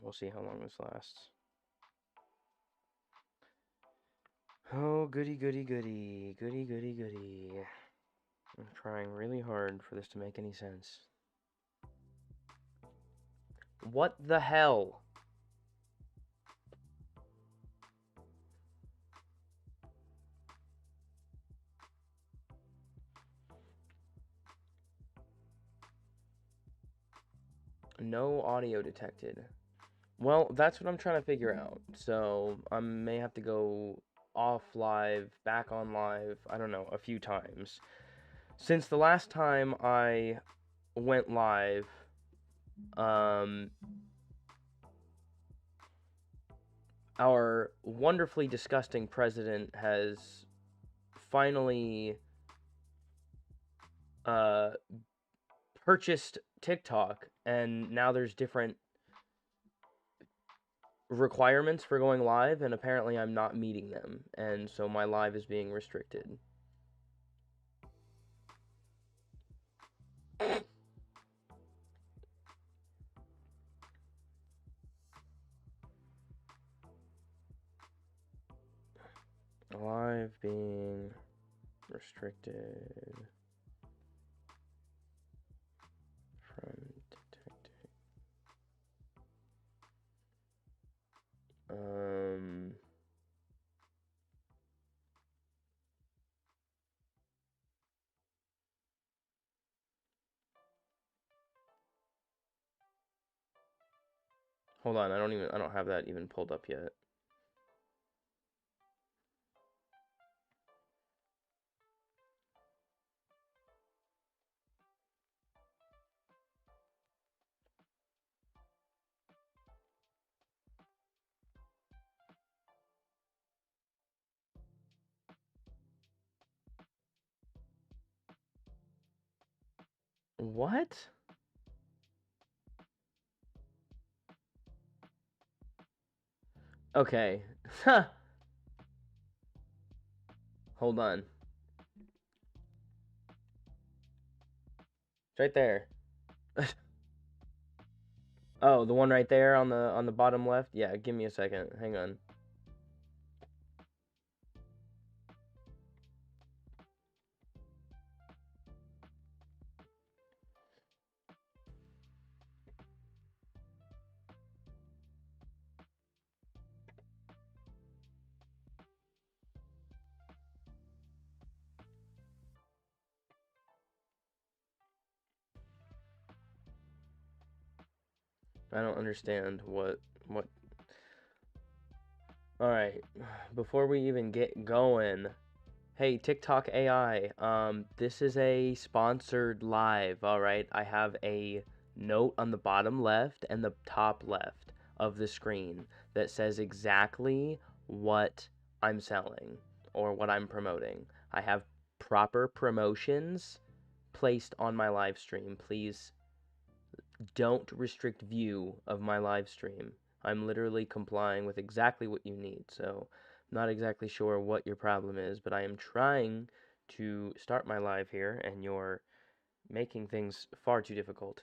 We'll see how long this lasts. Oh, goody, goody, goody. Goody, goody, goody. I'm trying really hard for this to make any sense. What the hell? No audio detected. Well, that's what I'm trying to figure out. So I may have to go off live, back on live, I don't know, a few times. Since the last time I went live, our wonderfully disgusting president has finally purchased TikTok, and now there's different requirements for going live, and apparently I'm not meeting them, and so my live is being restricted. Live being restricted from detecting. Hold on, I don't have that even pulled up yet. What? Okay. Hold on. It's right there. Oh, the one right there on the bottom left? Yeah, give me a second. Hang on. I don't understand what. Alright, before we even get going, hey, TikTok AI, this is a sponsored live, alright? I have a note on the bottom left and the top left of the screen that says exactly what I'm selling or what I'm promoting. I have proper promotions placed on my live stream. Please don't restrict view of my live stream. I'm literally complying with exactly what you need. So, I'm not exactly sure what your problem is, but I am trying to start my live here, and you're making things far too difficult.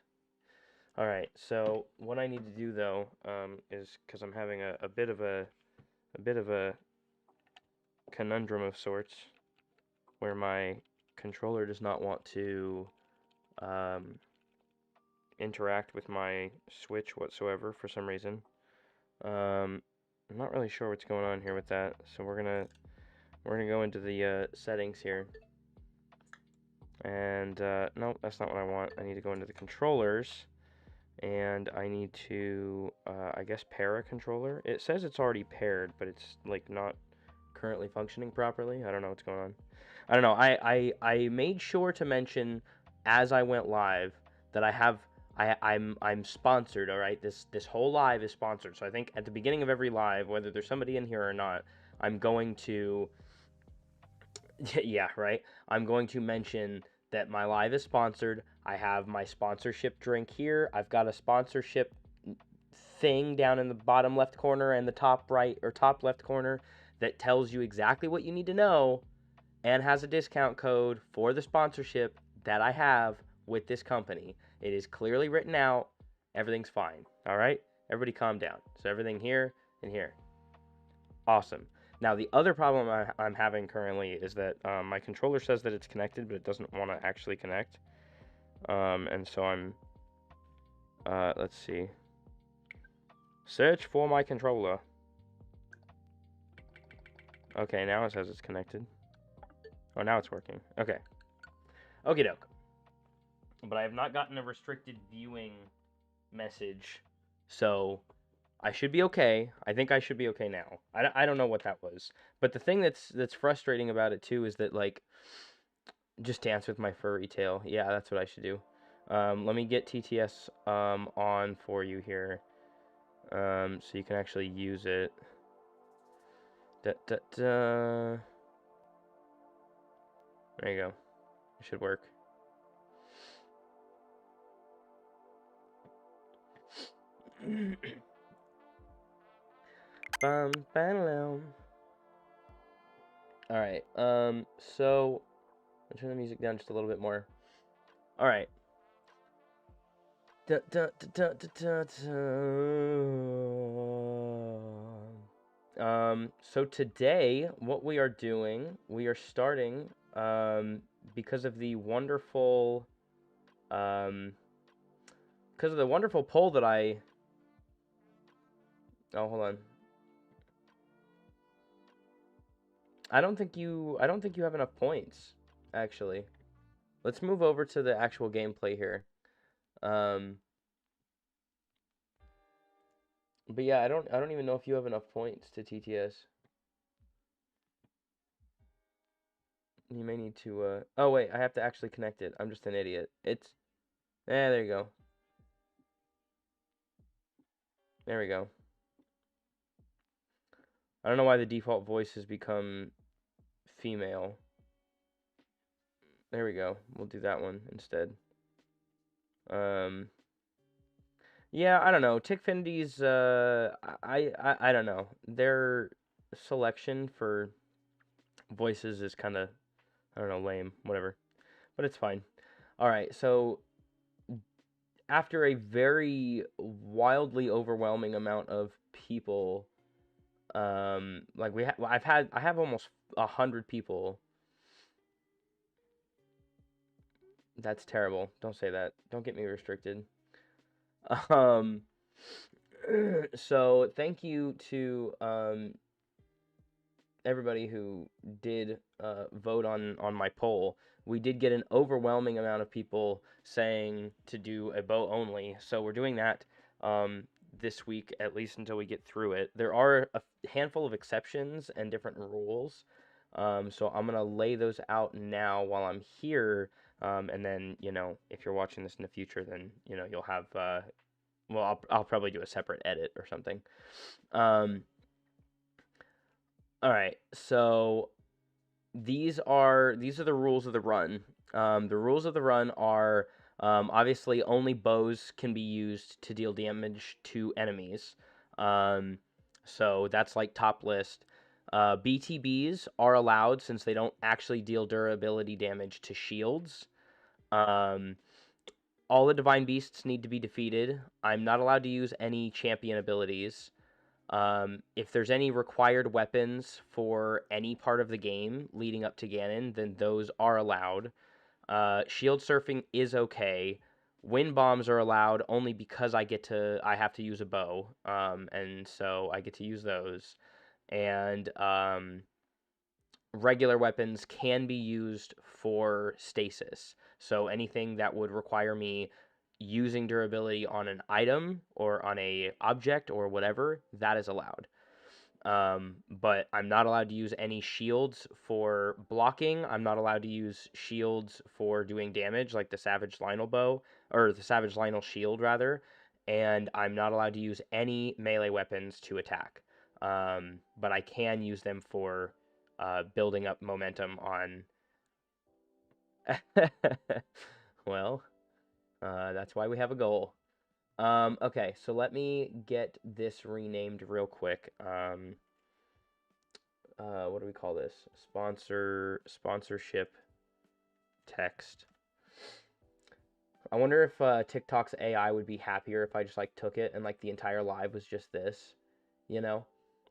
All right. So, what I need to do though is because I'm having a bit of a conundrum of sorts, where my controller does not want to interact with my Switch whatsoever for some reason. I'm not really sure what's going on here with that, so we're gonna go into the settings here, and no, that's not what I want. I need to go into the controllers, and I need to I guess pair a controller. It says it's already paired, but it's like not currently functioning properly. I don't know what's going on. I don't know. I made sure to mention as I went live that I'm sponsored. All right, this whole live is sponsored. So I think at the beginning of every live, whether there's somebody in here or not, I'm going to yeah, right. I'm going to mention that my live is sponsored. I have my sponsorship drink here. I've got a sponsorship thing down in the bottom left corner and the top right or top left corner that tells you exactly what you need to know and has a discount code for the sponsorship that I have with this company. It is clearly written out, Everything's fine. All right? Everybody calm down. So everything here and here. Awesome. Now, the other problem I'm having currently is that my controller says that it's connected, but it doesn't want to actually connect. And so I'm, let's see. Search for my controller. Okay, now it says it's connected. Oh, now it's working. Okay. Okie doke. But I have not gotten a restricted viewing message, so I should be okay. I think I should be okay now. I don't know what that was. But the thing that's frustrating about it too is that, like, just dance with my furry tail. Yeah, that's what I should do. Let me get TTS on for you here, so you can actually use it. Da, da, da. There you go. It should work. Bum, bam. All right. So I'll turn the music down just a little bit more. All right. Da, da, da, da, da, da. So today, what we are doing, we are starting, because of the wonderful, poll that oh, hold on. I don't think you have enough points, actually. Let's move over to the actual gameplay here. But yeah, I don't even know if you have enough points to TTS. You may need to, oh wait, I have to actually connect it. I'm just an idiot. There you go. There we go. I don't know why the default voice has become female. There we go. We'll do that one instead. Yeah, I don't know. Tickfinity's, I don't know. Their selection for voices is kind of, I don't know, lame. Whatever. But it's fine. Alright, so after a very wildly overwhelming amount of people, like I have almost 100 people. That's terrible. Don't say that. Don't get me restricted. So thank you to everybody who did vote on my poll. We did get an overwhelming amount of people saying to do a bow only, so we're doing that this week, at least until we get through it. There are a handful of exceptions and different rules, so I'm gonna lay those out now while I'm here, and then, you know, if you're watching this in the future, then, you know, you'll have well, I'll probably do a separate edit or something. All right, so these are the rules of the run. The rules of the run are, obviously only bows can be used to deal damage to enemies. So that's like top list. BTBs are allowed since they don't actually deal durability damage to shields. Um, all the divine beasts need to be defeated. I'm not allowed to use any champion abilities. If there's any required weapons for any part of the game leading up to Ganon, then those are allowed. Shield surfing is okay. Wind bombs are allowed only because I have to use a bow, and so I get to use those. And regular weapons can be used for stasis. So anything that would require me using durability on an item or on a object or whatever, that is allowed. But I'm not allowed to use any shields for blocking. I'm not allowed to use shields for doing damage, like the Savage Lionel bow, or the Savage Lionel shield, rather. And I'm not allowed to use any melee weapons to attack. But I can use them for building up momentum on. Well, that's why we have a goal. Okay, so let me get this renamed real quick. What do we call this? Sponsorship text. I wonder if TikTok's AI would be happier if I just like took it and like the entire live was just this, you know?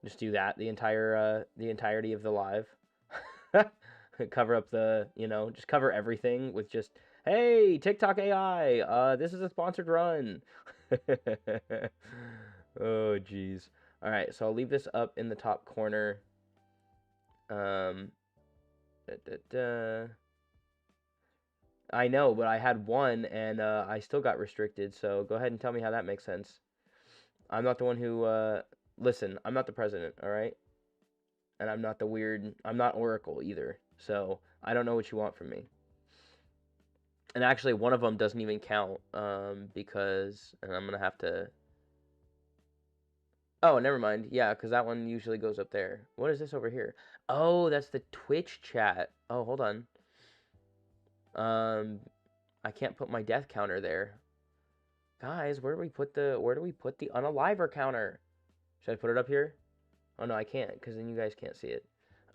Just do that the entirety of the live. Cover up just cover everything with just, hey, TikTok AI, this is a sponsored run. Oh, jeez. All right, so I'll leave this up in the top corner. Um, da, da, da. I know, but I had one and I still got restricted, so go ahead and tell me how that makes sense. I'm not the one who, listen, I'm not the president, all right? And I'm not Oracle either, so I don't know what you want from me. And actually, one of them doesn't even count because, and I'm going to have to, oh, never mind. Yeah, because that one usually goes up there. What is this over here? Oh, that's the Twitch chat. Oh, hold on. I can't put my death counter there. Guys, where do we put the unaliver counter? Should I put it up here? Oh no, I can't, because then you guys can't see it.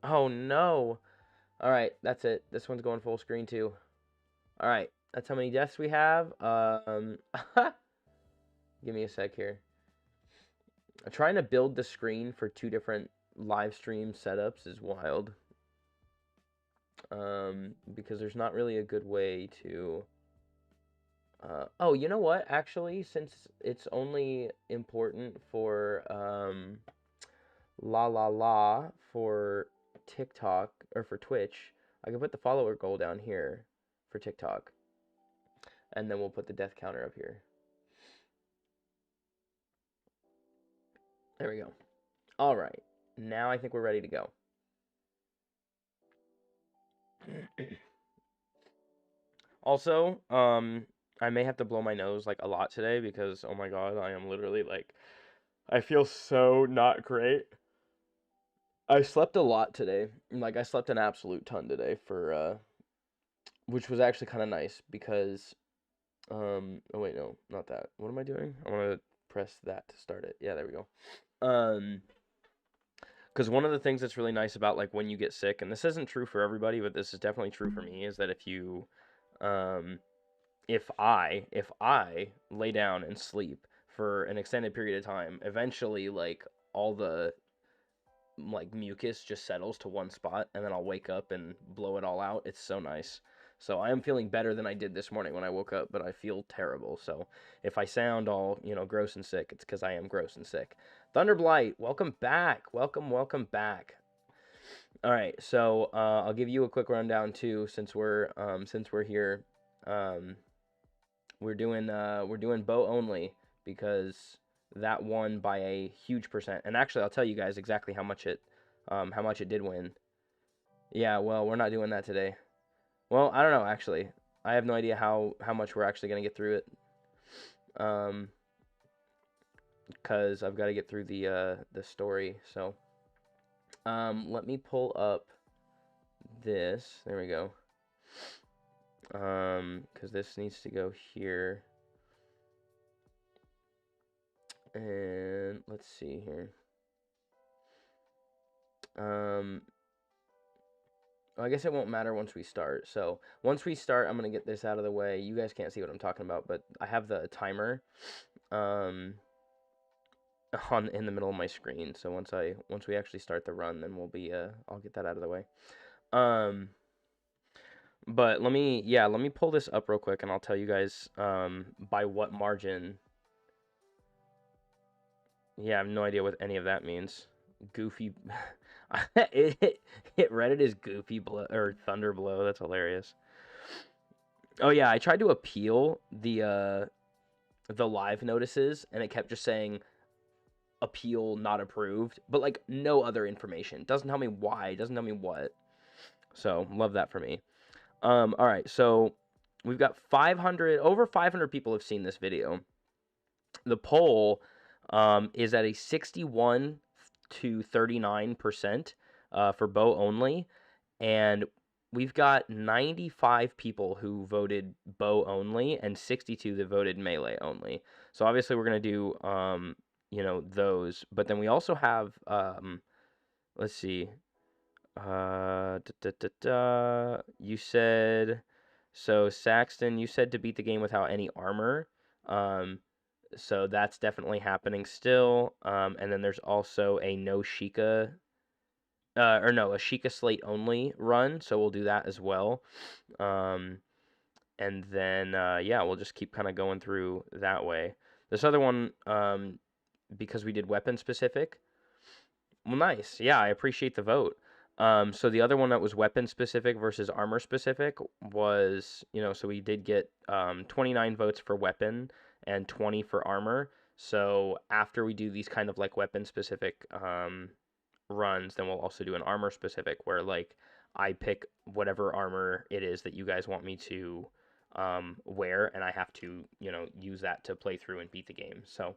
Oh no. Alright, that's it. This one's going full screen too. Alright, that's how many deaths we have. Give me a sec here. I'm trying to build the screen for two different live stream setups is wild. Because there's not really a good way to... oh, you know what? Actually, since it's only important for for TikTok or for Twitch, I can put the follower goal down here for TikTok, and then we'll put the death counter up here. There we go. All right, now I think we're ready to go. Also, I may have to blow my nose like a lot today because, oh my god, I am literally like, I feel so not great. I slept a lot today. Like, I slept an absolute ton today for, which was actually kind of nice because, oh wait, no, not that. What am I doing? I want to press that to start it. Yeah, there we go. Because one of the things that's really nice about, like, when you get sick, and this isn't true for everybody, but this is definitely true for me, is that if you, if I lay down and sleep for an extended period of time, eventually, like, all the like mucus just settles to one spot, and then I'll wake up and blow it all out. It's so nice. So I am feeling better than I did this morning when I woke up, but I feel terrible. So if I sound all, gross and sick, it's because I am gross and sick. Thunderblight, welcome back. Welcome back. All right, so I'll give you a quick rundown too, since we're here. We're doing bow only because that won by a huge percent. And actually, I'll tell you guys exactly how much it did win. Yeah, well, we're not doing that today. Well, I don't know, actually. I have no idea how much we're actually going to get through it. Because I've got to get through the story. So, let me pull up this. There we go. Because this needs to go here. And let's see here. I guess it won't matter once we start. So once we start, I'm gonna get this out of the way. You guys can't see what I'm talking about, but I have the timer in the middle of my screen. So once we actually start the run, then we'll be I'll get that out of the way. But let me pull this up real quick, and I'll tell you guys by what margin. Yeah, I have no idea what any of that means. Goofy. it read it as Goofy Blow or Thunder Blow. That's hilarious. Oh yeah, I tried to appeal the live notices, and it kept just saying appeal not approved, but like no other information. Doesn't tell me why. Doesn't tell me what. So love that for me. All right, so we've got over 500 people have seen this video. The poll is at a 61 to 39% for bow only, and we've got 95 people who voted bow only and 62 that voted melee only. So obviously we're going to do those, but then we also have let's see, you said So Saxton, you said to beat the game without any armor. Um, so that's definitely happening still. And then there's also a no Sheikah, or no, a Sheikah slate only run. So we'll do that as well. Um, and then yeah, we'll just keep kind of going through that way. This other one, because we did weapon specific. Well, nice. Yeah, I appreciate the vote. So the other one that was weapon specific versus armor specific was, so we did get 29 votes for weapon and 20 for armor. So after we do these kind of like weapon specific runs, then we'll also do an armor specific where like I pick whatever armor it is that you guys want me to wear, and I have to, use that to play through and beat the game. So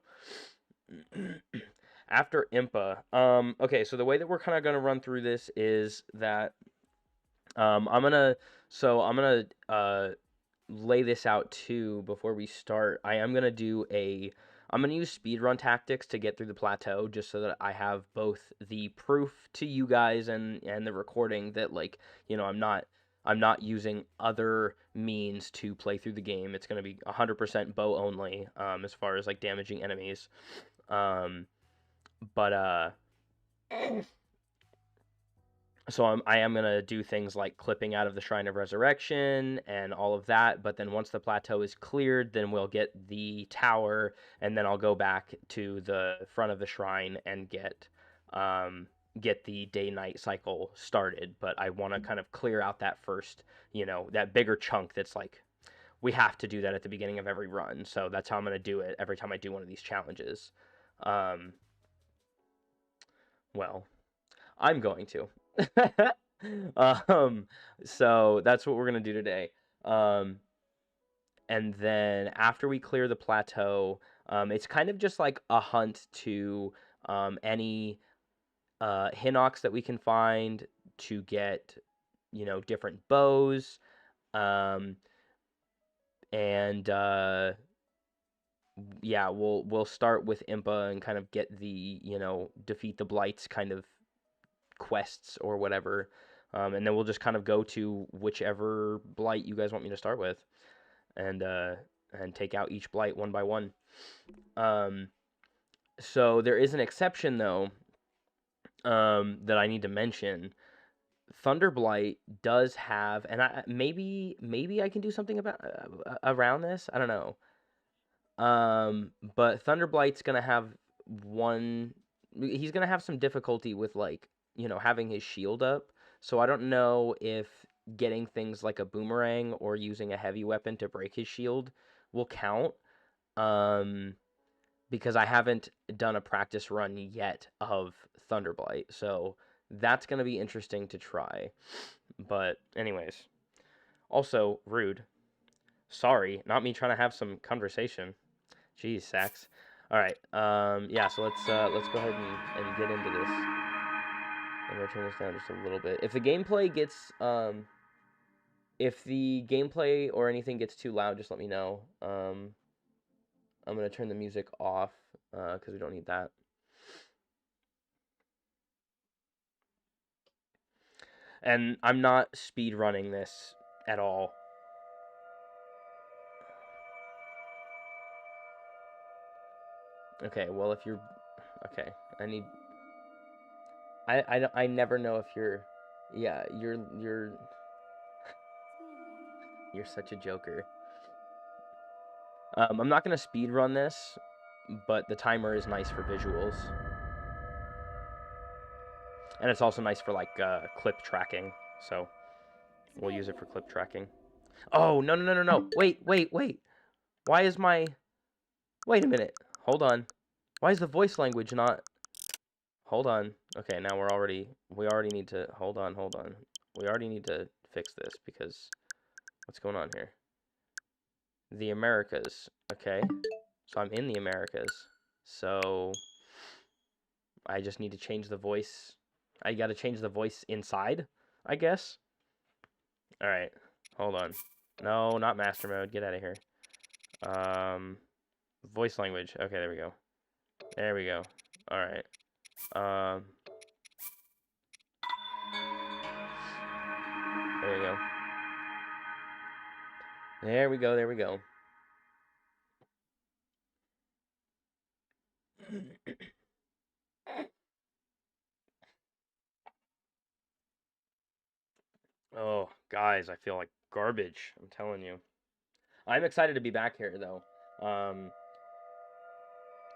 after IMPA, okay, so the way that we're kind of going to run through this is that I'm gonna lay this out too before we start. I'm gonna use speedrun tactics to get through the plateau, just so that I have both the proof to you guys and the recording that, like, I'm not using other means to play through the game. It's gonna be 100% bow only, as far as like damaging enemies. But so I am going to do things like clipping out of the Shrine of Resurrection and all of that, but then once the plateau is cleared, then we'll get the tower, and then I'll go back to the front of the shrine and get the day-night cycle started. But I want to kind of clear out that first, that bigger chunk that's like, we have to do that at the beginning of every run, so that's how I'm going to do it every time I do one of these challenges. Well, I'm going to. um, so that's what we're gonna do today. And then after we clear the plateau, it's kind of just like a hunt to any Hinox that we can find to get, different bows. And yeah, we'll start with Impa and kind of get the, defeat the Blights kind of quests or whatever, and then we'll just kind of go to whichever blight you guys want me to start with, and take out each blight one by one. So there is an exception though, that I need to mention. Thunder Blight does have, and maybe I can do something about around this. I don't know. But Thunder Blight's gonna have one. He's gonna have some difficulty with, like, having his shield up. So I don't know if getting things like a boomerang or using a heavy weapon to break his shield will count. Because I haven't done a practice run yet of Thunderblight. So that's gonna be interesting to try. But anyways, also rude. Sorry, not me trying to have some conversation. Jeez, Sax. All right. Yeah. So let's go ahead and get into this. I'm gonna turn this down just a little bit. If the gameplay or anything gets too loud, just let me know. I'm gonna turn the music off because we don't need that. And I'm not speed running this at all. Okay. Well, if you're okay, I never know if you're. Yeah, you're such a joker. I'm not gonna speed run this, but the timer is nice for visuals, and it's also nice for like clip tracking. So we'll use it for clip tracking. Oh, no! Wait! Why is my? Wait a minute. Hold on. Why is the voice language not? Hold on. Okay, now we already need to hold on. We already need to fix this because what's going on here? The Americas. Okay. So I'm in the Americas. So I just need to change the voice. I got to change the voice inside, I guess. All right. Hold on. No, not master mode. Get out of here. Voice language. Okay, there we go. There we go. All right. There we go. There we go, there we go. Oh, guys, I feel like garbage. I'm telling you. I'm excited to be back here though.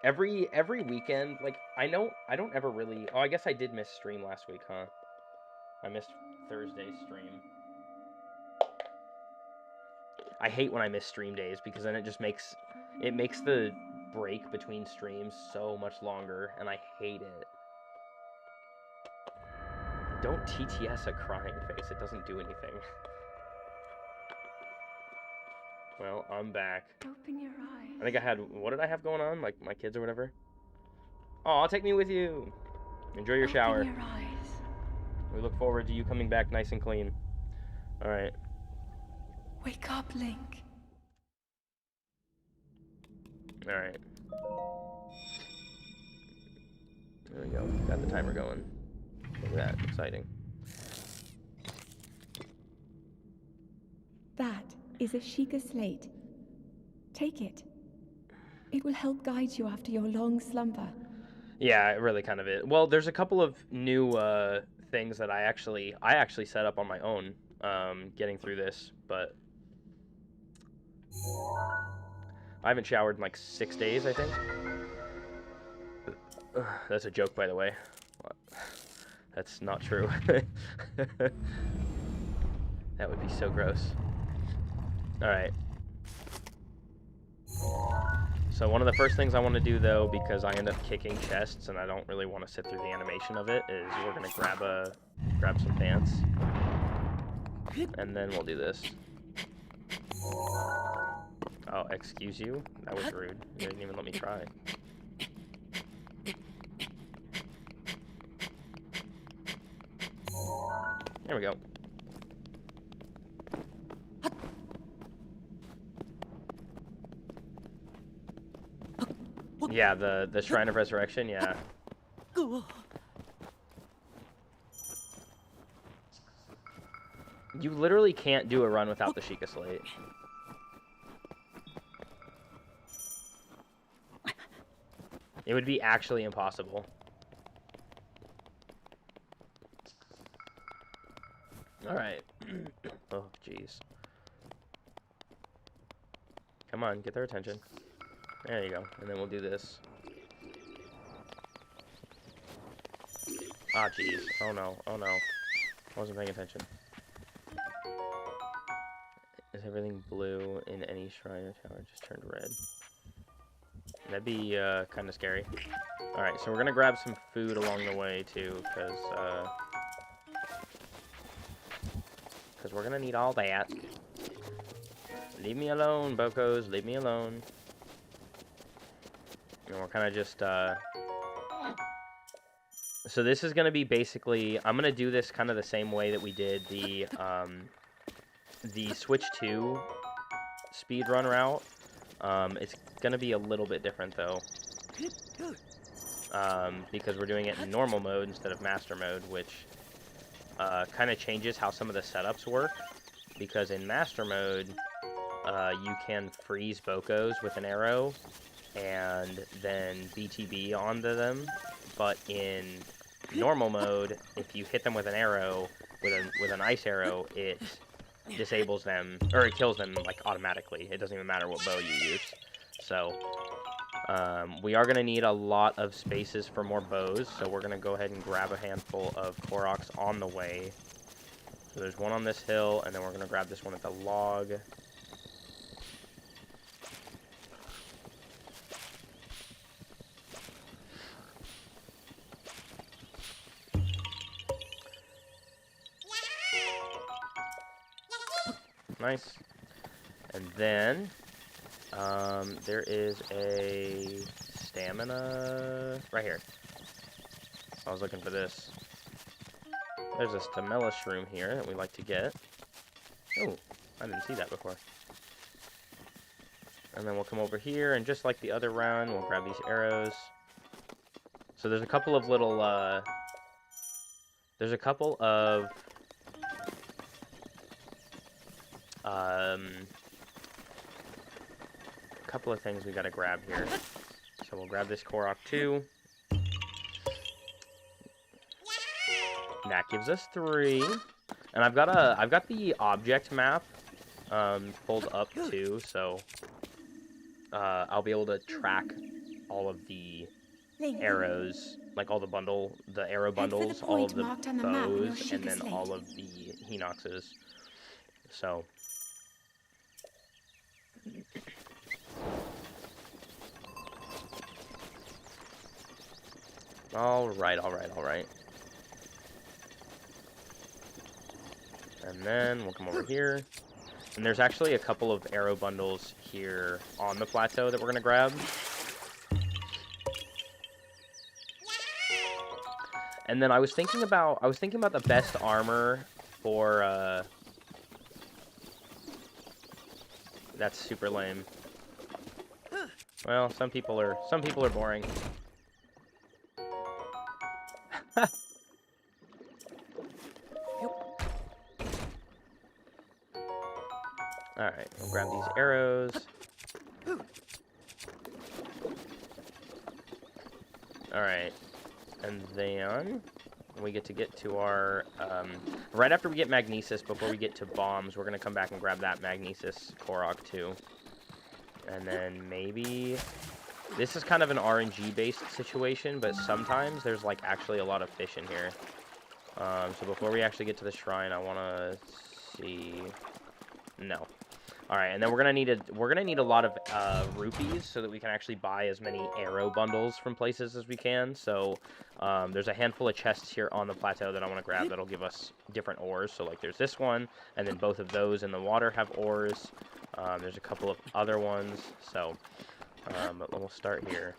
Every weekend, like I don't ever really. Oh, I guess I did miss stream last week, huh? I missed Thursday's stream. I hate when I miss stream days because then it makes the break between streams so much longer, and I hate it. Don't TTS a crying face. It doesn't do anything. Well, I'm back. Open your eyes. I think I had, what did I have going on? Like my kids or whatever? Oh, take me with you. Enjoy your shower. Open your eyes. We look forward to you coming back nice and clean. All right. Wake up, Link. All right. There we go. Got the timer going. Look at that. Exciting. That is a Sheikah slate. Take it. It will help guide you after your long slumber. Yeah, it really kind of is. Well, there's a couple of new things that I actually set up on my own getting through this, but I haven't showered in like 6 days, I think. That's a joke, by the way. That's not true. That would be so gross. Alright. So one of the first things I want to do, though, because I end up kicking chests and I don't really want to sit through the animation of it, is we're going to grab some pants. And then we'll do this. Oh, excuse you? That was rude. You didn't even let me try. There we go. Yeah, the Shrine of Resurrection, yeah. You literally can't do a run without the Sheikah Slate. It would be actually impossible. Alright. Oh, jeez. Come on, get their attention. There you go. And then we'll do this. Ah, jeez. Oh, no. Oh, no. I wasn't paying attention. Is everything blue in any shrine or tower? Just turned red. That'd be kind of scary. Alright, so we're going to grab some food along the way, too, because we're going to need all that. Leave me alone, Bokos. Leave me alone. And we're kind of just, so this is going to be basically, I'm going to do this kind of the same way that we did the Switch 2 speedrun route. It's going to be a little bit different, though. Because we're doing it in normal mode instead of master mode, which kind of changes how some of the setups work. Because in master mode, you can freeze Bokos with an arrow and then BTB onto them, but in normal mode, if you hit them with an arrow, with an ice arrow, it disables them, or it kills them, like, automatically. It doesn't even matter what bow you use. So, we are going to need a lot of spaces for more bows, so we're going to go ahead and grab a handful of Koroks on the way. So there's one on this hill, and then we're going to grab this one at the log. Nice. And then, there is a stamina right here. I was looking for this. There's a stamella shroom here that we like to get. Oh, I didn't see that before. And then we'll come over here, and just like the other run, we'll grab these arrows. So there's a couple of little, there's a couple of couple of things we gotta grab here. So we'll grab this Korok 2. And that gives us 3. And I've got the object map pulled up too, so I'll be able to track all of the arrows, like all the arrow bundles, all of the bows, and then all of the Hinoxes. So all right. And then we'll come over here. And there's actually a couple of arrow bundles here on the plateau that we're gonna grab. And then I was thinking about the best armor for that's super lame. Well, some people are boring. Alright, we'll grab these arrows. Alright. And then we get to our, right after we get Magnesis, before we get to bombs, we're going to come back and grab that Magnesis Korok too. And then maybe, this is kind of an RNG-based situation, but sometimes there's, like, actually a lot of fish in here. So before we actually get to the shrine, I want to see, no. Alright, and then we're gonna need a lot of rupees so that we can actually buy as many arrow bundles from places as we can. So there's a handful of chests here on the plateau that I want to grab that'll give us different ores. So like there's this one, and then both of those in the water have ores. There's a couple of other ones. So but we'll start here.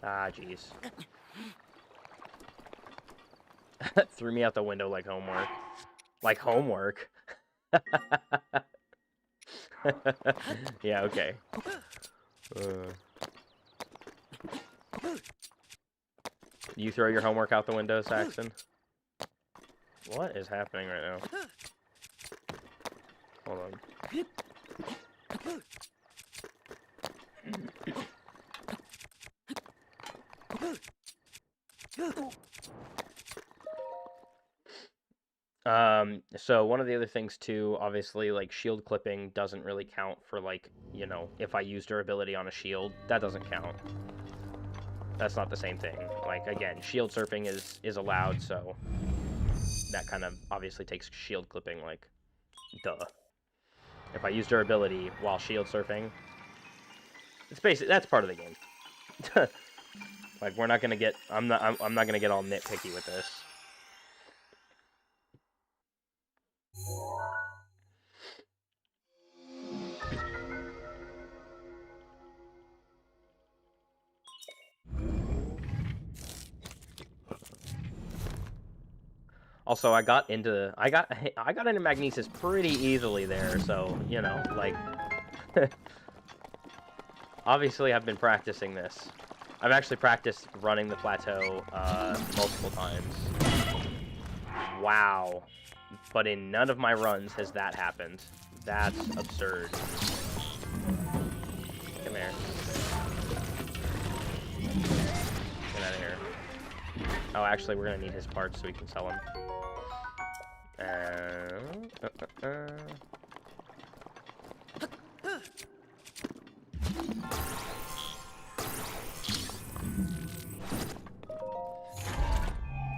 Ah, jeez. Threw me out the window like homework. Like homework? Yeah, okay. You throw your homework out the window, Saxon? What is happening right now? Hold on. So one of the other things too, obviously, like, shield clipping doesn't really count for, like, you know, if I use durability on a shield, that doesn't count. That's not the same thing. Like, again, shield surfing is allowed, so that kind of obviously takes shield clipping, like, duh. If I use durability while shield surfing, it's basically, that's part of the game. Like, we're not gonna get, I'm not gonna get all nitpicky with this. Also, I got into Magnesis pretty easily there, so, you know, like, obviously I've been practicing this. I've actually practiced running the plateau multiple times. Wow. But in none of my runs has that happened. That's absurd. Come here. Get out of here. Oh, actually, we're gonna need his parts so we can sell them. I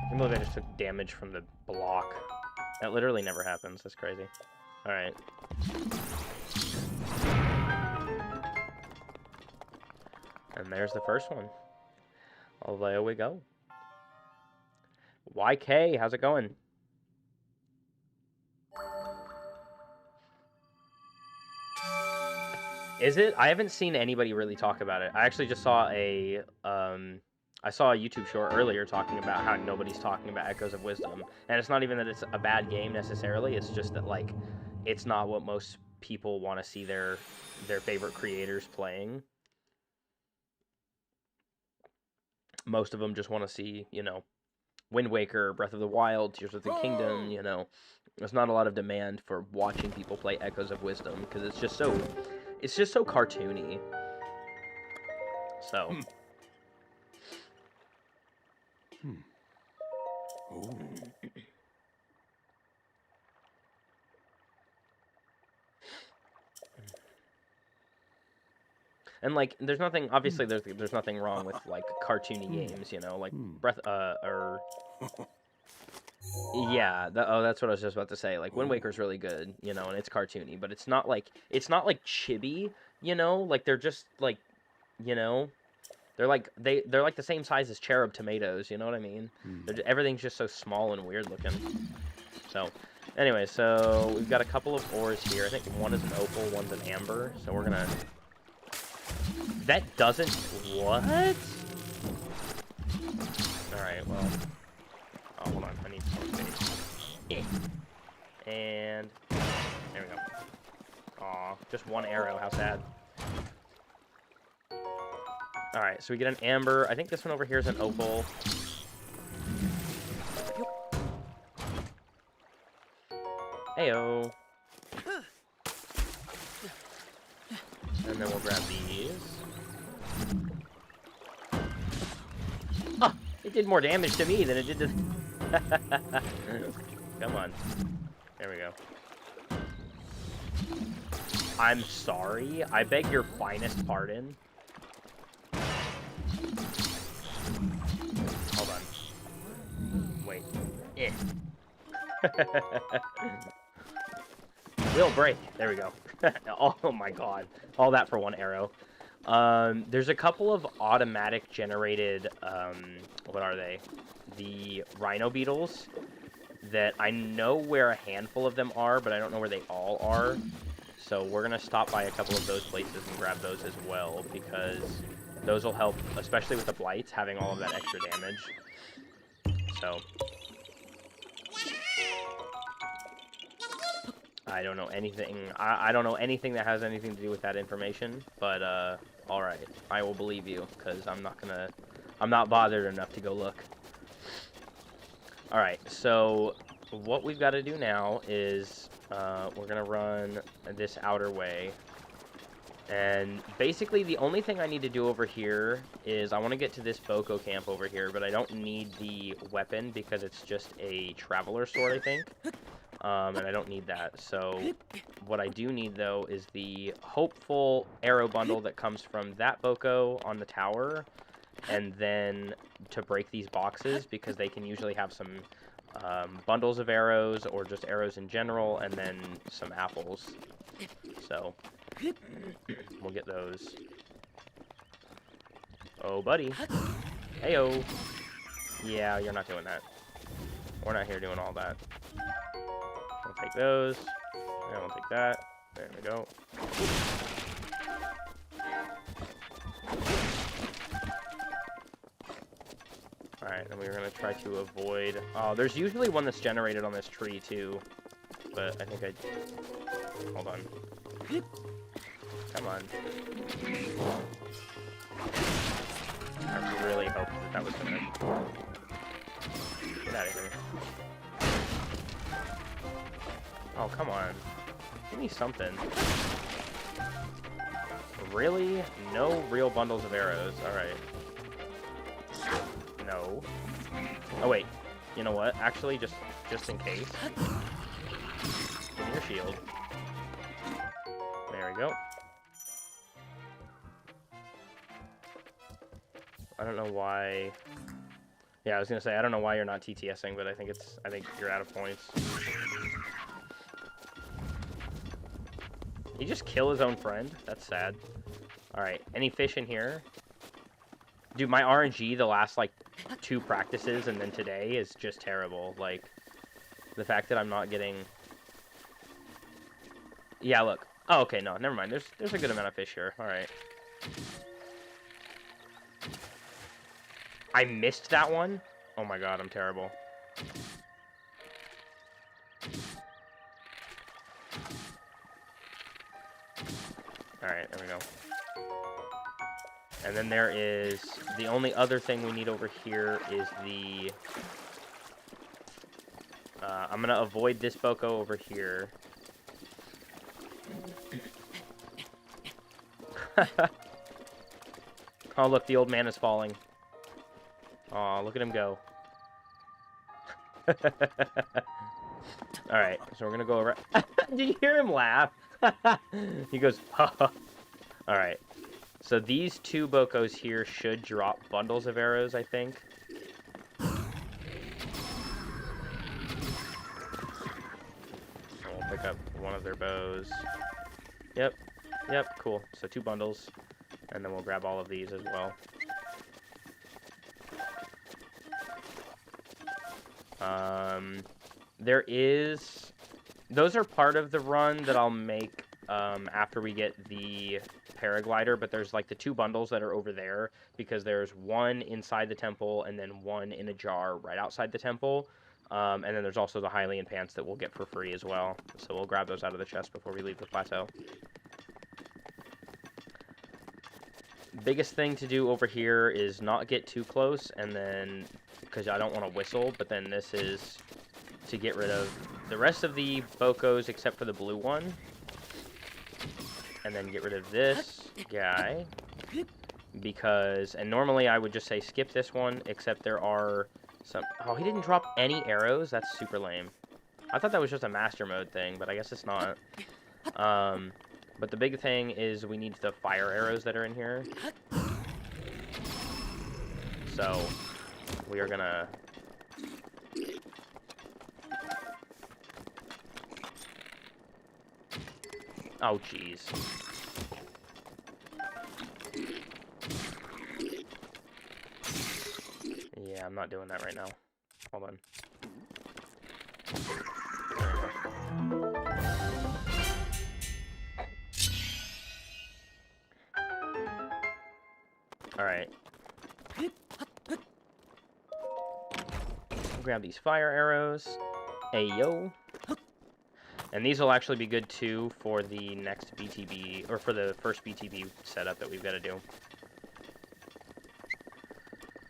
can't believe I just took damage from the block. That literally never happens. That's crazy. Alright. And there's the first one. Oh, there we go. YK, how's it going? Is it? I haven't seen anybody really talk about it. I actually just saw a YouTube short earlier talking about how nobody's talking about Echoes of Wisdom. And it's not even that it's a bad game necessarily, it's just that, like, it's not what most people want to see their favorite creators playing. Most of them just want to see, you know, Wind Waker, Breath of the Wild, Tears of the Kingdom, you know, there's not a lot of demand for watching people play Echoes of Wisdom because it's just so cartoony. So. Oh. And like, there's nothing. Obviously, there's nothing wrong with like cartoony games, you know, like yeah. That's what I was just about to say. Like, Wind Waker's really good, you know, and it's cartoony, but it's not like chibi, you know. Like they're just like, you know, they're like the same size as cherub tomatoes. You know what I mean? Everything's just so small and weird looking. So, anyway, so we've got a couple of ores here. I think one is an opal, one's an amber. So we're gonna. That doesn't... What? Alright, well... Oh, hold on. I need some space. And... There we go. Aw, just one arrow. How sad. Alright, so we get an amber. I think this one over here is an opal. Heyo. And then we'll grab these. Oh, it did more damage to me than it did to... Come on. There we go. I'm sorry. I beg your finest pardon. Hold on. Wait. Will break. There we go. Oh my god. All that for one arrow. There's a couple of automatic generated, what are they? The rhino beetles that I know where a handful of them are, but I don't know where they all are. So we're going to stop by a couple of those places and grab those as well, because those will help, especially with the blights, having all of that extra damage. So... I don't know anything. I don't know anything that has anything to do with that information, but all right, I will believe you because I'm not bothered enough to go look. All right, so what we've got to do now is we're gonna run this outer way, and basically the only thing I need to do over here is I want to get to this Boko camp over here, but I don't need the weapon because it's just a traveler sword, I think. And I don't need that. So what I do need, though, is the hopeful arrow bundle that comes from that Boko on the tower, and then to break these boxes, because they can usually have some bundles of arrows, or just arrows in general, and then some apples. So we'll get those. Oh, buddy. Heyo. Yeah, you're not doing that. We're not here doing all that. We'll take those, and we'll take that. There we go. Alright, then we're going to try to avoid... Oh, there's usually one that's generated on this tree, too. But I think I... Hold on. Come on. I really hoped that was going to... Get out of here. Oh, come on. Give me something. Really? No real bundles of arrows. Alright. No. Oh, wait. You know what? Actually, just in case. Give me your shield. There we go. I don't know why... Yeah, I was gonna say, I don't know why you're not TTSing, but I think you're out of points. He just kill his own friend? That's sad. Alright, any fish in here? Dude, my RNG the last, like, 2 practices and then today is just terrible. Like, the fact that I'm not getting... Yeah, look. Oh, okay, no, never mind. There's a good amount of fish here. Alright. I missed that one? Oh my god, I'm terrible. Alright, there we go. And then there is... The only other thing we need over here is the I'm gonna avoid this Boko over here. Oh, look, the old man is falling. Aw, look at him go. Alright, so we're gonna go around. Did you hear him laugh? He goes, ha ha. Alright, so these two Bokos here should drop bundles of arrows, I think. So we'll pick up one of their bows. Yep, cool. So 2 bundles, and then we'll grab all of these as well. There is... Those are part of the run that I'll make after we get the paraglider, but there's like the 2 bundles that are over there, because there's one inside the temple and then one in a jar right outside the temple. And then there's also the Hylian pants that we'll get for free as well. So we'll grab those out of the chest before we leave the plateau. Biggest thing to do over here is not get too close, and then, because I don't want to whistle, but then this is to get rid of the rest of the Bokos except for the blue one. And then get rid of this guy. Because, and normally I would just say skip this one, except there are some... Oh, he didn't drop any arrows? That's super lame. I thought that was just a master mode thing, but I guess it's not. But the big thing is we need the fire arrows that are in here. So, we are gonna... Oh, jeez. Yeah, I'm not doing that right now. Hold on. Alright. Grab these fire arrows. Ayo. And these will actually be good too for the next BTB, or for the first BTB setup that we've got to do.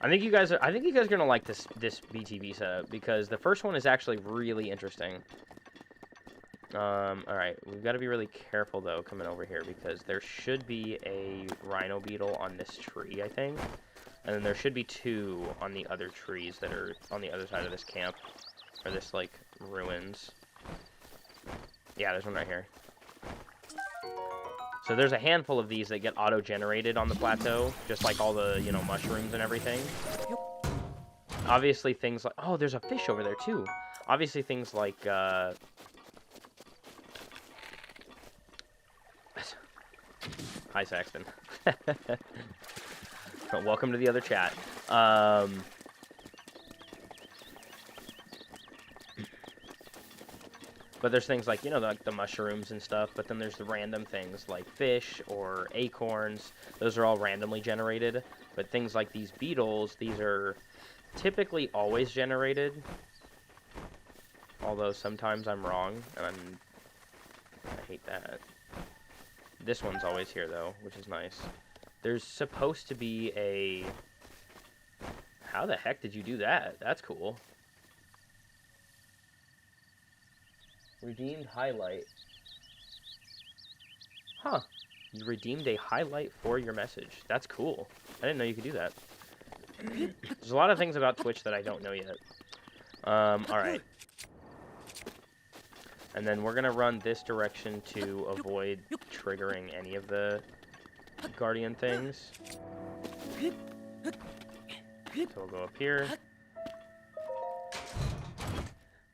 I think you guys are gonna like this BTB setup, because the first one is actually really interesting. Alright, we've got to be really careful though coming over here, because there should be a rhino beetle on this tree, I think. And then there should be 2 on the other trees that are on the other side of this camp, or this like ruins. Yeah, there's one right here. So there's a handful of these that get auto-generated on the plateau, just like all the, you know, mushrooms and everything. Obviously things like... Oh, there's a fish over there, too. Obviously things like, Hi, Saxton. Welcome to the other chat. But there's things like, you know, like the mushrooms and stuff, but then there's the random things like fish or acorns. Those are all randomly generated. But things like these beetles, these are typically always generated. Although sometimes I'm wrong, and I hate that. This one's always here, though, which is nice. There's supposed to be a... How the heck did you do that? That's cool. Redeemed highlight. Huh. You redeemed a highlight for your message. That's cool. I didn't know you could do that. There's a lot of things about Twitch that I don't know yet. Alright. And then we're gonna run this direction to avoid triggering any of the guardian things. So we'll go up here.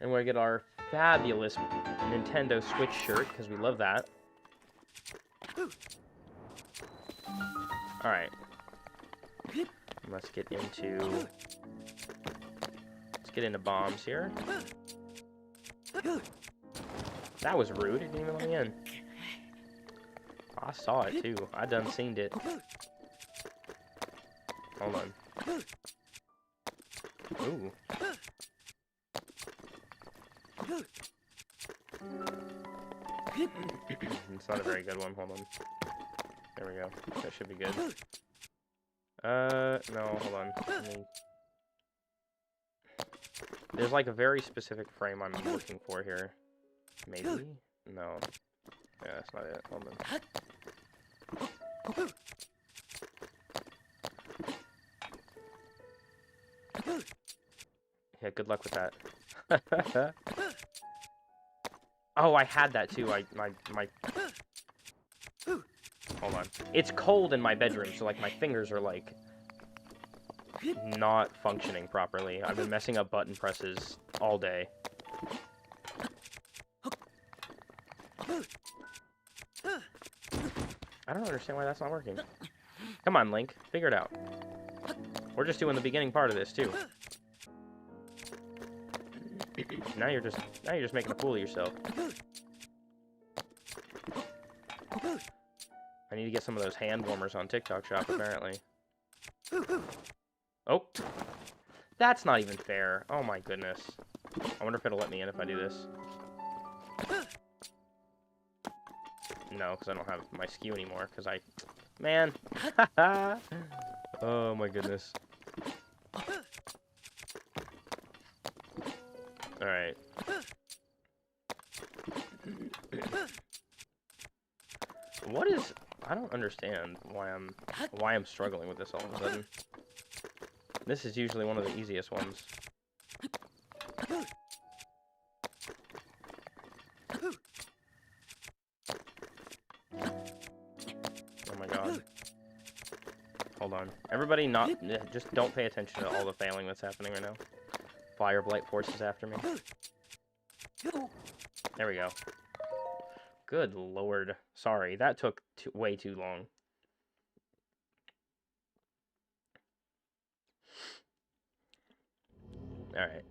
And we're gonna get our fabulous Nintendo Switch shirt, because we love that. Alright. Let's get into bombs here. That was rude. It didn't even let me in. I saw it too. I done seen it. Hold on. Ooh. It's not a very good one. Hold on. There we go. That should be good. No, hold on. There's like a very specific frame I'm looking for here. Maybe? No. Yeah, that's not it. Hold on. Yeah, good luck with that. Oh, I had that too. My... Hold on. It's cold in my bedroom, so like my fingers are like not functioning properly. I've been messing up button presses all day. I don't understand why that's not working. Come on, Link. Figure it out. We're just doing the beginning part of this, too. Now you're just making a fool of yourself. I need to get some of those hand warmers on TikTok Shop, apparently. Oh. That's not even fair. Oh my goodness. I wonder if it'll let me in if I do this. No, because I don't have my skew anymore, because I... Man! Oh my goodness. Alright. What is... I don't understand why I'm struggling with this all of a sudden. This is usually one of the easiest ones. Oh my god. Hold on. Everybody just don't pay attention to all the failing that's happening right now. Fire Blight Force is after me. There we go. Good lord. Sorry, that took way too long. Alright.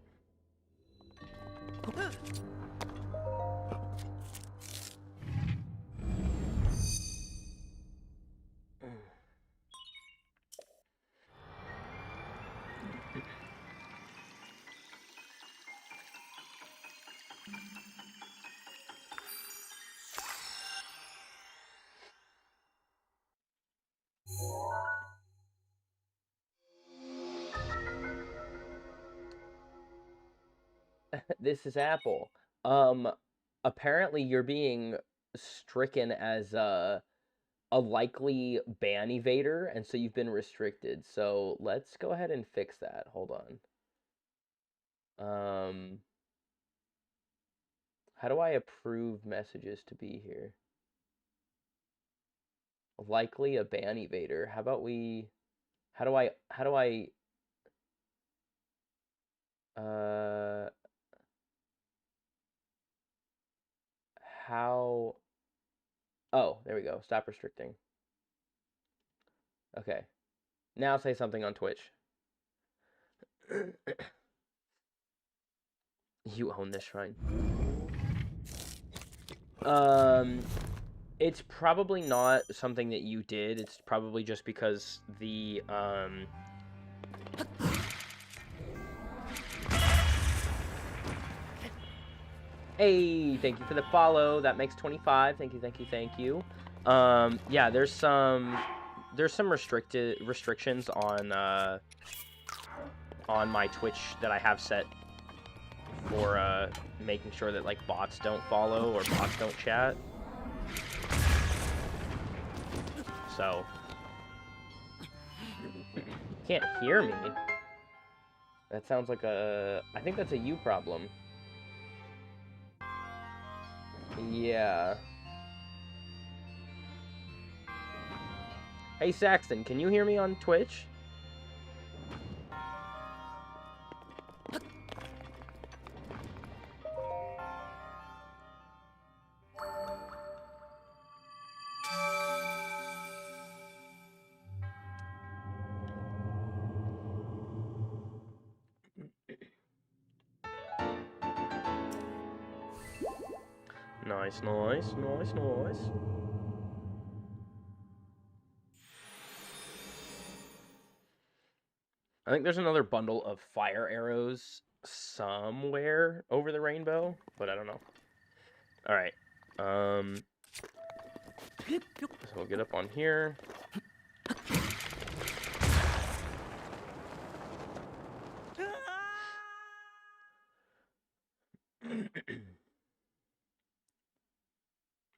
This is Apple. Apparently you're being stricken as a likely ban evader, and so you've been restricted. So let's go ahead and fix that. Hold on. How do I approve messages to be here? Likely a ban evader. How about we... How do I... How... Oh, there we go. Stop restricting. Okay. Now say something on Twitch. You own this shrine. It's probably not something that you did. It's probably just because the, Hey, thank you for the follow. That makes 25. Thank you, thank you, thank you. Yeah, there's some restrictions on my Twitch that I have set for making sure that like bots don't follow or bots don't chat. So you can't hear me. That sounds like I think that's a you problem. Yeah. Hey Saxton, can you hear me on Twitch? Nice, nice, nice, nice. I think there's another bundle of fire arrows somewhere over the rainbow, but I don't know. Alright. So we'll get up on here.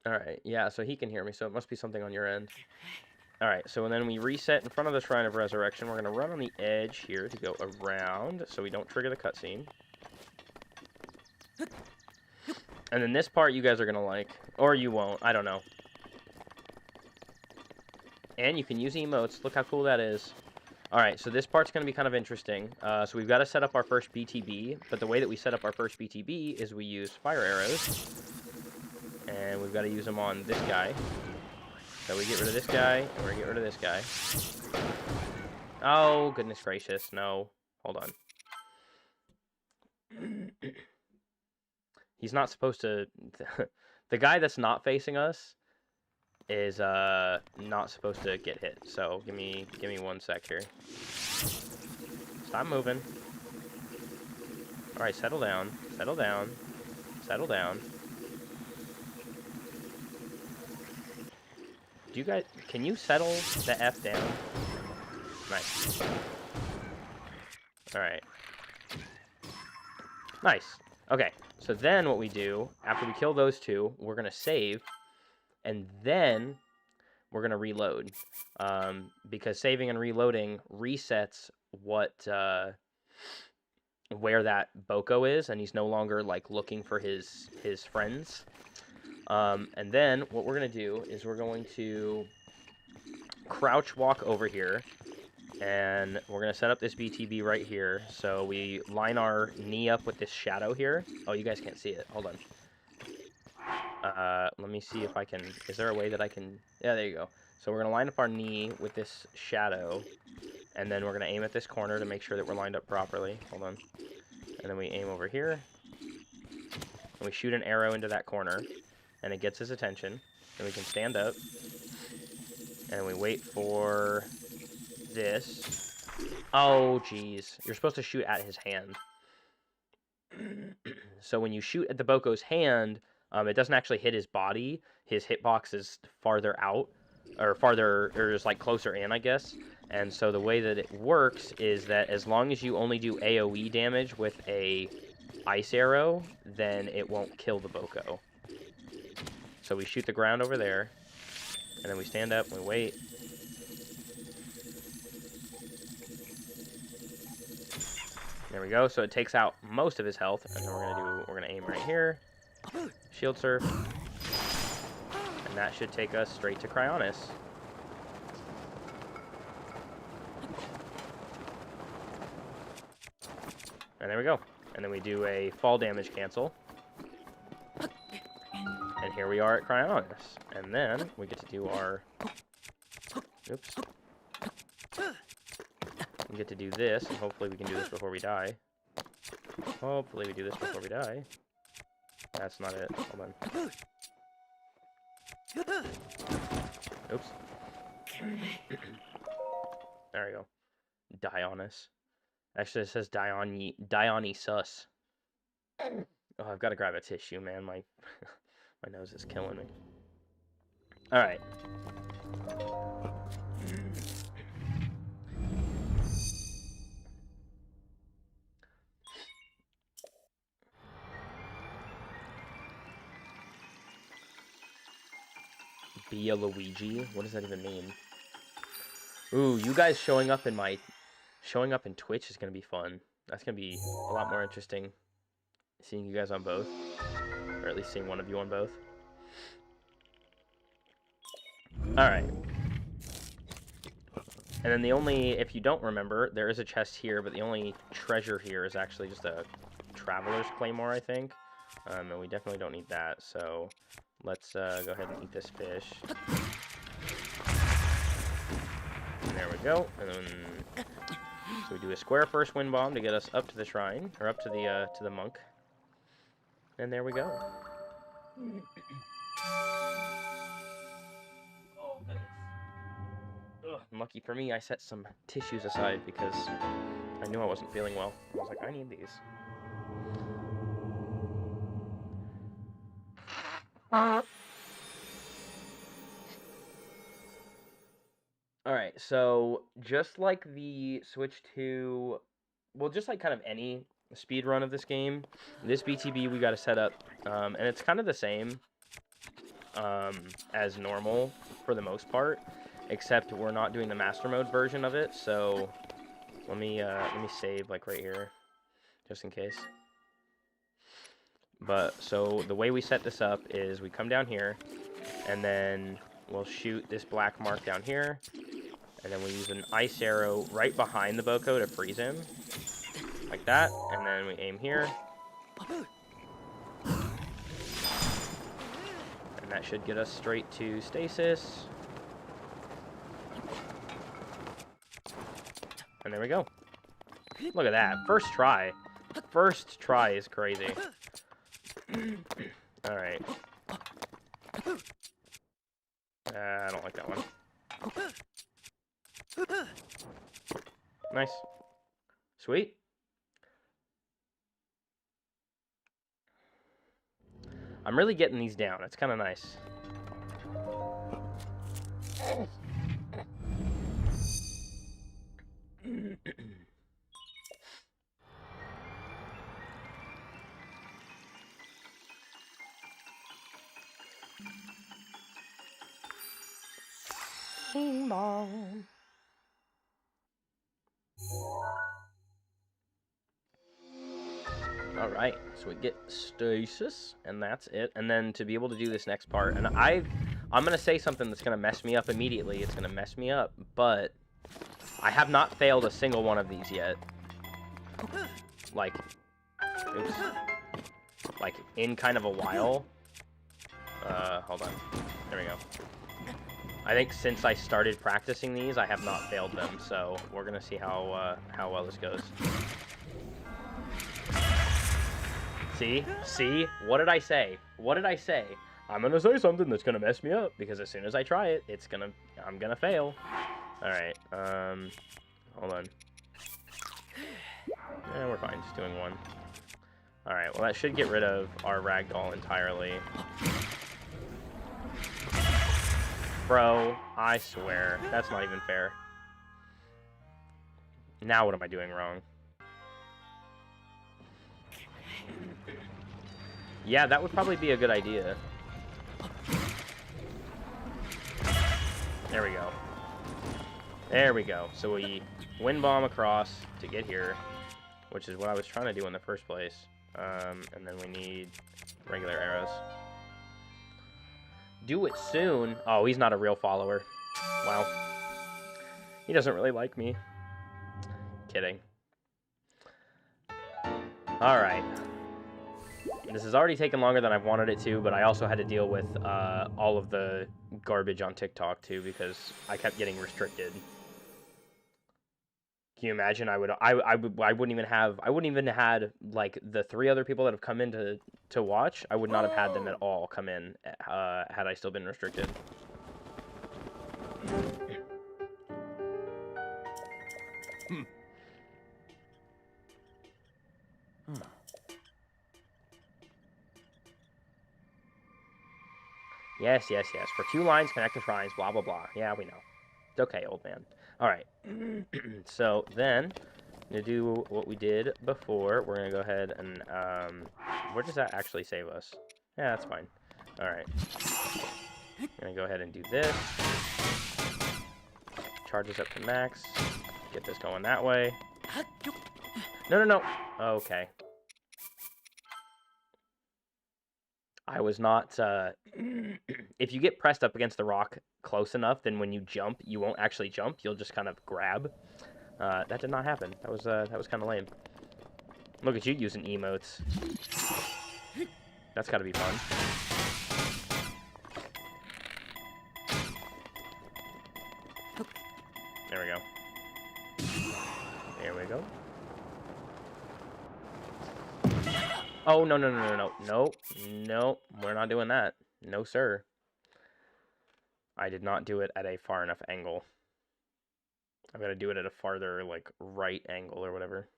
Alright, yeah, so he can hear me, so it must be something on your end. Alright, so then we reset in front of the Shrine of Resurrection. We're going to run on the edge here to go around so we don't trigger the cutscene. And then this part you guys are going to like. Or you won't. I don't know. And you can use emotes. Look how cool that is. Alright, so this part's going to be kind of interesting. So we've got to set up our first BTB. But the way that we set up our first BTB is we use fire arrows. And we've got to use them on this guy. So we get rid of this guy, and we're going to get rid of this guy. Oh, goodness gracious. No. Hold on. He's not supposed to... The guy that's not facing us is not supposed to get hit. So give me 1 sec here. Stop moving. Alright, settle down. Settle down. Settle down. Do you guys... Can you settle the F down? Nice. Alright. Nice. Okay, so then what we do, after we kill those two, we're going to save, and then we're going to reload. Because saving and reloading resets what... where that Boko is, and he's no longer, like, looking for his friends. And then what we're going to do is we're going to crouch walk over here, and we're going to set up this BTB right here. So we line our knee up with this shadow here. Oh, you guys can't see it. Hold on. Let me see if I can... Is there a way that I can... Yeah, there you go. So we're going to line up our knee with this shadow, and then we're going to aim at this corner to make sure that we're lined up properly. Hold on. And then we aim over here, and we shoot an arrow into that corner, and it gets his attention. Then we can stand up, and we wait for this. Oh, jeez. You're supposed to shoot at his hand. So when you shoot at the Boko's hand, it doesn't actually hit his body. His hitbox is farther out, or farther, or just like closer in, I guess. And so the way that it works is that as long as you only do AoE damage with a ice arrow, then it won't kill the Boko. So we shoot the ground over there, and then we stand up and we wait. There we go. So it takes out most of his health, and then we're gonna aim right here. Shield surf. And that should take us straight to Cryonis. And there we go. And then we do a fall damage cancel. And here we are at Cryonis. And then we get to do our... Oops. We get to do this, and hopefully we can do this before we die. Hopefully we do this before we die. That's not it. Hold on. Oops. There we go. Dionys. Actually, it says Dionysus. Oh, I've got to grab a tissue, man. My nose is killing me. All right. Be a Luigi? What does that even mean? Ooh, you guys showing up in Twitch is gonna be fun. That's gonna be a lot more interesting. Seeing you guys on both, or at least seeing one of you on both. All right. And then if you don't remember, there is a chest here, but the only treasure here is actually just a Traveler's Claymore, I think. And we definitely don't need that, so let's go ahead and eat this fish. And there we go. And then so we do a square first wind bomb to get us up to the shrine, or up to the monk. And there we go. Oh, goodness. Ugh, lucky for me, I set some tissues aside because I knew I wasn't feeling well. I was like, I need these. Alright, so just like the Switch 2, well, just like kind of any speed run of this game, this BTB we got to set up, and it's kind of the same. as normal for the most part, except we're not doing the master mode version of it. So let me save like right here, just in case. But so the way we set this up is we come down here, and then we'll shoot this black mark down here, and then we use an ice arrow right behind the Boko to freeze him, like that, and then we aim here. And that should get us straight to stasis. And there we go. Look at that. First try. First try is crazy. Alright. I don't like that one. Nice. Sweet. I'm really getting these down. It's kind of nice. Bing bong. All right, so we get stasis, and that's it. And then to be able to do this next part, and I'm gonna say something that's gonna mess me up immediately. It's gonna mess me up, but I have not failed a single one of these yet. Like, oops. Like in kind of a while. Hold on. There we go. I think since I started practicing these, I have not failed them. So we're gonna see how well this goes. See? What did I say? What did I say? I'm gonna say something that's gonna mess me up, because as soon as I try it, I'm gonna fail. Alright, hold on. Yeah, we're fine, just doing one. Alright, well that should get rid of our ragdoll entirely. Bro, I swear, that's not even fair. Now what am I doing wrong? Yeah, that would probably be a good idea. There we go. There we go. So we wind bomb across to get here, which is what I was trying to do in the first place. And then we need regular arrows. Do it soon. Oh, he's not a real follower. Wow. He doesn't really like me. Kidding. Alright. This has already taken longer than I've wanted it to, but I also had to deal with all of the garbage on TikTok too, because I kept getting restricted. Can you imagine? I wouldn't even have had like the 3 other people that have come in to watch. I would not have had them at all come in had I still been restricted. Yes. For 2 lines, connect the shrines, blah, blah, blah. Yeah, we know. It's okay, old man. All right. So then, I'm going to do what we did before. We're going to go ahead and, where does that actually save us? Yeah, that's fine. All right. I'm going to go ahead and do this. Charge this up to max. Get this going that way. No. Okay. I was not, if you get pressed up against the rock close enough, then when you jump, you won't actually jump, you'll just kind of grab. That did not happen. That was kind of lame. Look at you using emotes. That's gotta be fun. There we go. There we go. Oh, no. No, we're not doing that. No, sir. I did not do it at a far enough angle. I've got to do it at a farther, like, right angle or whatever.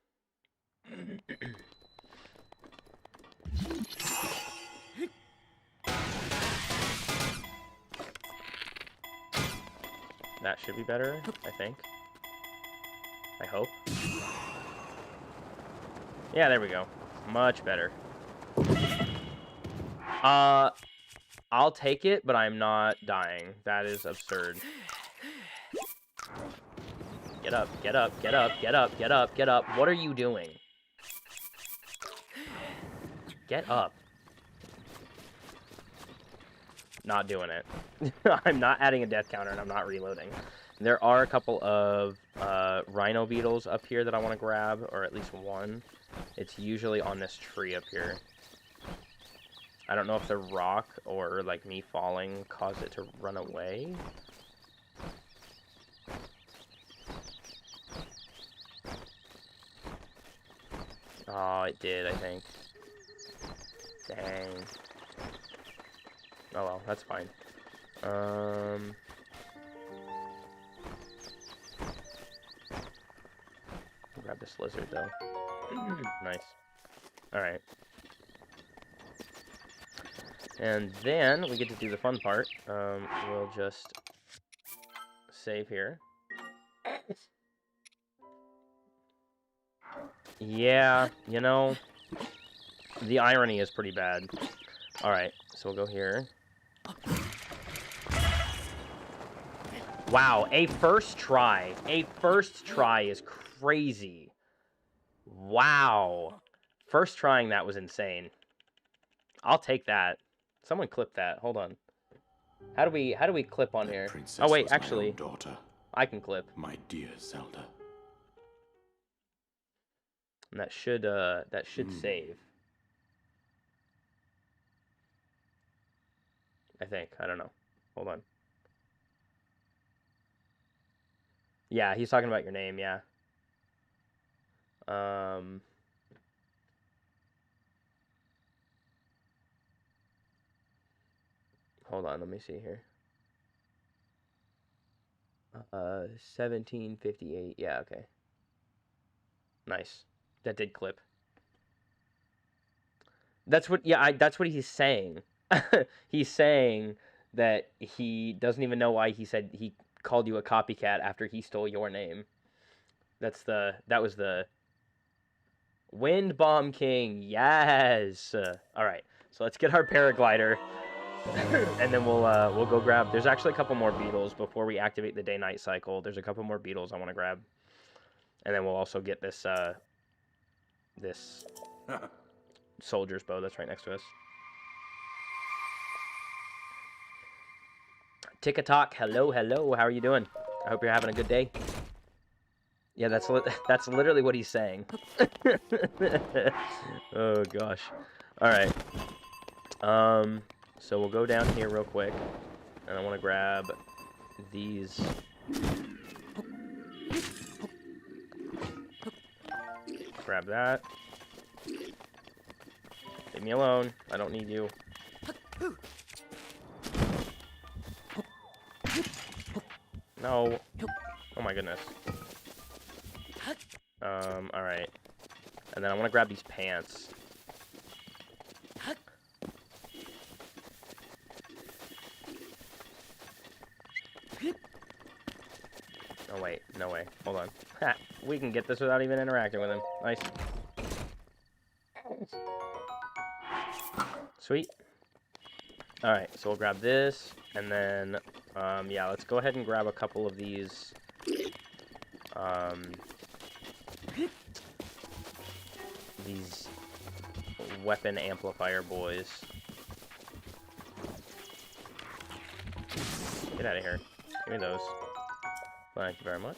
That should be better, I think. I hope. Yeah, there we go. Much better. I'll take it, but I'm not dying. That is absurd. Get up, get up, get up, get up, get up, get up. What are you doing? Get up. Not doing it. I'm not adding a death counter, and I'm not reloading. There are a couple of rhino beetles up here that I want to grab, or at least one. It's usually on this tree up here. I don't know if the rock or, like, me falling caused it to run away. Oh, it did, I think. Dang. Oh well, that's fine. Grab this lizard, though. Nice. Alright. And then we get to do the fun part. We'll just save here. Yeah, you know, the irony is pretty bad. Alright, so we'll go here. Wow, a first try. A first try is crazy. Wow. First trying that was insane. I'll take that. Someone clip that. Hold on. How do we clip on here? Oh wait, actually, daughter, I can clip. my dear Zelda. And that should save. I think. I don't know. Hold on. Yeah, he's talking about your name, yeah. Hold on, let me see here. 1758. Yeah, okay. Nice. That did clip. That's what, yeah, that's what he's saying. He's saying that he doesn't even know why he said he called you a copycat after he stole your name. That was the Wind Bomb King. Yes. All right. So let's get our paraglider. And then we'll go grab. There's actually a couple more beetles before we activate the day-night cycle. There's a couple more beetles I want to grab, and then we'll also get this this soldier's bow that's right next to us. Tick-a-tock. Hello, hello. How are you doing? I hope you're having a good day. Yeah, that's literally what he's saying. Oh gosh. All right. So we'll go down here real quick, and I want to grab these. Grab that. Leave me alone. I don't need you. No. Oh my goodness. Alright. And then I want to grab these pants. Oh wait, no way. Hold on. Ha! We can get this without even interacting with him. Nice. Sweet. Alright, so we'll grab this, and then, yeah, let's go ahead and grab a couple of these, these weapon amplifier boys. Get out of here. Give me those. Thank you very much.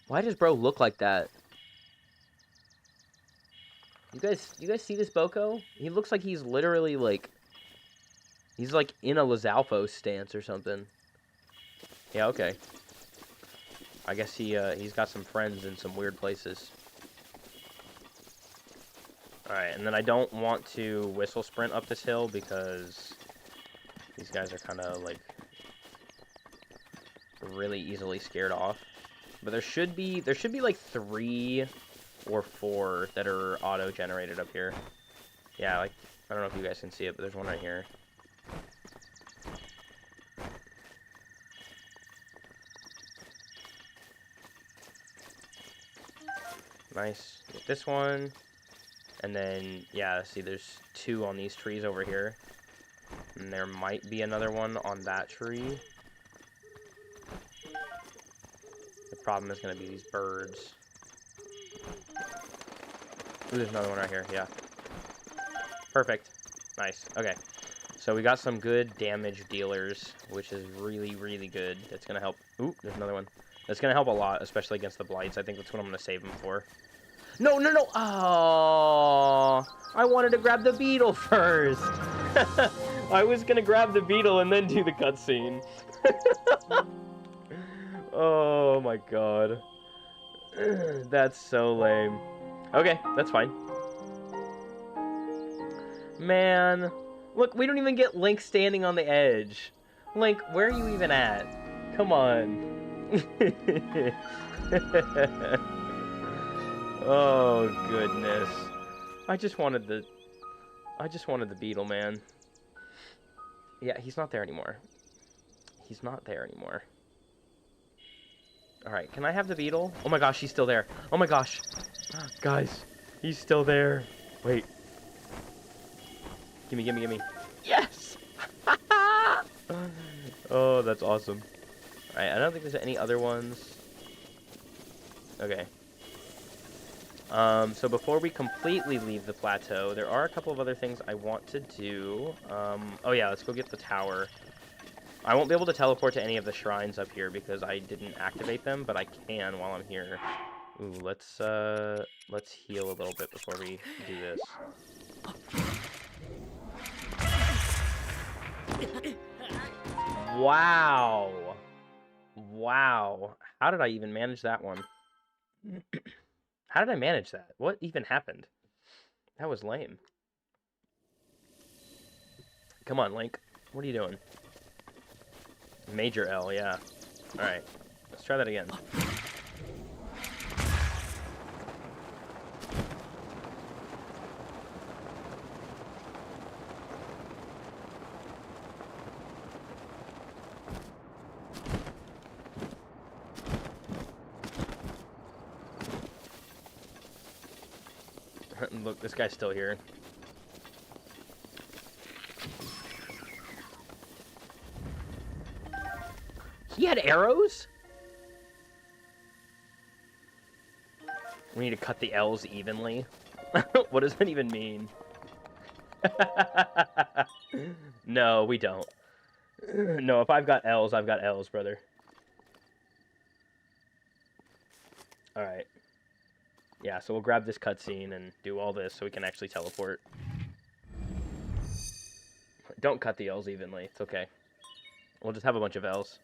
Why does bro look like that? You guys see this Boko? He looks like he's literally like, he's like in a Lizalfos stance or something. Yeah, okay. I guess he's got some friends in some weird places. Alright, and then I don't want to whistle sprint up this hill because these guys are kind of like really easily scared off. But there should be like 3 or 4 that are auto-generated up here. Yeah, like, I don't know if you guys can see it, but there's one right here. Nice. Get this one. And then, yeah, see, there's 2 on these trees over here. And there might be another one on that tree. The problem is going to be these birds. Ooh, there's another one right here, yeah. Perfect. Nice. Okay. So we got some good damage dealers, which is really, really good. That's going to help. Ooh, there's another one. That's going to help a lot, especially against the Blights. I think that's what I'm going to save them for. No, no, no! Oh, I wanted to grab the beetle first. I was going to grab the beetle and then do the cutscene. Oh my god. That's so lame. Okay, that's fine. Man. Look, we don't even get Link standing on the edge. Link, where are you even at? Come on. Oh, goodness. I just wanted the beetle, man. Yeah, he's not there anymore. He's not there anymore. Alright, can I have the beetle? Oh my gosh, he's still there. Oh my gosh. Guys, he's still there. Wait. Gimme, gimme, gimme. Yes! Oh, that's awesome. Alright, I don't think there's any other ones. Okay. So before we completely leave the plateau, there are a couple of other things I want to do. Oh yeah, let's go get the tower. I won't be able to teleport to any of the shrines up here because I didn't activate them, but I can while I'm here. Ooh, let's heal a little bit before we do this. Wow. Wow. How did I even manage that one? How did I manage that? What even happened? That was lame. Come on, Link. What are you doing? Major L, yeah. Alright. Let's try that again. Look, this guy's still here. He had arrows? We need to cut the L's evenly. What does that even mean? No, we don't. No, if I've got L's, I've got L's, brother. Alright. Yeah, so we'll grab this cutscene and do all this so we can actually teleport. Don't cut the L's evenly. It's okay. We'll just have a bunch of L's.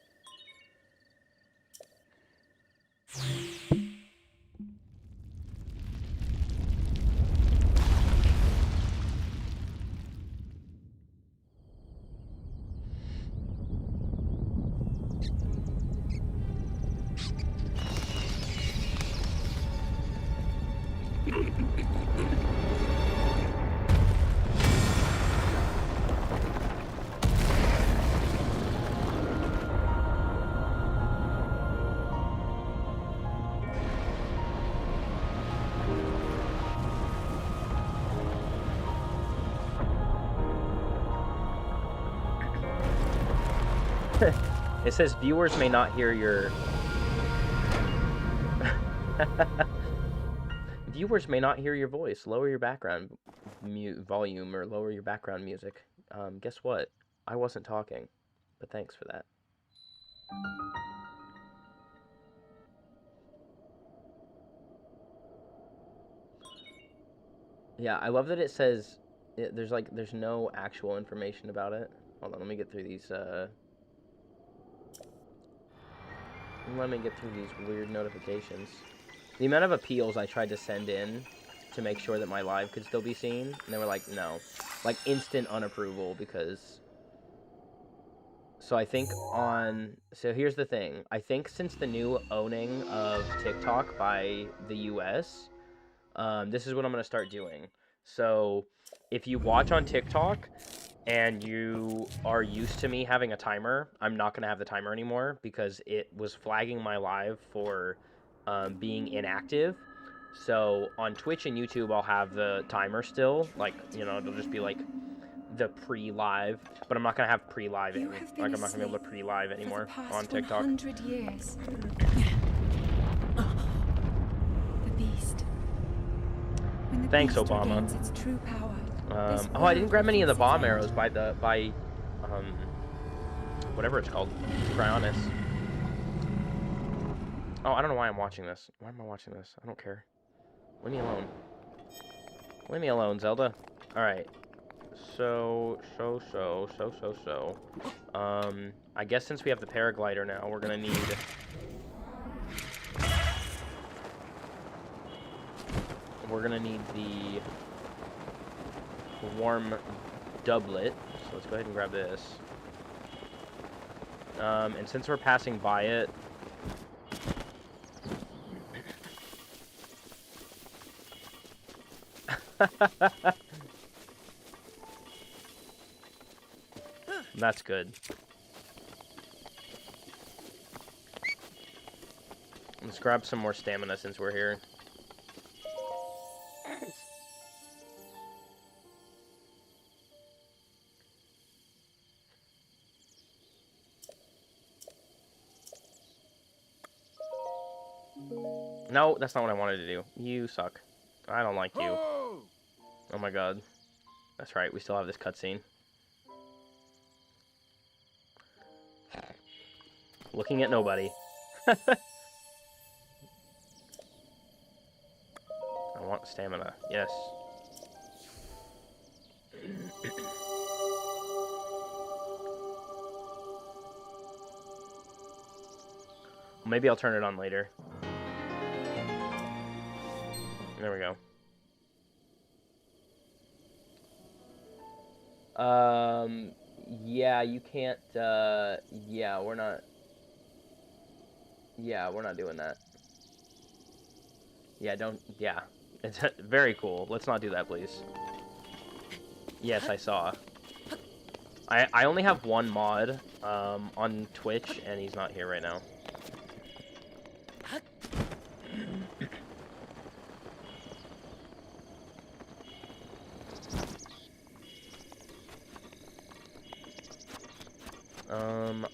It says viewers may not hear your... Viewers may not hear your voice. Lower your background volume or lower your background music. Guess what? I wasn't talking, but thanks for that. Yeah, I love that it says... there's no actual information about it. Hold on, let me get through these, Let me get through these weird notifications. The amount of appeals I tried to send in to make sure that my live could still be seen, and they were like, no. Like, instant unapproval, because... So I think on... So here's the thing. I think since the new owning of TikTok by the US, this is what I'm going to start doing. So if you watch on TikTok... and you are used to me having a timer, I'm not going to have the timer anymore because it was flagging my live for being inactive. So on Twitch and YouTube, I'll have the timer still. Like, you know, it'll just be like the pre-live. But I'm not going to have pre-live in. Like, I'm not going to be able to pre-live anymore on TikTok. 100 years. The beast. When the Thanks, beast Obama. regains its true power, Oh, I didn't grab any of the bomb arrows by whatever it's called, Cryonis. Oh, I don't know why I'm watching this. Why am I watching this? I don't care. Leave me alone. Leave me alone, Zelda. Alright. So. I guess since we have the paraglider now, we're gonna need... We're gonna need the warm doublet. So let's go ahead and grab this. And since we're passing by it... That's good. Let's grab some more stamina since we're here. No, that's not what I wanted to do. You suck. I don't like you. Oh my god. That's right, we still have this cutscene. Looking at nobody. I want stamina. Yes. Maybe I'll turn it on later. There we go. Yeah, you can't, yeah, we're not doing that. Yeah, yeah. It's very cool. Let's not do that, please. Yes, I saw. I only have one mod, on Twitch, and he's not here right now.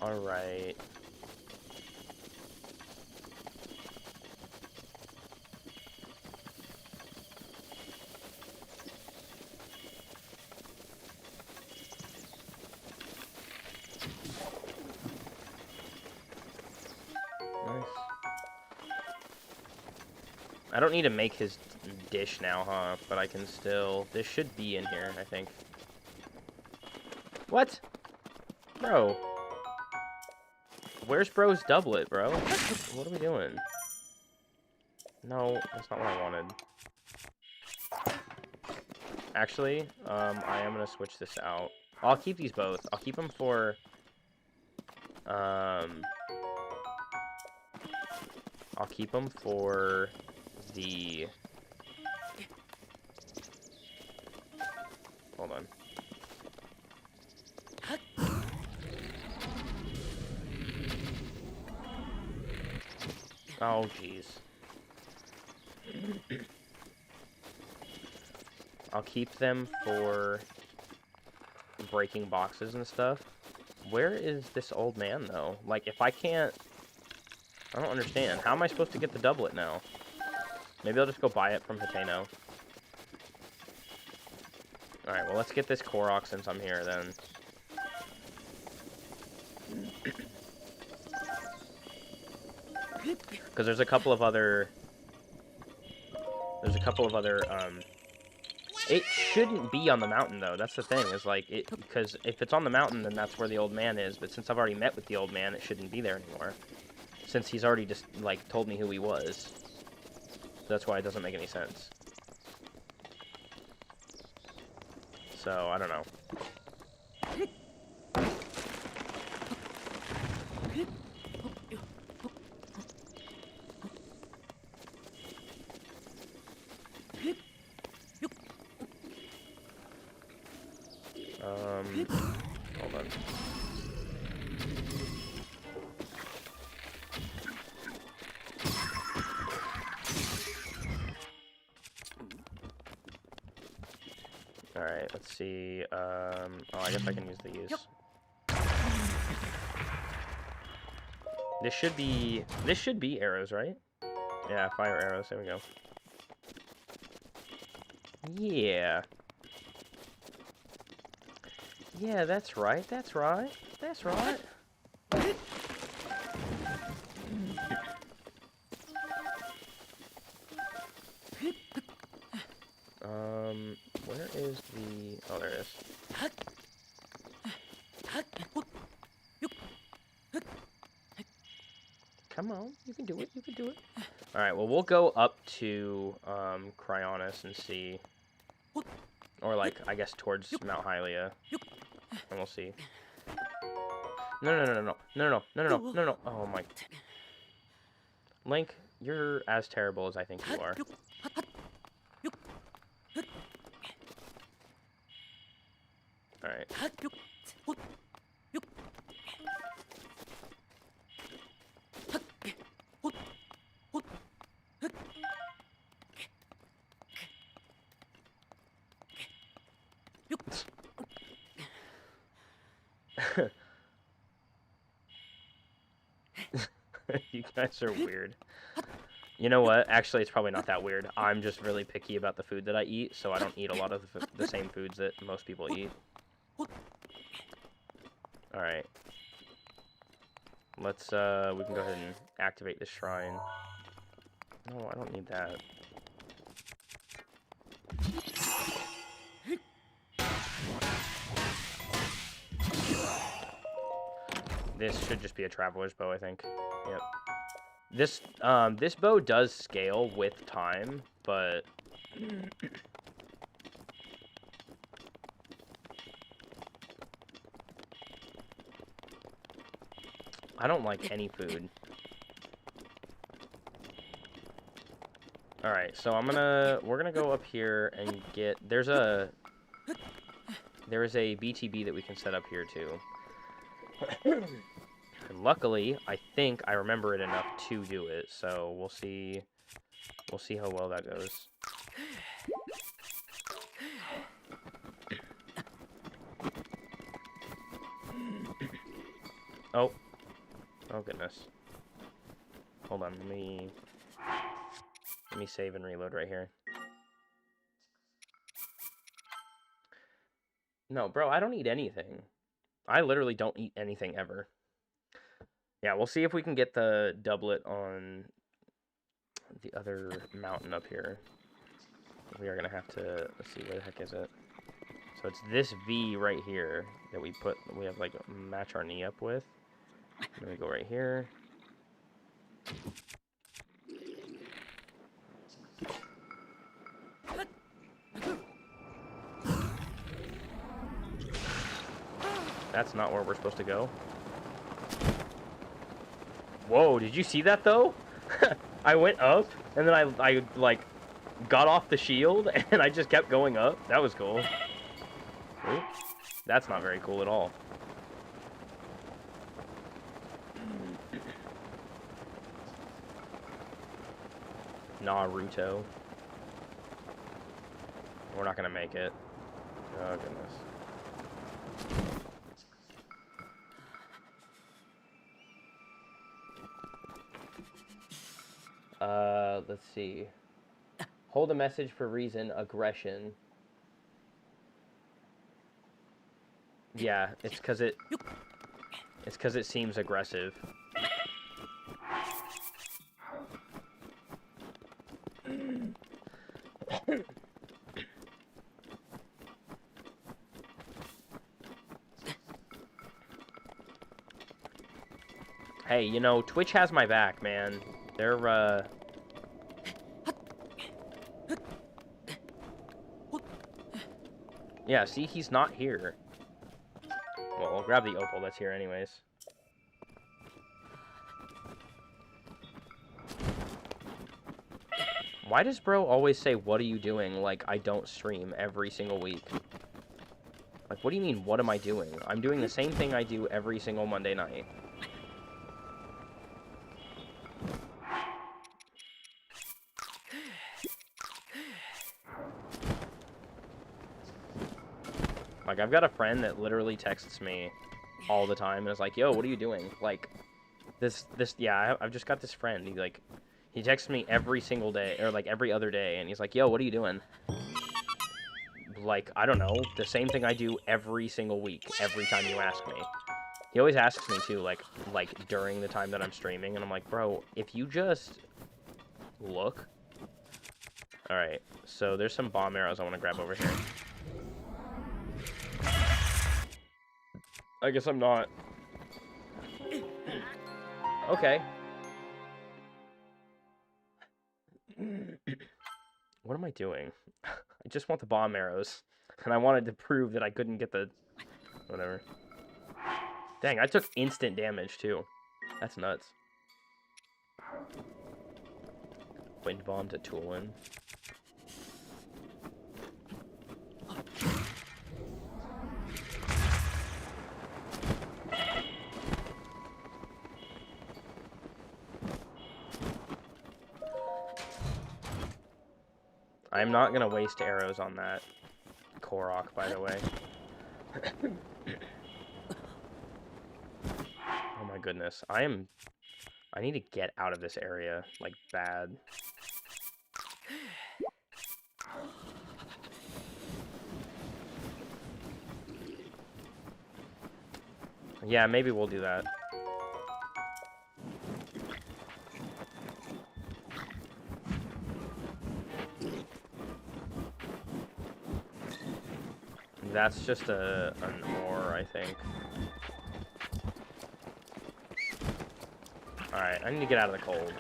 Alright. Nice. I don't need to make his dish now, huh? But I can still... This should be in here, I think. What? Bro. Where's bro's doublet, bro? What are we doing? No, that's not what I wanted. Actually, I am gonna switch this out. I'll keep these both. I'll keep them for... I'll keep them for the... Hold on. Oh, jeez. I'll keep them for breaking boxes and stuff. Where is this old man, though? Like, if I can't... I don't understand. How am I supposed to get the doublet now? Maybe I'll just go buy it from Hateno. Alright, well, let's get this Korok since I'm here, then. Because there's a couple of other... It shouldn't be on the mountain, though. That's the thing, is like, because if it's on the mountain, then that's where the old man is. But since I've already met with the old man, it shouldn't be there anymore. Since he's already just, like, told me who he was. That's why it doesn't make any sense. So, I don't know. Hold on. Alright, let's see. Oh, I guess I can use these. This should be arrows, right? Yeah, fire arrows. There we go. Yeah. Yeah, that's right. That's right. That's right. Where is the... Oh, there it is. Come on, you can do it, you can do it. Alright, well, we'll go up to, Cryonis and see. Or, like, I guess towards Mount Hylia. And we'll see. No. Oh, my... Link, you're as terrible as I think you are. Alright. You guys are weird. You know what? Actually, it's probably not that weird. I'm just really picky about the food that I eat, so I don't eat a lot of the same foods that most people eat. Alright. Let's, we can go ahead and activate this shrine. No, I don't need that. This should just be a traveler's bow, I think. Yep. This bow does scale with time, but... I don't like any food. Alright, so we're gonna go up here and get, there is a BTB that we can set up here too. And luckily, I think I remember it enough to do it, so we'll see how well that goes. Oh goodness. Hold on, let me save and reload right here. No, bro, I don't eat anything. I literally don't eat anything ever. Yeah, we'll see if we can get the doublet on the other mountain up here. We are gonna have to, let's see, where the heck is it? So it's this V right here that we have like match our knee up with. Then we go right here. That's not where we're supposed to go. Whoa, did you see that though? I went up and then I like got off the shield and I just kept going up. That was cool. Ooh, that's not very cool at all. Naruto. We're not gonna make it. Oh goodness. Let's see. Hold a message for reason, aggression. Yeah, it's 'cause it seems aggressive. Hey, you know, Twitch has my back, man. They're, yeah, see, he's not here. Well, we'll grab the opal that's here anyways. Why does bro always say, what are you doing, like I don't stream every single week? Like, what do you mean, what am I doing? I'm doing the same thing I do every single Monday night. Like, I've got a friend that literally texts me all the time and is like, yo, what are you doing? Like, yeah, I've just got this friend. He texts me every single day, or, like, every other day, and he's like, yo, what are you doing? Like, I don't know, the same thing I do every single week, every time you ask me. He always asks me, too, like, during the time that I'm streaming, and I'm like, bro, if you just look. Alright, so there's some bomb arrows I want to grab over here. I guess I'm not. Okay. What am I doing? I just want the bomb arrows. And I wanted to prove that I couldn't get the... Whatever. Dang, I took instant damage, too. That's nuts. Wind bomb to Toolin. I'm not gonna waste arrows on that Korok, by the way. Oh my goodness. I need to get out of this area, like, bad. Yeah, maybe we'll do that. That's just an ore, I think. Alright, I need to get out of the cold.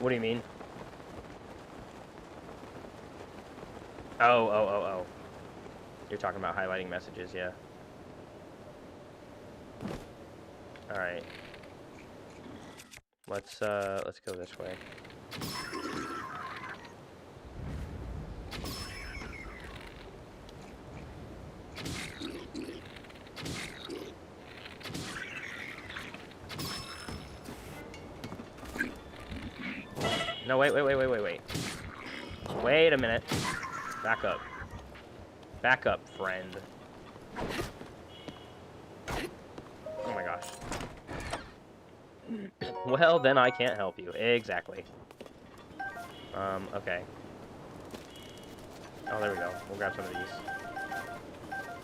What do you mean? Oh. You're talking about highlighting messages, yeah. Alright. Let's go this way. No, wait. Wait a minute. Back up. Back up, friend. Oh my gosh. Well, then I can't help you. Exactly. Okay. Oh, there we go. We'll grab some of these.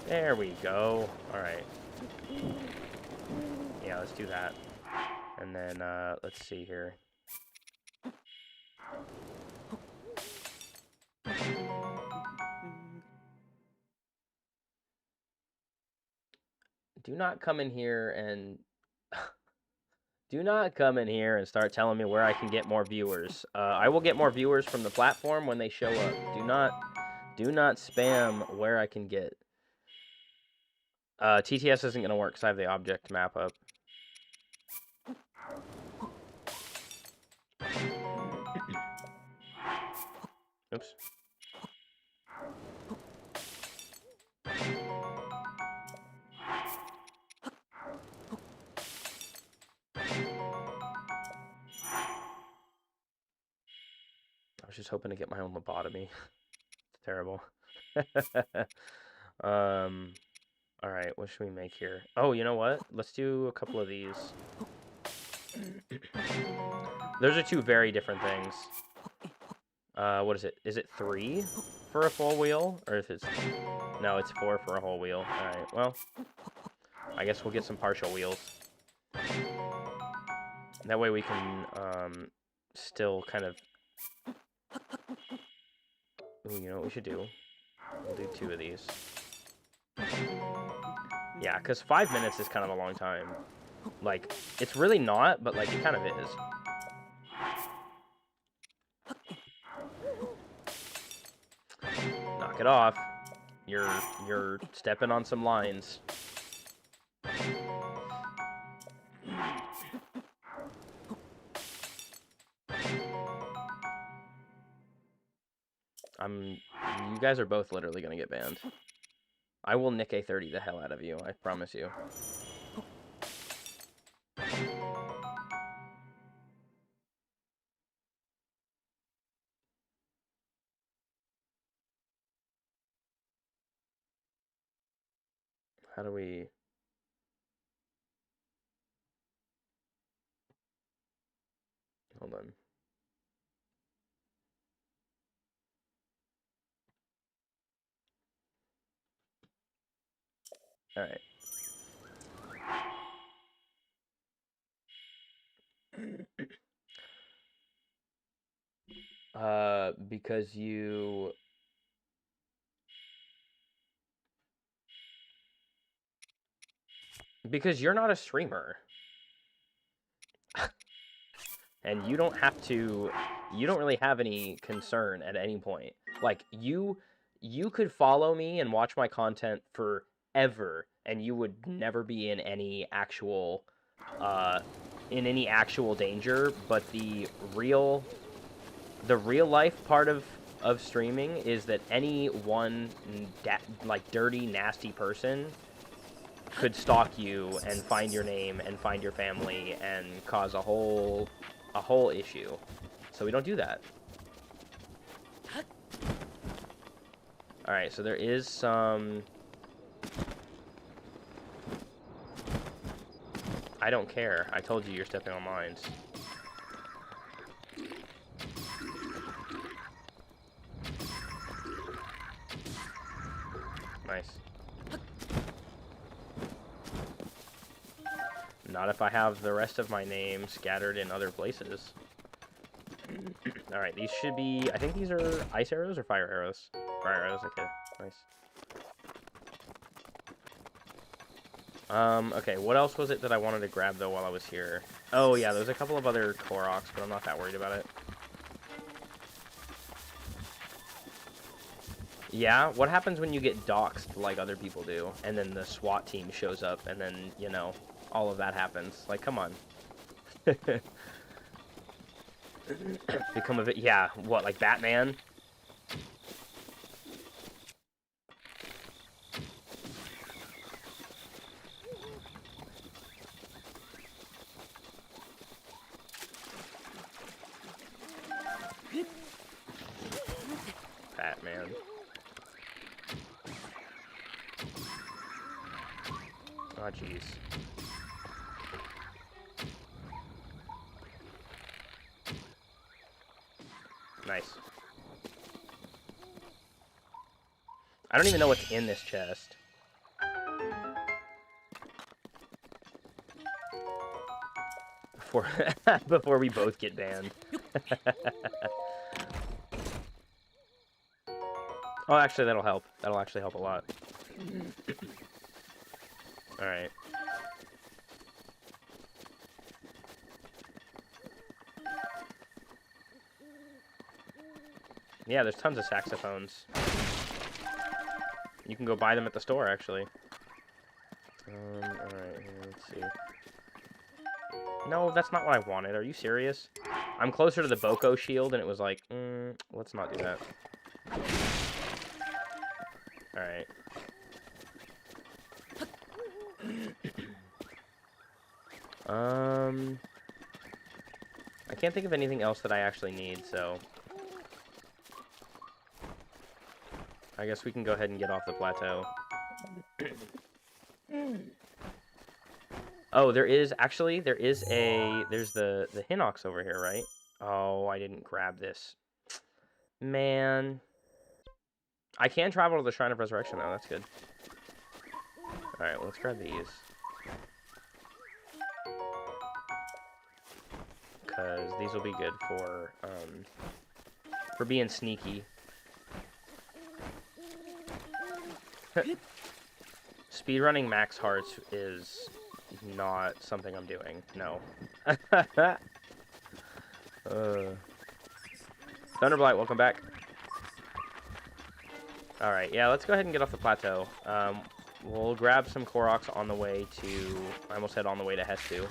There we go. Alright. Yeah, let's do that. And then, let's see here. Do not come in here and... Do not come in here and start telling me where I can get more viewers. I will get more viewers from the platform when they show up. Do not spam where I can get. TTS isn't going to work because I have the object map up. Oops. I was just hoping to get my own lobotomy. It's terrible. Alright, what should we make here? Oh, you know what? Let's do a couple of these. Those are two very different things. What is it? Is it 3 for a full wheel? Or if it's... No, it's 4 for a whole wheel. Alright, well... I guess we'll get some partial wheels. That way we can, still kind of... Ooh, you know what we should do? We'll do 2 of these. Yeah, because 5 minutes is kind of a long time. Like, it's really not, but, like, it kind of is. Knock it off. You're stepping on some lines. You guys are both literally gonna get banned. I will Nick A30 the hell out of you, I promise you. How do we... Hold on. All right. Because you... Because you're not a streamer. And you don't have to... You don't really have any concern at any point. Like, you could follow me and watch my content forever, and you would never be in any actual... danger, but the real life part of streaming is that any one like dirty, nasty person could stalk you and find your name and find your family and cause a whole issue. So we don't do that. All right, so there is some... I don't care. I told you you're stepping on mines. Nice. Not if I have the rest of my name scattered in other places. Alright, these should be... I think these are ice arrows or fire arrows? Fire arrows, okay. Nice. Okay, what else was it that I wanted to grab, though, while I was here? Oh, yeah, there's a couple of other Koroks, but I'm not that worried about it. Yeah, what happens when you get doxxed like other people do, and then the SWAT team shows up, and then, you know, all of that happens? Like, come on. Become a bit... Yeah, what, like Batman? Batman. Oh, jeez. Nice. I don't even know what's in this chest. Before we both get banned. Oh, actually, that'll help. That'll actually help a lot. Alright. Yeah, there's tons of saxophones. You can go buy them at the store, actually. Alright, let's see. No, that's not what I wanted. Are you serious? I'm closer to the Boko shield, and it was like, let's not do that. Alright. I can't think of anything else that I actually need, so... I guess we can go ahead and get off the plateau. Oh, there's the Hinox over here, right? Oh, I didn't grab this. Man. I can travel to the Shrine of Resurrection, though. That's good. Alright, well, let's grab these. Because these will be good for being sneaky. Speedrunning max hearts is not something I'm doing. No. Thunderblight, welcome back. Alright, yeah, let's go ahead and get off the plateau. We'll grab some Koroks on the way to... I almost said on the way to Hestu.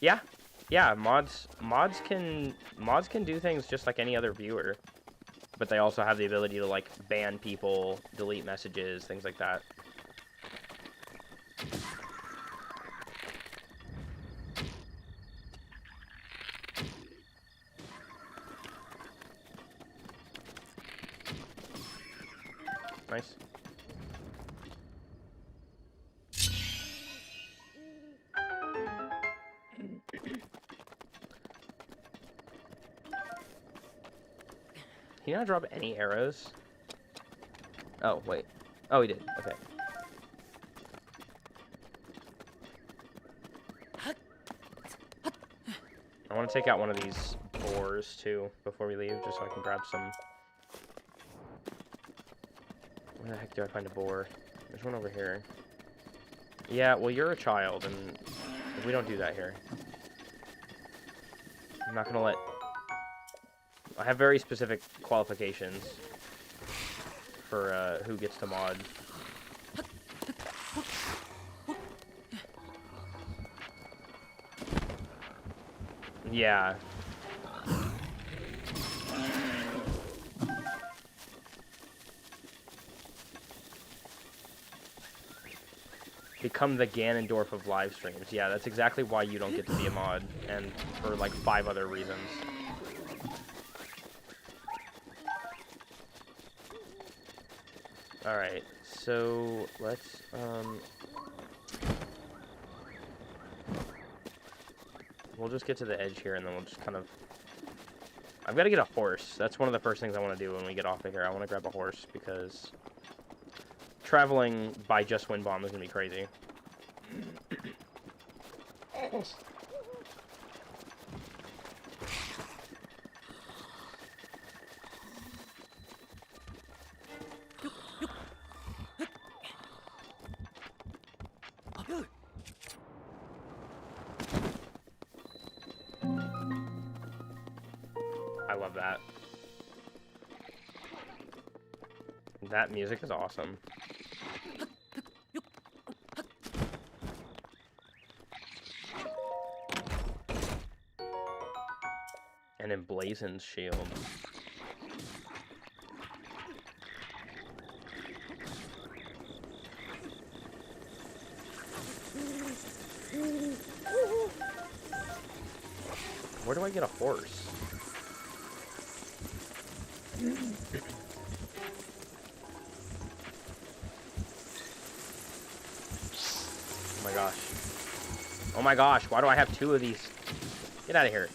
Yeah. Yeah, mods can do things just like any other viewer. But they also have the ability to, like, ban people, delete messages, things like that. Nice. He not drop any arrows? Oh, wait. Oh, he did. Okay. I want to take out one of these boars, too, before we leave, just so I can grab some... Where the heck do I find a boar? There's one over here. Yeah, well, you're a child, and we don't do that here. I'm not gonna let... I have very specific qualifications for who gets to mod. Yeah. Become the Ganondorf of live streams. Yeah, that's exactly why you don't get to be a mod, and for like 5 other reasons. Alright, so let's, we'll just get to the edge here, and then we'll just kind of... I've got to get a horse. That's one of the first things I want to do when we get off of here. I want to grab a horse, because traveling by just wind bomb is going to be crazy. I love that. That music is awesome. An emblazoned shield. Where do I get a horse? Oh my gosh. Oh my gosh, why do I have 2 of these? Get out of here.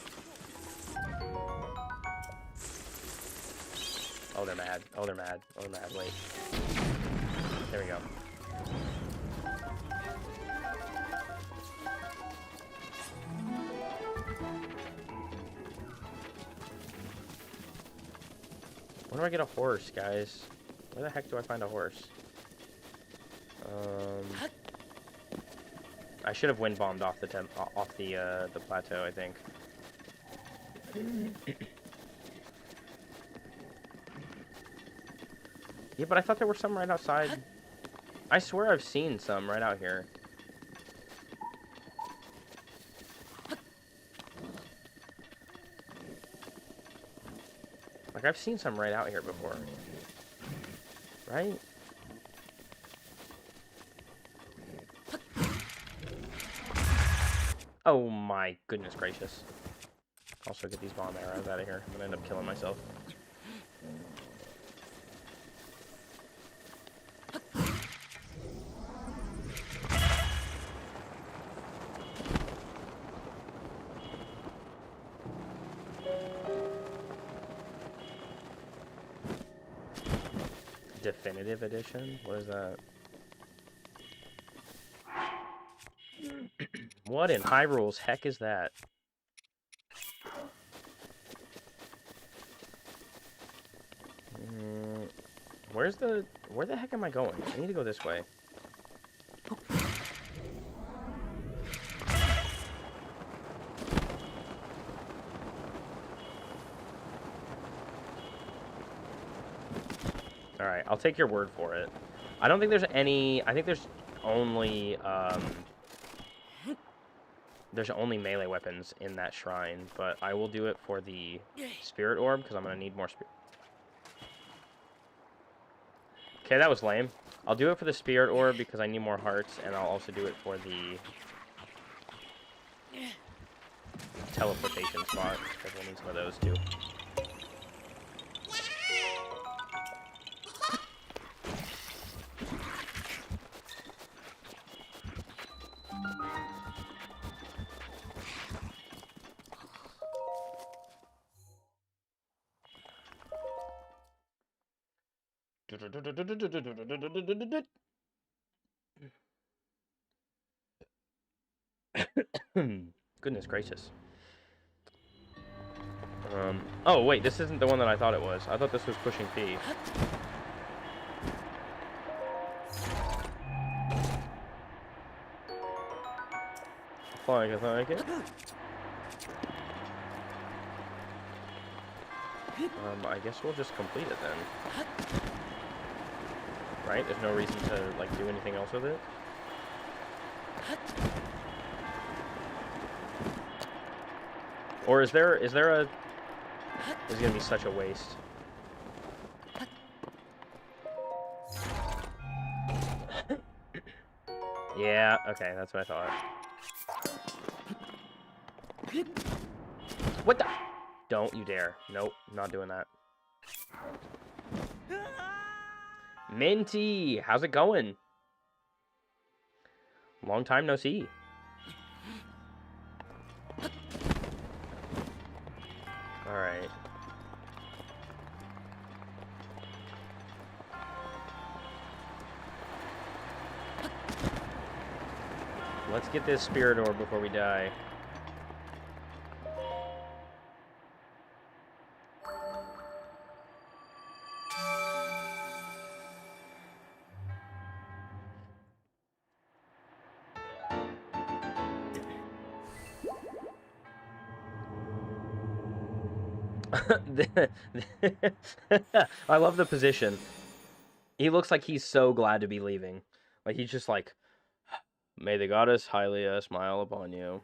Oh, they're mad. Oh, they're mad. Oh, they're mad. Wait. There we go. Where do I get a horse, guys? Where the heck do I find a horse? I should have wind bombed off the plateau, I think. Yeah, but I thought there were some right outside. I swear I've seen some right out here. Like, I've seen some right out here before. Right? Oh my goodness gracious. Also get these bomb arrows out of here. I'm gonna end up killing myself. Definitive edition? What is that? What in Hyrule's heck is that? Where the heck am I going? I need to go this way. Alright, I'll take your word for it. I don't think there's any... I think there's only melee weapons in that shrine, but I will do it for the spirit orb, because I'm going to need more spirit... Okay, that was lame. I'll do it for the spirit orb, because I need more hearts, and I'll also do it for the teleportation spot, because we'll need some of those, too. Goodness gracious. Oh wait, this isn't the one that I thought it was. I thought this was pushing P. Like it. I guess we'll just complete it then. Right? There's no reason to, like, do anything else with it. Or is there a... This is gonna be such a waste. Yeah, okay, that's what I thought. What the... Don't you dare. Nope, not doing that. Minty! How's it going? Long time no see. Alright. Let's get this spirit orb before we die. I love the position. He looks like he's so glad to be leaving. Like, he's just like, may the goddess Hylia smile upon you.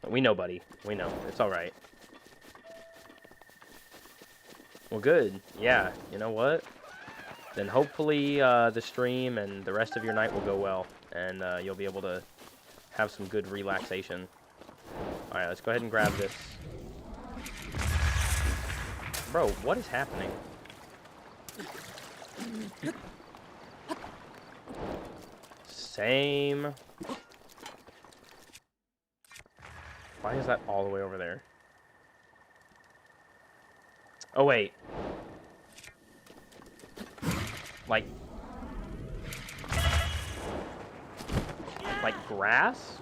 We know, buddy. We know. It's alright. Well, good. Yeah, you know what? Then hopefully the stream and the rest of your night will go well. And you'll be able to have some good relaxation. Alright, let's go ahead and grab this. Bro, what is happening? Same. Why is that all the way over there? Oh, wait. Like grass?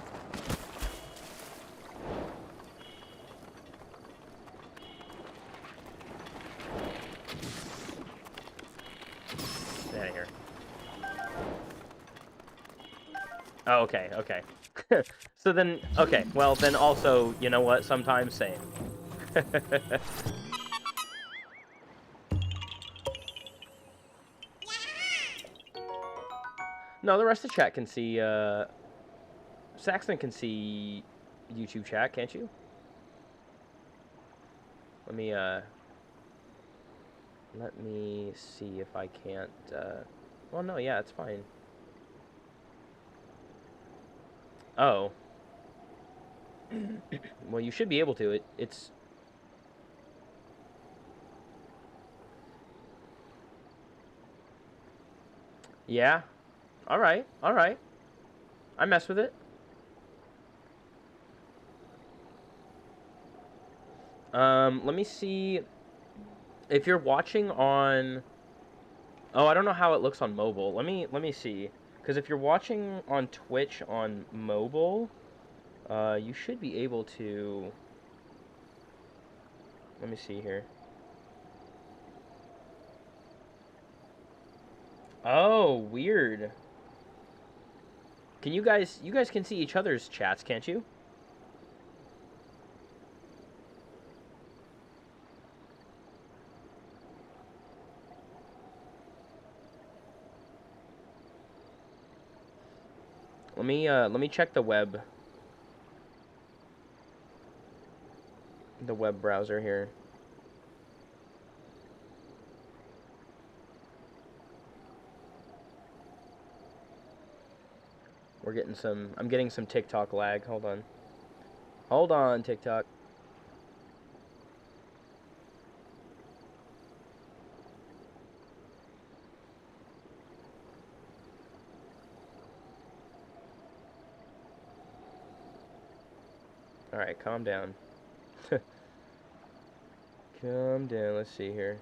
Get out of here. Oh, okay, okay. So then, okay, well, then also, you know what, sometimes same. No, the rest of the chat can see, Saxton can see YouTube chat, can't you? Let me see if I can't, well, no, yeah, it's fine. Oh. Well, you should be able to. It's... Yeah. Alright, alright. I mess with it. Let me see... If you're watching on... Oh, I don't know how it looks on mobile. Let me see. Because if you're watching on Twitch on mobile, you should be able to... Let me see here. Oh, weird. Can you guys can see each other's chats, can't you? Let me check the web browser here. I'm getting some TikTok lag. Hold on. Hold on, TikTok. Alright, calm down. Calm down, let's see here.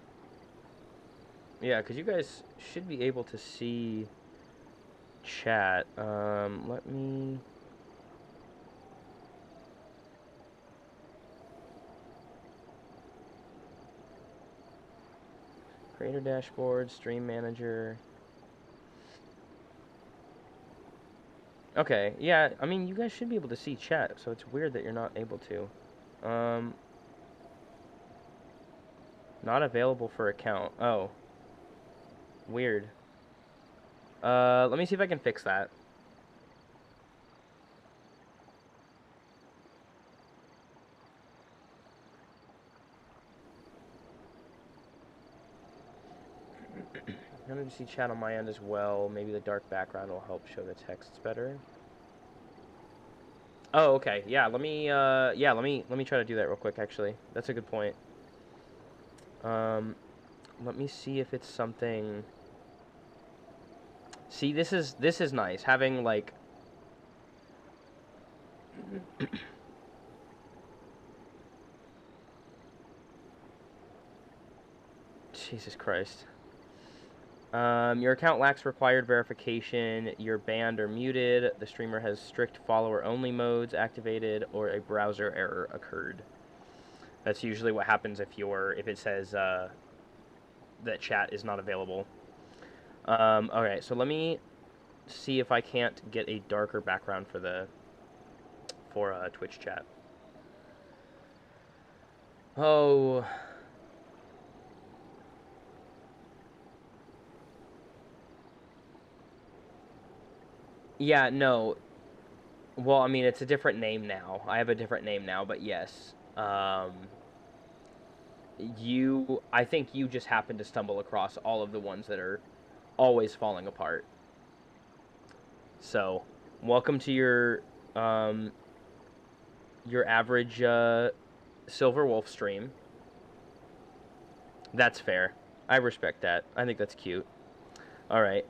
Yeah, because you guys should be able to see chat. Let me... Creator dashboard, stream manager. Okay, yeah, I mean, you guys should be able to see chat, so it's weird that you're not able to. Not available for account. Oh. Weird. Let me see if I can fix that. I'm gonna see chat on my end as well. Maybe the dark background will help show the texts better. Oh, okay. Yeah, let me try to do that real quick actually. That's a good point. Let me see if it's something. See, this is nice having like Jesus Christ. Your account lacks required verification, you're banned or muted, the streamer has strict follower-only modes activated, or a browser error occurred. That's usually what happens if it says that chat is not available. Okay, so let me see if I can't get a darker background for Twitch chat. Oh... Yeah, no. Well, I mean, it's a different name now. I have a different name now, but yes. I think you just happened to stumble across all of the ones that are always falling apart. So, welcome to your average Silver Wolf stream. That's fair. I respect that. I think that's cute. All right.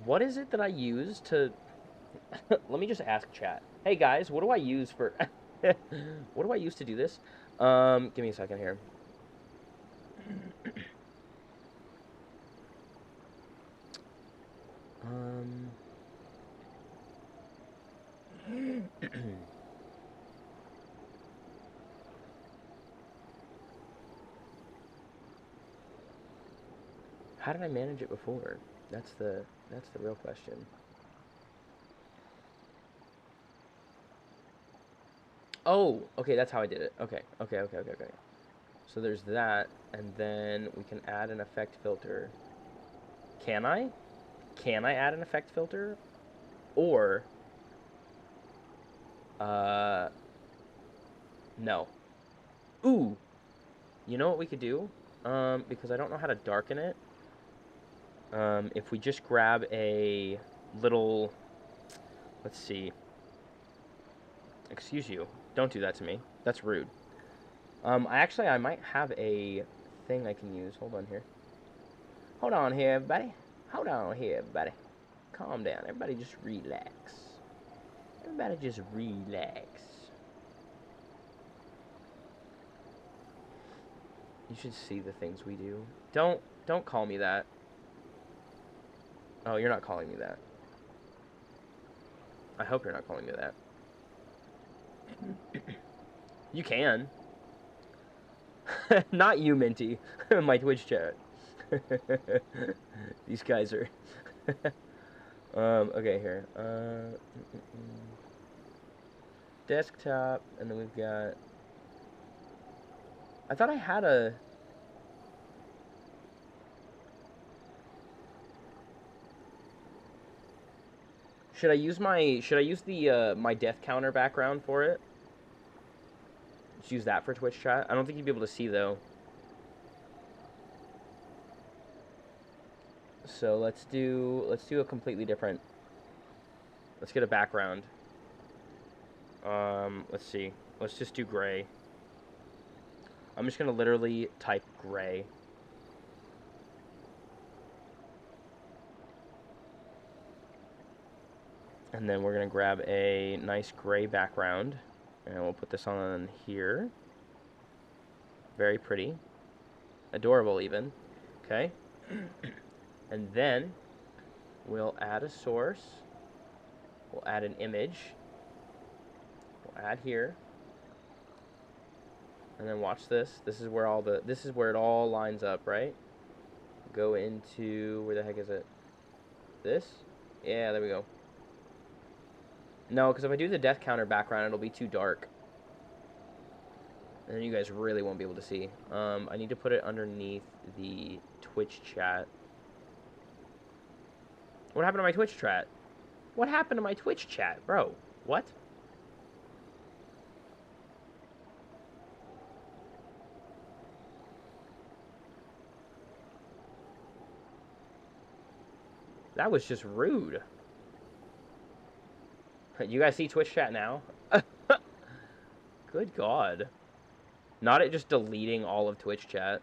What is it that I use to... Let me just ask chat. Hey guys, what do I use for... what do I use to do this? Give me a second here. How did I manage it before? That's the real question. Oh, okay, that's how I did it. Okay. So there's that, and then we can add an effect filter. Can I? Can I add an effect filter? Or, no. Ooh, you know what we could do? Because I don't know how to darken it. If we just grab a little, let's see. Excuse you. Don't do that to me. That's rude. I might have a thing I can use. Hold on here. Hold on here, everybody. Hold on here, everybody. Calm down. Everybody just relax. Everybody just relax. You should see the things we do. Don't call me that. Oh, you're not calling me that. I hope you're not calling me that. You can. Not you, Minty. My Twitch chat. These guys are... okay, here. Desktop, and then we've got... I thought I had a... Should I use the, my death counter background for it? Just use that for Twitch chat? I don't think you'd be able to see, though. So let's do a completely different... Let's get a background. Let's see. Let's just do gray. I'm just gonna literally type gray. And then we're going to grab a nice gray background, and we'll put this on here. Very pretty. Adorable, even. Okay. And then we'll add a source. We'll add an image. We'll add here. And then watch this. This is where it all lines up, right? Go into, where the heck is it? This? Yeah, there we go. No, because if I do the death counter background, it'll be too dark. And then you guys really won't be able to see. I need to put it underneath the Twitch chat. What happened to my Twitch chat? What happened to my Twitch chat, bro? What? That was just rude. You guys see Twitch chat now? Good God. Not it just deleting all of Twitch chat.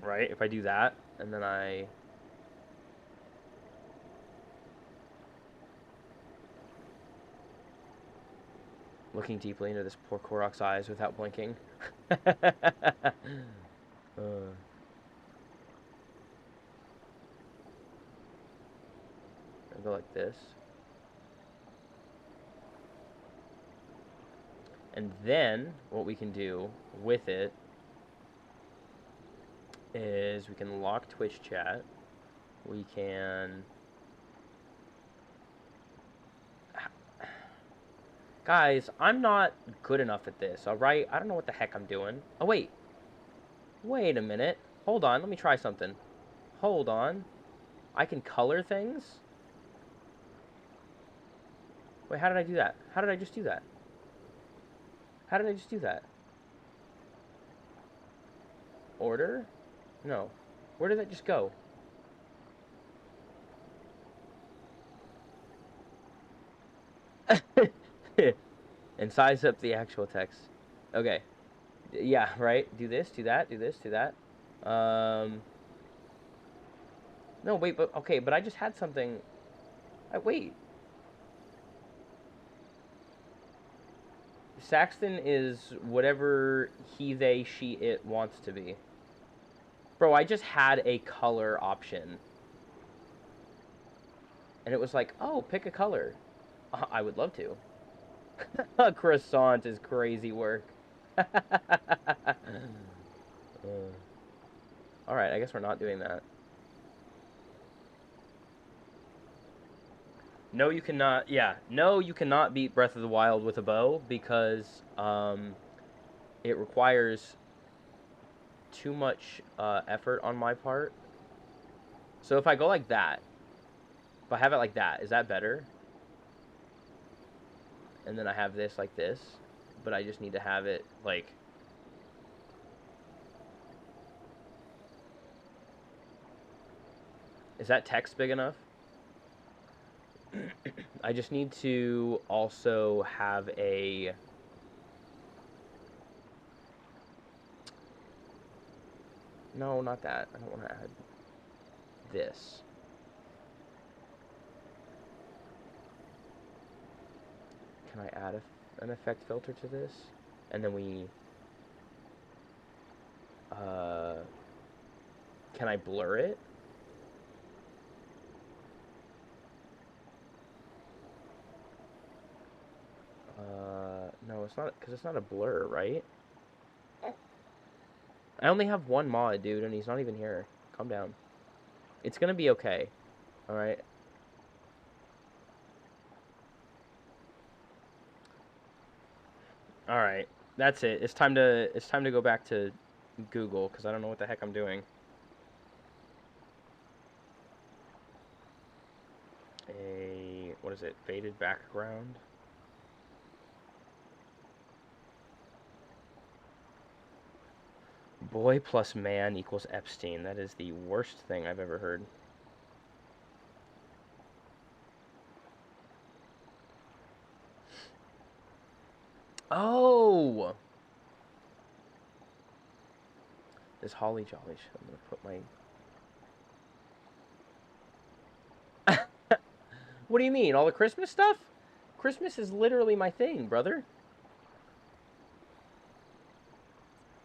Right? If I do that, and then I... Looking deeply into this poor Korok's eyes without blinking. I'll go like this. And then, what we can do with it is we can lock Twitch chat. We can... Guys, I'm not good enough at this, alright? I don't know what the heck I'm doing. Oh, wait. Wait a minute. Hold on, let me try something. Hold on. I can color things? Wait, how did I do that? How did I just do that? How did I just do that? Order? No. Where did that just go? And size up the actual text. Okay. Yeah, right? Do this, do that, do this, do that. No, wait, but... Okay, but I just had something... Wait. Saxton is whatever he, they, she, it wants to be. Bro, I just had a color option. And it was like, oh, pick a color. I would love to. A croissant is crazy work. Alright, I guess we're not doing that. No, you cannot. Yeah, no, you cannot beat Breath of the Wild with a bow because it requires too much effort on my part. So if I go like that, if I have it like that, is that better? And then I have this like this, but I just need to have it like... Is that text big enough? I just need to also have a... No, not that. I don't want to add this. Can I add an effect filter to this? And then we... can I blur it? No, it's not, because it's not a blur, right? I only have one mod, dude, and he's not even here. Calm down. It's gonna be okay. Alright? Alright. That's it. It's time to go back to Google, because I don't know what the heck I'm doing. What is it? Faded background? Boy plus man equals Epstein. That is the worst thing I've ever heard. Oh! This Holly Jolly shit. I'm gonna put my What do you mean? All the Christmas stuff? Christmas is literally my thing, brother.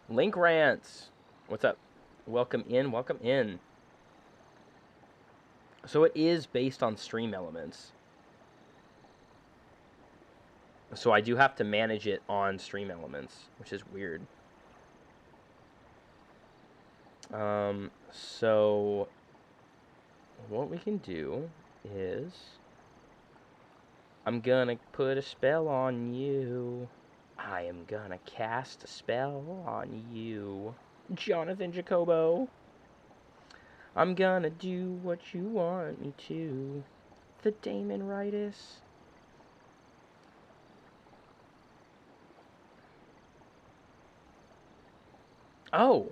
Link Rants. What's up? Welcome in, welcome in. So it is based on stream elements. So I do have to manage it on stream elements, which is weird. So what we can do is I'm gonna put a spell on you. I am gonna cast a spell on you, Jonathan Jacobo. I'm gonna do what you want me to. The Damon-ritis. Oh.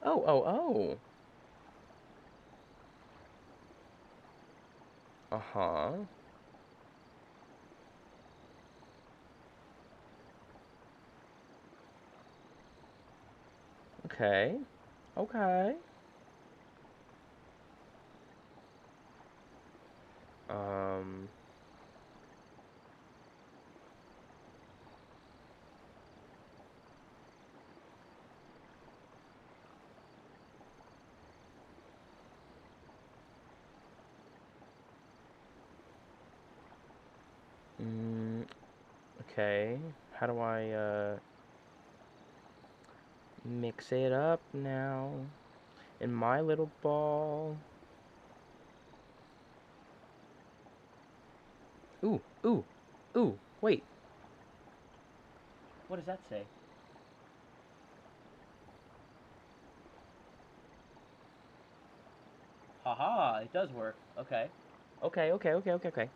Oh. Uh-huh. Okay. Okay. Um... Okay. How do I, mix it up now in my little ball? Ooh, wait. What does that say? Haha, it does work. Okay. Okay.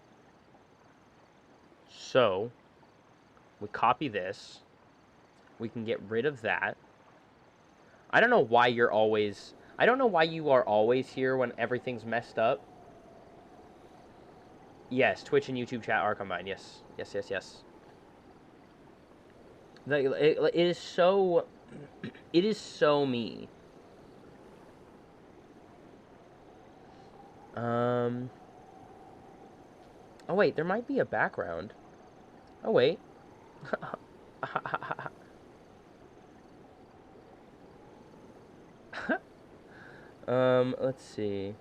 So, we copy this. We can get rid of that. I don't know why you're always... I don't know why you are always here when everything's messed up. Yes, Twitch and YouTube chat are combined. Yes. It is so... It is so me. Oh, wait. There might be a background. Oh, wait. Let's see.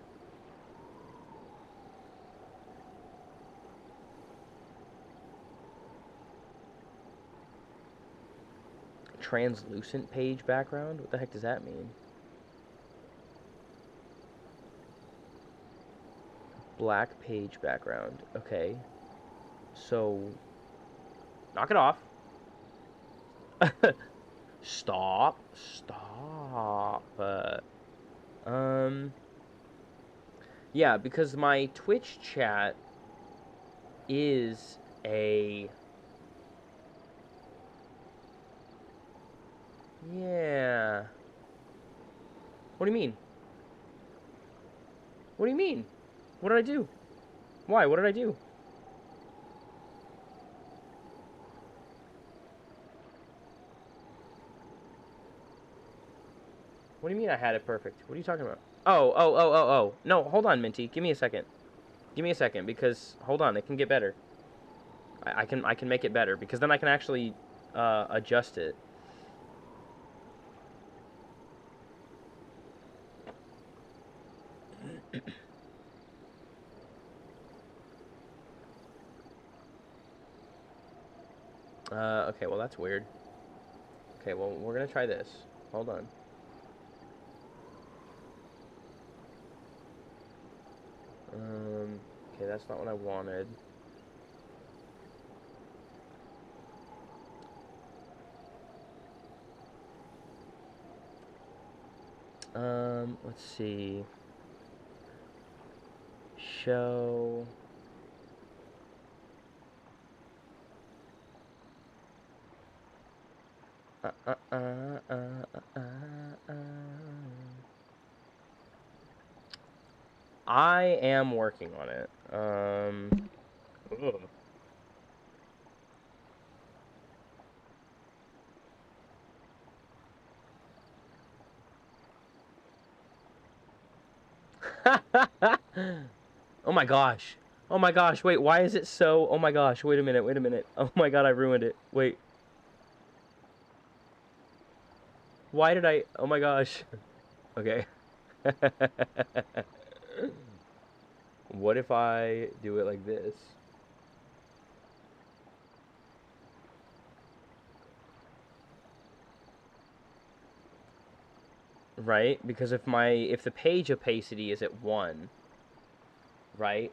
Translucent page background? What the heck does that mean? Black page background. Okay. So, knock it off. Stop. Yeah, because my Twitch chat is a... Yeah. What do you mean? What do you mean? What did I do? Why? What did I do? What do you mean I had it perfect? What are you talking about? Oh. No, hold on, Minty. Give me a second. Because hold on, it can get better. I can make it better because then I can actually adjust it. Okay, well that's weird. Okay, well we're gonna try this. Hold on. Okay, that's not what I wanted. Let's see. Show. I am working on it. Oh my gosh. Oh my gosh, wait, why is it so... Oh my gosh, wait a minute, wait a minute. Oh my god, I ruined it. Wait. Why did I... Oh my gosh. Okay. What if I do it like this? Right? Because if the page opacity is at 1, right?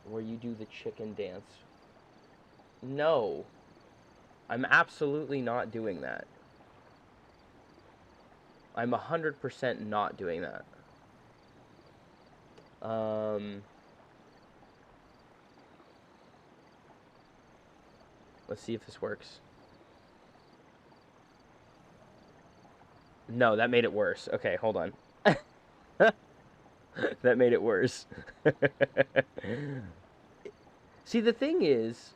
Where you do the chicken dance. No. I'm absolutely not doing that. I'm 100% not doing that. Let's see if this works. No, that made it worse. Okay, hold on. That made it worse. See, the thing is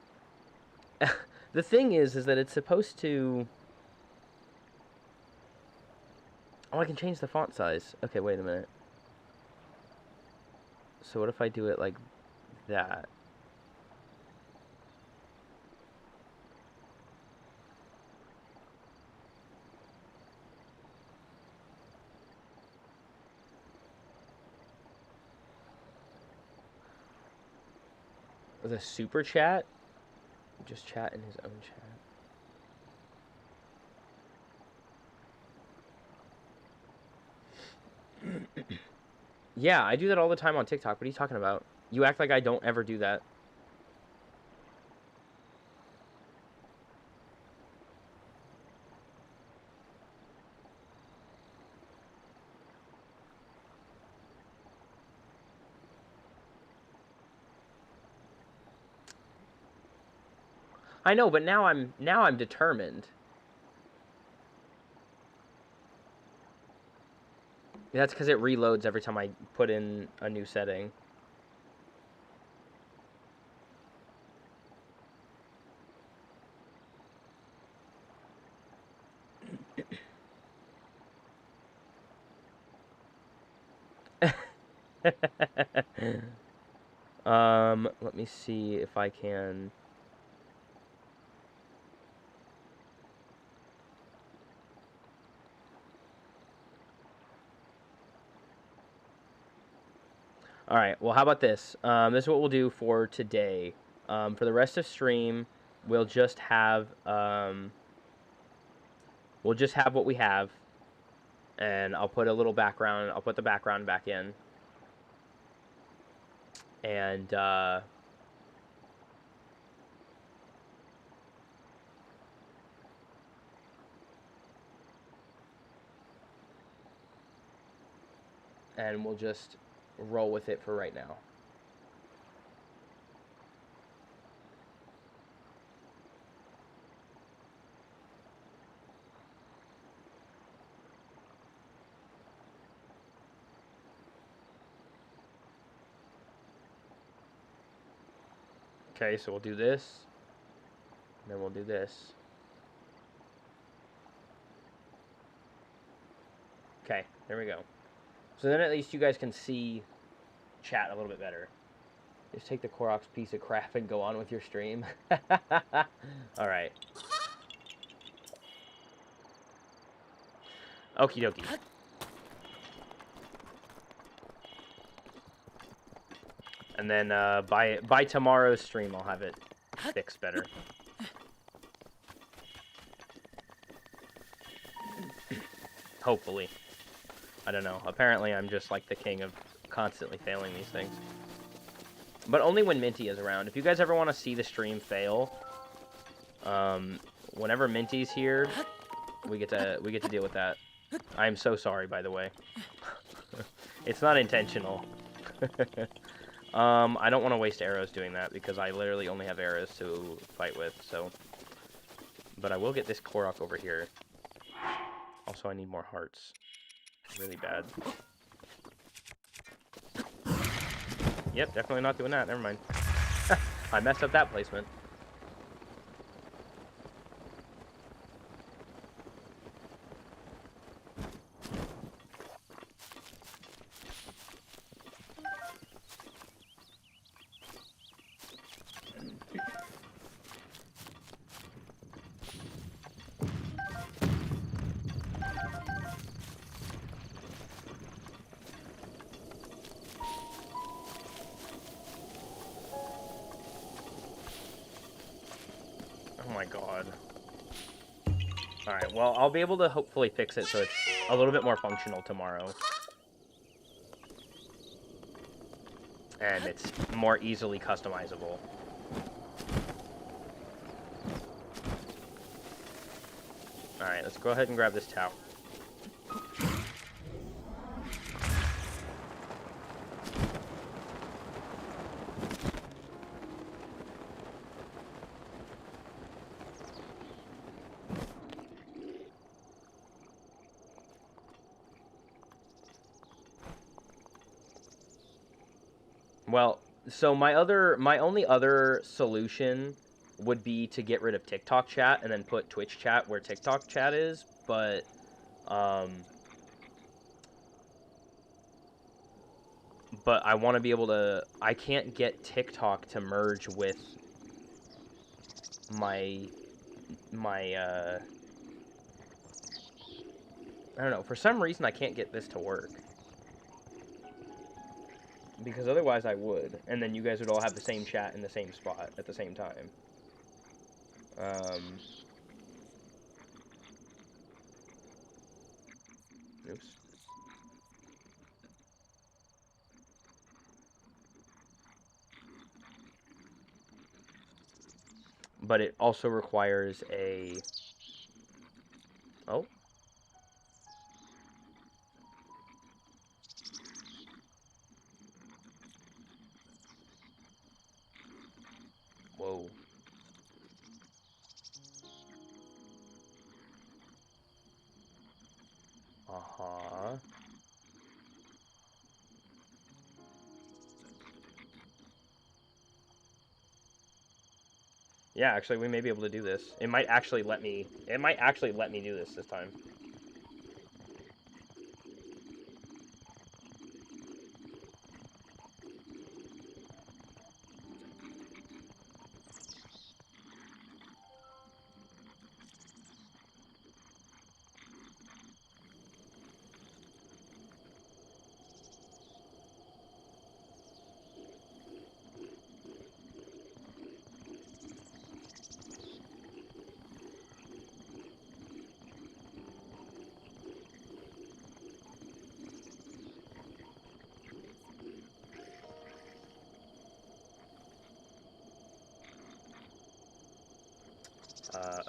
that it's supposed to... Oh, I can change the font size. Okay, wait a minute. So what if I do it like that? The super chat? Just chat in his own chat. Yeah, I do that all the time on TikTok. What are you talking about? You act like I don't ever do that. I know, but now I'm determined. That's because it reloads every time I put in a new setting. Let me see if I can... Alright, well, how about this? This is what we'll do for today. For the rest of stream, we'll just have what we have. And I'll put a little background. I'll put the background back in. And, and we'll just roll with it for right now. Okay, so we'll do this. And then we'll do this. Okay, there we go. So then at least you guys can see chat a little bit better. Just take the Koroks piece of crap and go on with your stream. Alright. Okie dokie. And then by tomorrow's stream, I'll have it fixed better. Hopefully. I don't know. Apparently, I'm just like the king of constantly failing these things. But only when Minty is around. If you guys ever want to see the stream fail, whenever Minty's here, we get to deal with that. I am so sorry, by the way. It's not intentional. I don't want to waste arrows doing that because I literally only have arrows to fight with. So, but I will get this Korok over here. Also, I need more hearts. Really bad. Yep, definitely not doing that. Never mind. I messed up that placement. my god. Alright, well, I'll be able to hopefully fix it so it's a little bit more functional tomorrow. And it's more easily customizable. Alright, let's go ahead and grab this tower. Well, so my only other solution would be to get rid of TikTok chat and then put Twitch chat where TikTok chat is, but I want to be able to, I can't get TikTok to merge with my I don't know, for some reason I can't get this to work. Because otherwise I would, and then you guys would all have the same chat in the same spot at the same time. Oops. But it also requires a... Oh. Whoa. Uh-huh. Yeah, actually, we may be able to do this. It might actually let me do this time.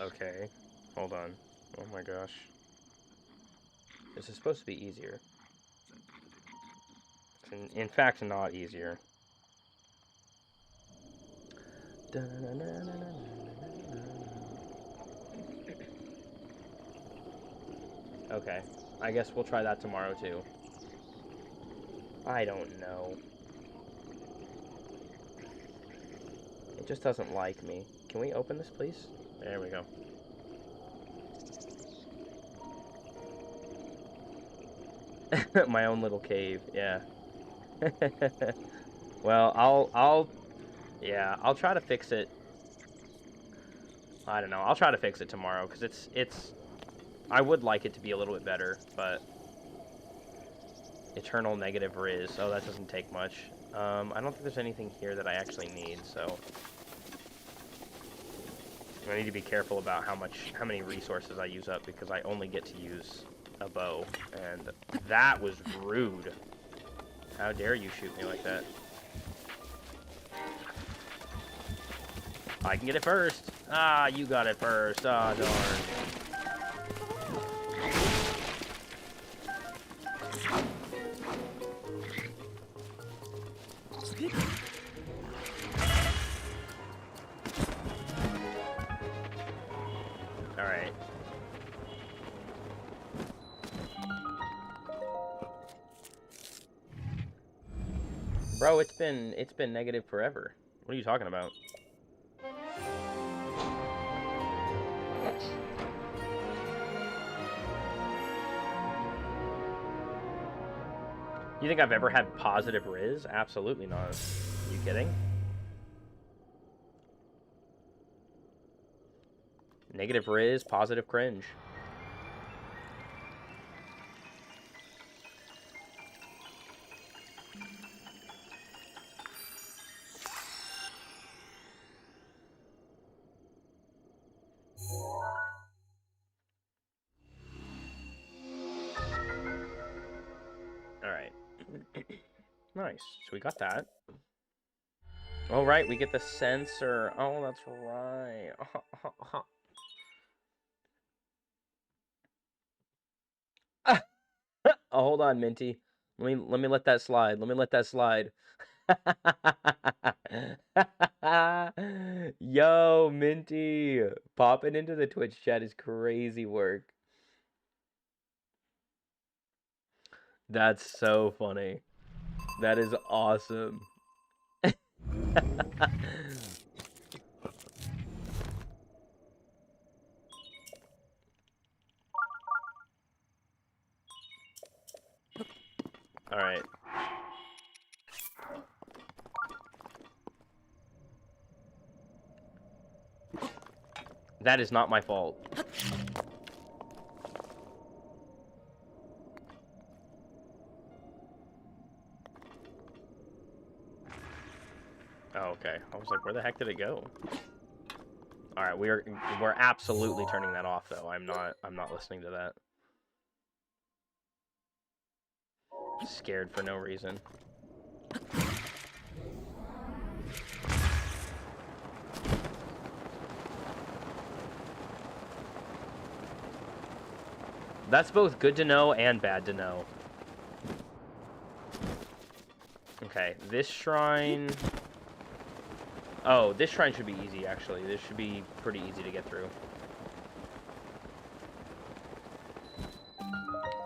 Okay. Hold on. Oh my gosh. This is supposed to be easier. It's in fact not easier. Okay. I guess we'll try that tomorrow too. I don't know. It just doesn't like me. Can we open this, please? There we go. My own little cave, yeah. Well, I'll try to fix it. I don't know. I'll try to fix it tomorrow because it's. I would like it to be a little bit better, but eternal negative riz. Oh, that doesn't take much. I don't think there's anything here that I actually need, so I need to be careful about how many resources I use up because I only get to use a bow, and that was rude. How dare you shoot me like that? I can get it first. Ah, you got it first. Ah, darn. Alright. Bro, it's been negative forever. What are you talking about? You think I've ever had positive riz? Absolutely not. Are you kidding? Negative riz, positive cringe. Nice. So we got that. All right, we get the sensor. Oh, that's right. Oh, hold on, Minty. Let me let that slide. Let me let that slide. Yo, Minty, popping into the Twitch chat is crazy work. That's so funny. That is awesome. All right. That is not my fault. Oh, okay. I was like, where the heck did it go? All right, we're absolutely turning that off though. I'm not listening to that. Scared for no reason. That's both good to know and bad to know. Okay, this shrine... Oh, this shrine should be easy, actually. This should be pretty easy to get through.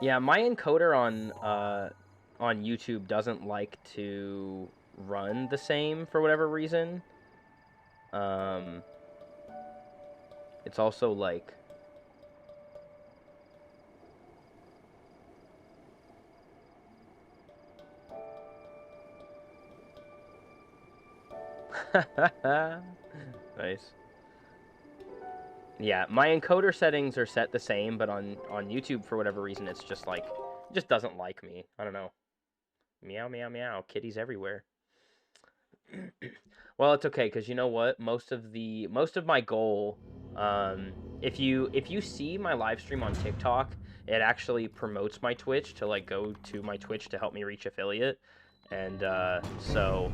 Yeah, my encoder on YouTube doesn't like to run the same for whatever reason. It's also like... Nice. Yeah, my encoder settings are set the same, but on YouTube, for whatever reason, it's just like... It just doesn't like me. I don't know. Meow, meow, meow. Kitties everywhere. Well, it's okay, because you know what? Most of my goal... if you see my live stream on TikTok, it actually promotes my Twitch to, like, go to my Twitch to help me reach affiliate. And, so...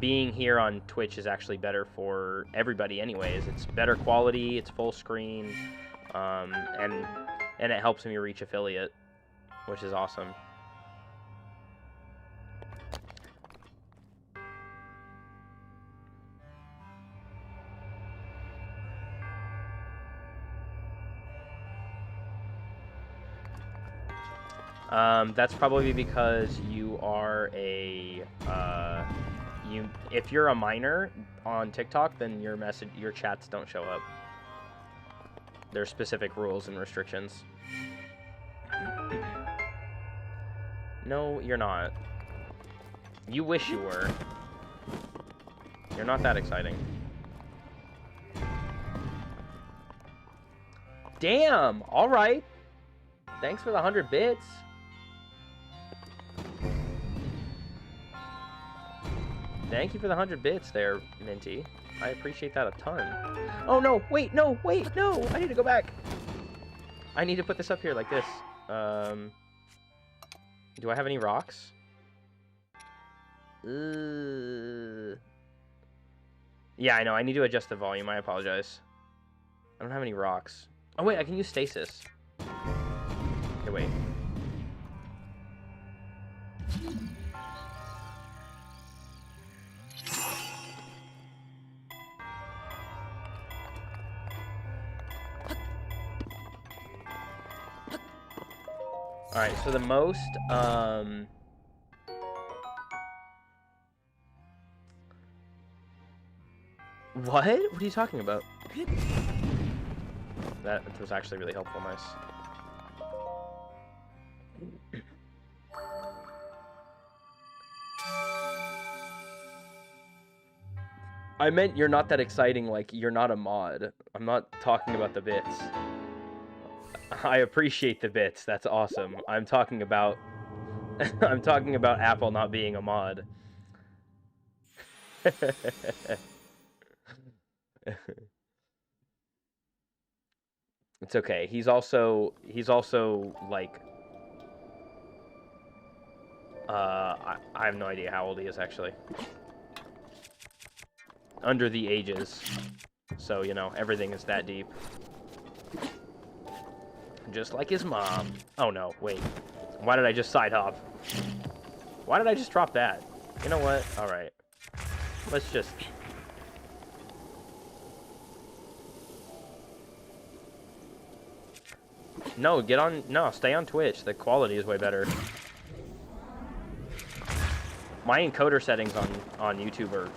being here on Twitch is actually better for everybody anyways. It's better quality, it's full screen, and it helps me reach affiliate, which is awesome. That's probably because you are a, if you're a minor on TikTok, then your chats don't show up. There's specific rules and restrictions. No, you're not. You wish you were. You're not that exciting. Damn! Alright! Thanks for the 100 bits. Thank you for the 100 bits there, Minty. I appreciate that a ton. Oh, no! Wait! No! Wait! No! I need to go back! I need to put this up here like this. Do I have any rocks? Yeah, I know. I need to adjust the volume. I apologize. I don't have any rocks. Oh, wait. I can use stasis. Okay, wait. Alright, so the most, What? What are you talking about? That was actually really helpful, nice. I meant you're not that exciting, like, you're not a mod. I'm not talking about the bits. I appreciate the bits, that's awesome. I'm talking about... I'm talking about Apple not being a mod. It's okay. He's also, like... I have no idea how old he is, actually. Under the ages. So, you know, everything is that deep. Just like his mom. Oh, no, wait. Why did I just side hop? Why did I just drop that? You know what? Alright. Let's just... No, get on... No, stay on Twitch. The quality is way better. My encoder settings on YouTube are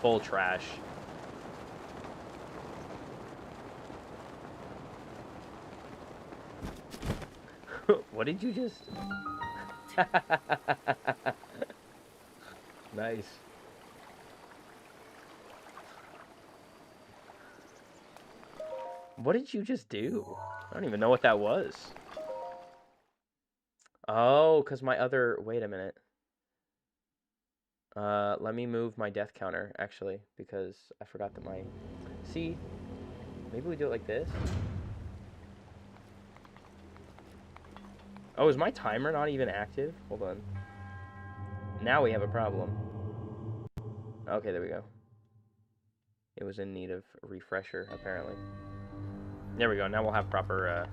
full trash. What did you just... Nice. What did you just do? I don't even know what that was. Oh, because my other... Wait a minute. Let me move my death counter, actually, because I forgot that my... See? Maybe we do it like this? Oh, is my timer not even active? Hold on. Now we have a problem. Okay, there we go. It was in need of a refresher, apparently. There we go. Now we'll have proper,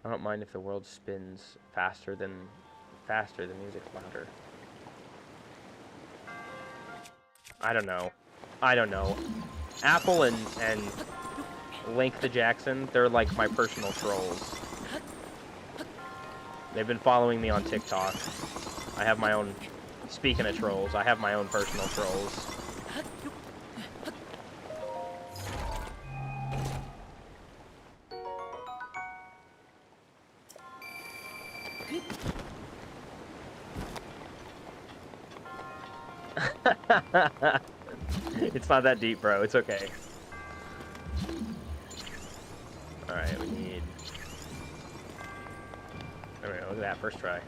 I don't mind if the world spins faster, the music's louder. I don't know. I don't know. Apple and Link the Jackson, they're like my personal trolls. They've been following me on TikTok. I have my own... Speaking of trolls, I have my own personal trolls. It's not that deep, bro. It's okay. Alright, we need... There we go. Look at that. First try.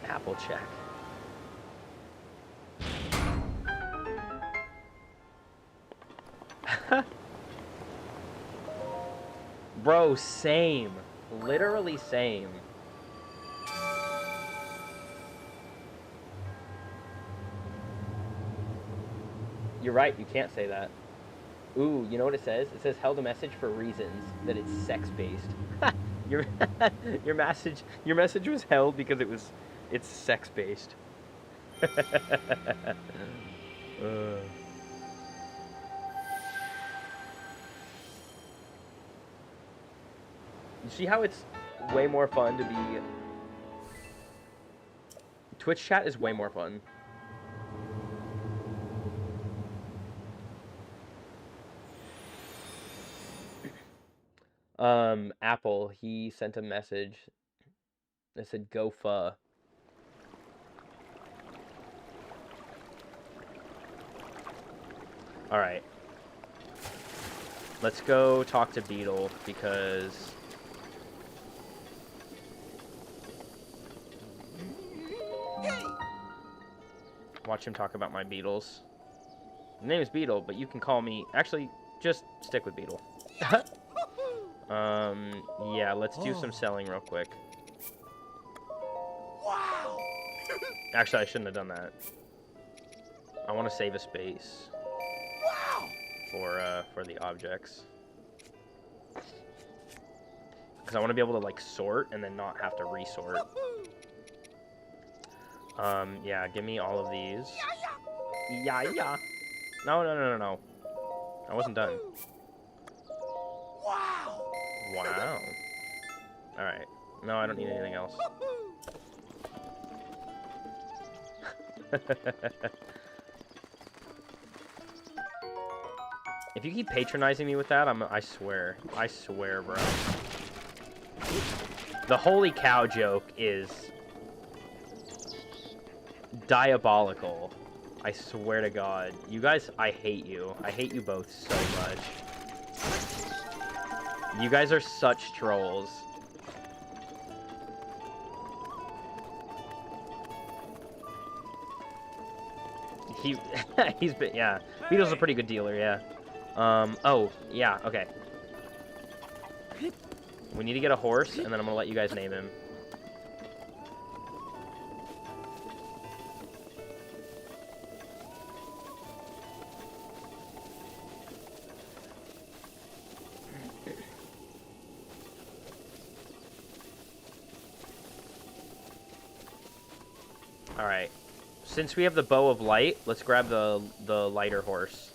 Apple check. Bro, same. Literally same. You're right, you can't say that. Ooh, you know what it says? It says held a message for reasons that it's sex-based. your message was held because it's sex-based. You see how it's way more fun to be... Twitch chat is way more fun. Apple, he sent a message that said, go pho. Alright. Let's go talk to Beetle, because... Watch him talk about my beetles. The name is Beetle, but you can call me... Actually, just stick with Beetle. Yeah, let's do some selling real quick. Wow. Actually, I shouldn't have done that. I want to save a space. Wow. For the objects. Because I want to be able to, like, sort and then not have to resort. Yeah, give me all of these. Yeah. No. I wasn't done. Wow. Alright. No, I don't need anything else. If you keep patronizing me with that, I swear. I swear, bro. The holy cow joke is diabolical. I swear to God. You guys, I hate you. I hate you both so much. You guys are such trolls. He's been, yeah. Beetle's a pretty good dealer, yeah. Oh, yeah, okay. We need to get a horse, and then I'm gonna let you guys name him. Alright. Since we have the bow of light, let's grab the lighter horse.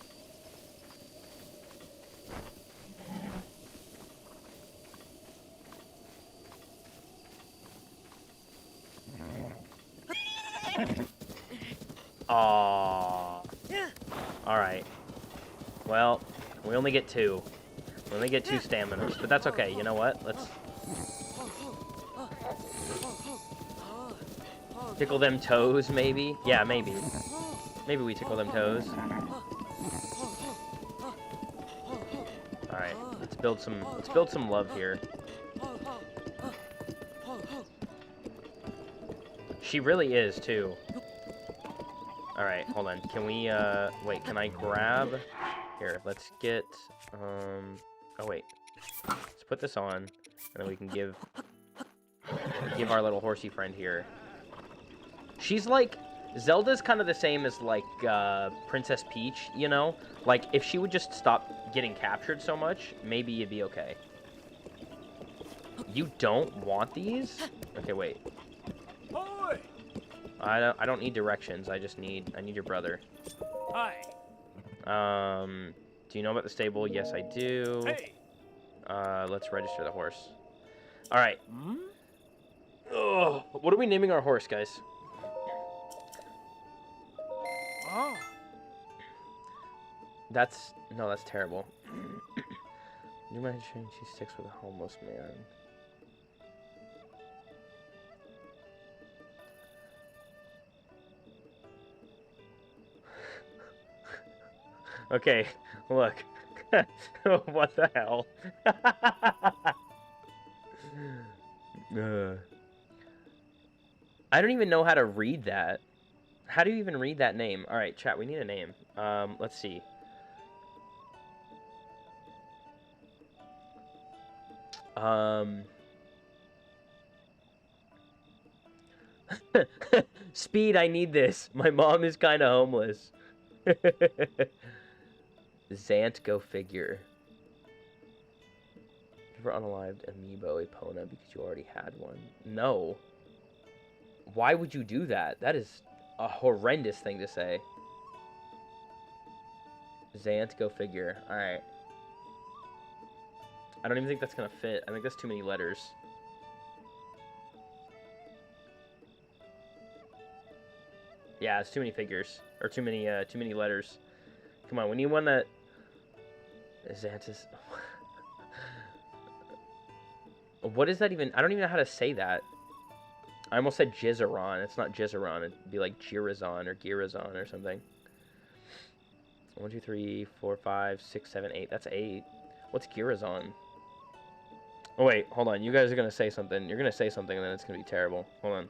Aww. Alright. Well, we only get 2. We only get 2 staminas, but that's okay. You know what? Let's tickle them toes, maybe? Yeah, maybe. Maybe we tickle them toes. Alright, let's build some love here. She really is, too. Alright, hold on. Can we, wait, can I grab... Here, let's get, oh, wait. Let's put this on, and then we can give our little horsey friend here. She's like... Zelda's kind of the same as, like, Princess Peach, you know? Like, if she would just stop getting captured so much, maybe you'd be okay. You don't want these? Okay, wait. I don't need directions. I need your brother. Hi. Do you know about the stable? Yes, I do. Hey. Let's register the horse. All right. Ugh. What are we naming our horse, guys? Oh. That's terrible. You might change. She sticks with a homeless man. Okay, look. What the hell? I don't even know how to read that. How do you even read that name? Alright, chat, we need a name. Let's see. Speed, I need this. My mom is kind of homeless. Zant, go figure. Never unalived amiibo Epona because you already had one. No. Why would you do that? That is a horrendous thing to say. Zant, go figure. Alright. I don't even think that's gonna fit. I think that's too many letters. Yeah, it's too many figures. Or too many letters. Come on, we need one that... Xantis... What is that even? I don't even know how to say that. I almost said Jizzaron. It's not Jizzaron. It'd be like Girazon or Girazon or something. 1, 2, 3, 4, 5, 6, 7, 8. That's 8. What's Girazon? Oh, wait. Hold on. You guys are going to say something. You're going to say something and then it's going to be terrible. Hold on.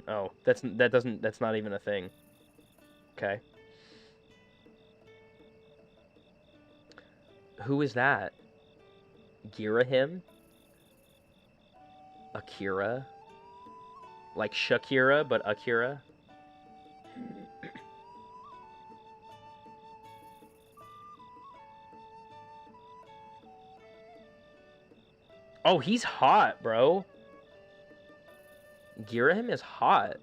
Oh, that's not even a thing. Okay. Who is that? Girahim? Akira? Like Shakira, but Akira? Oh, he's hot, bro. Girahim is hot.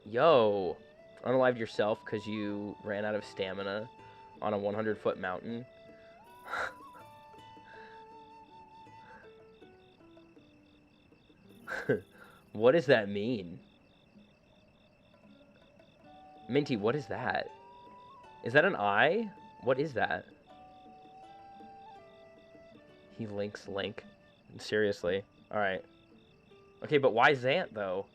Yo. Unalived yourself because you ran out of stamina on a 100-foot mountain. What does that mean? Minty, what is that? Is that an eye? What is that? He links Link. Seriously. Alright. Okay, but why Zant, though?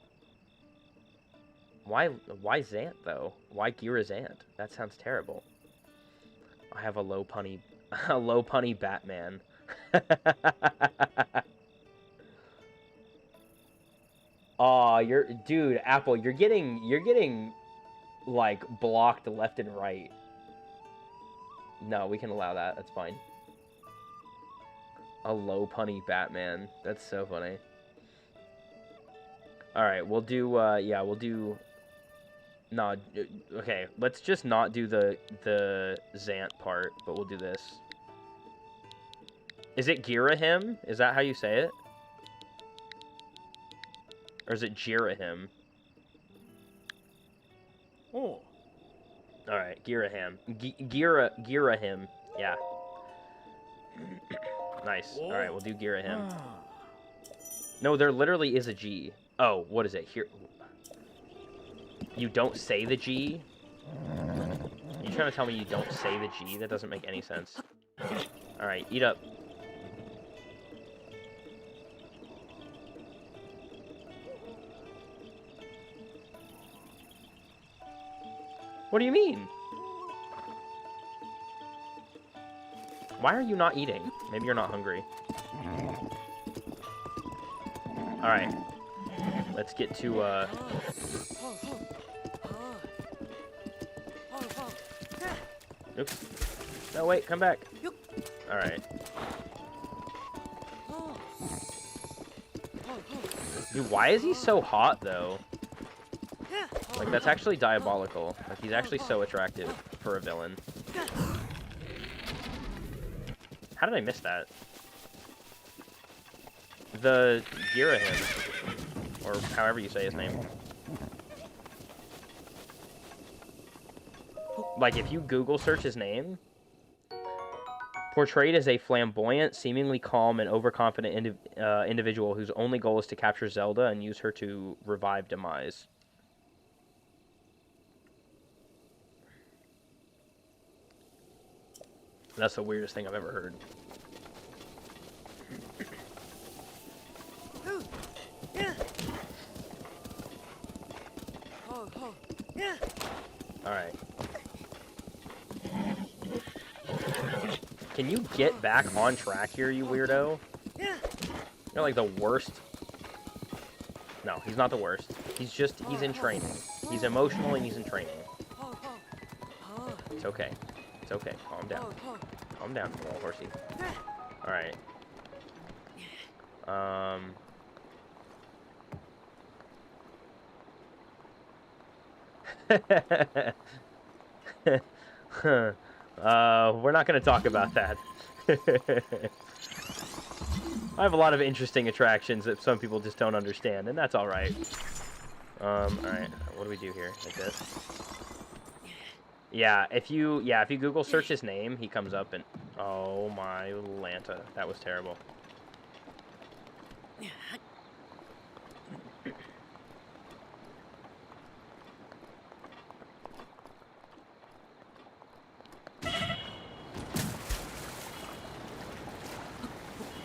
Why Zant, though? Why Gira Zant? That sounds terrible. I have a low punny Batman. Aw, dude, Apple, you're getting, like, blocked left and right. No, we can allow that. That's fine. A low punny Batman. That's so funny. Alright, we'll do, yeah, we'll do... No, okay, let's just not do the Zant part, but we'll do this. Is it Girahim? Is that how you say it? Or is it Girahim? Oh. Alright, Girahim. Girahim. Yeah. Nice. Alright, we'll do Girahim. No, there literally is a G. Oh, what is it? Here. You don't say the G? You trying to tell me you don't say the G? That doesn't make any sense. Alright, eat up. What do you mean? Why are you not eating? Maybe you're not hungry. Alright. Let's get to, Oops. No, wait, come back. Alright. Dude, why is he so hot, though? Like, that's actually diabolical. Like, he's actually so attractive for a villain. How did I miss that? The Girahim, or however you say his name. Like, if you Google search his name, portrayed as a flamboyant, seemingly calm, and overconfident individual whose only goal is to capture Zelda and use her to revive Demise. That's the weirdest thing I've ever heard. Alright. Can you get back on track here, you weirdo? You're like the worst. No, he's not the worst. He's in training. He's emotional and he's in training. It's okay. It's okay. Calm down. Calm down, little horsey. Alright. We're not going to talk about that. I have a lot of interesting attractions that some people just don't understand, and that's alright. Alright, what do we do here? Like this? Yeah, if you Google search his name, he comes up and... Oh my Lanta, that was terrible.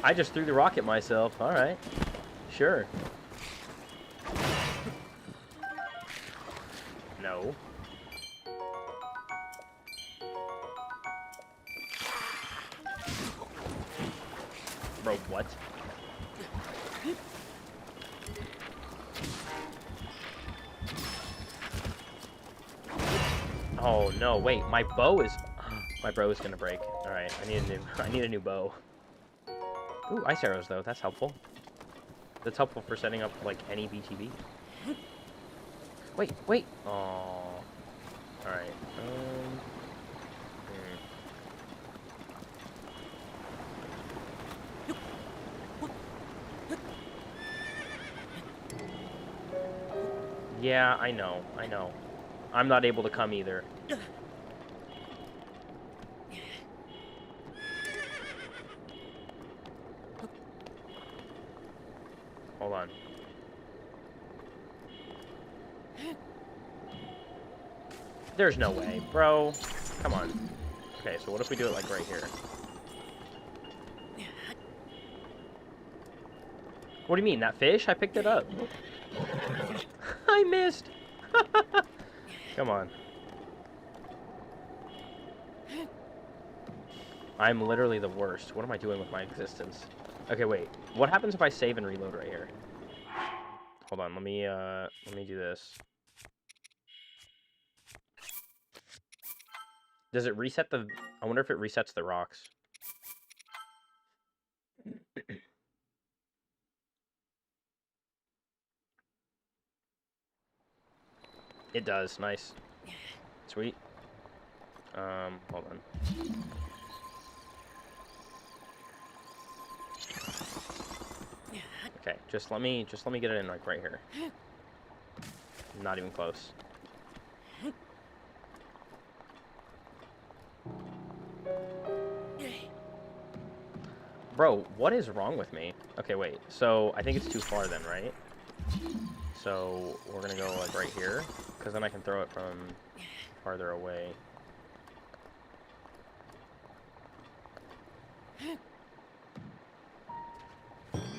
I just threw the rock at myself. Alright. Sure. No. Bro, what? Oh no, wait, my bow is... My bow is gonna break. Alright, I need a new bow. Ooh, ice arrows, though. That's helpful. That's helpful for setting up, like, any BTB. Wait! Oh. Alright. Yeah, I know. I'm not able to come either. Hold on. There's no way, bro. Come on. Okay, so what if we do it, like, right here? What do you mean, that fish? I picked it up. I missed. Come on. I'm literally the worst. What am I doing with my existence? Okay, wait. What happens if I save and reload right here? Hold on, let me do this. Does it reset the... I wonder if it resets the rocks. It does. Nice. Sweet. Hold on. Okay, just let me get it in like right here. Not even close. Bro, what is wrong with me? Okay, wait. So, I think it's too far then, right? So, we're gonna go like right here, because then I can throw it from farther away.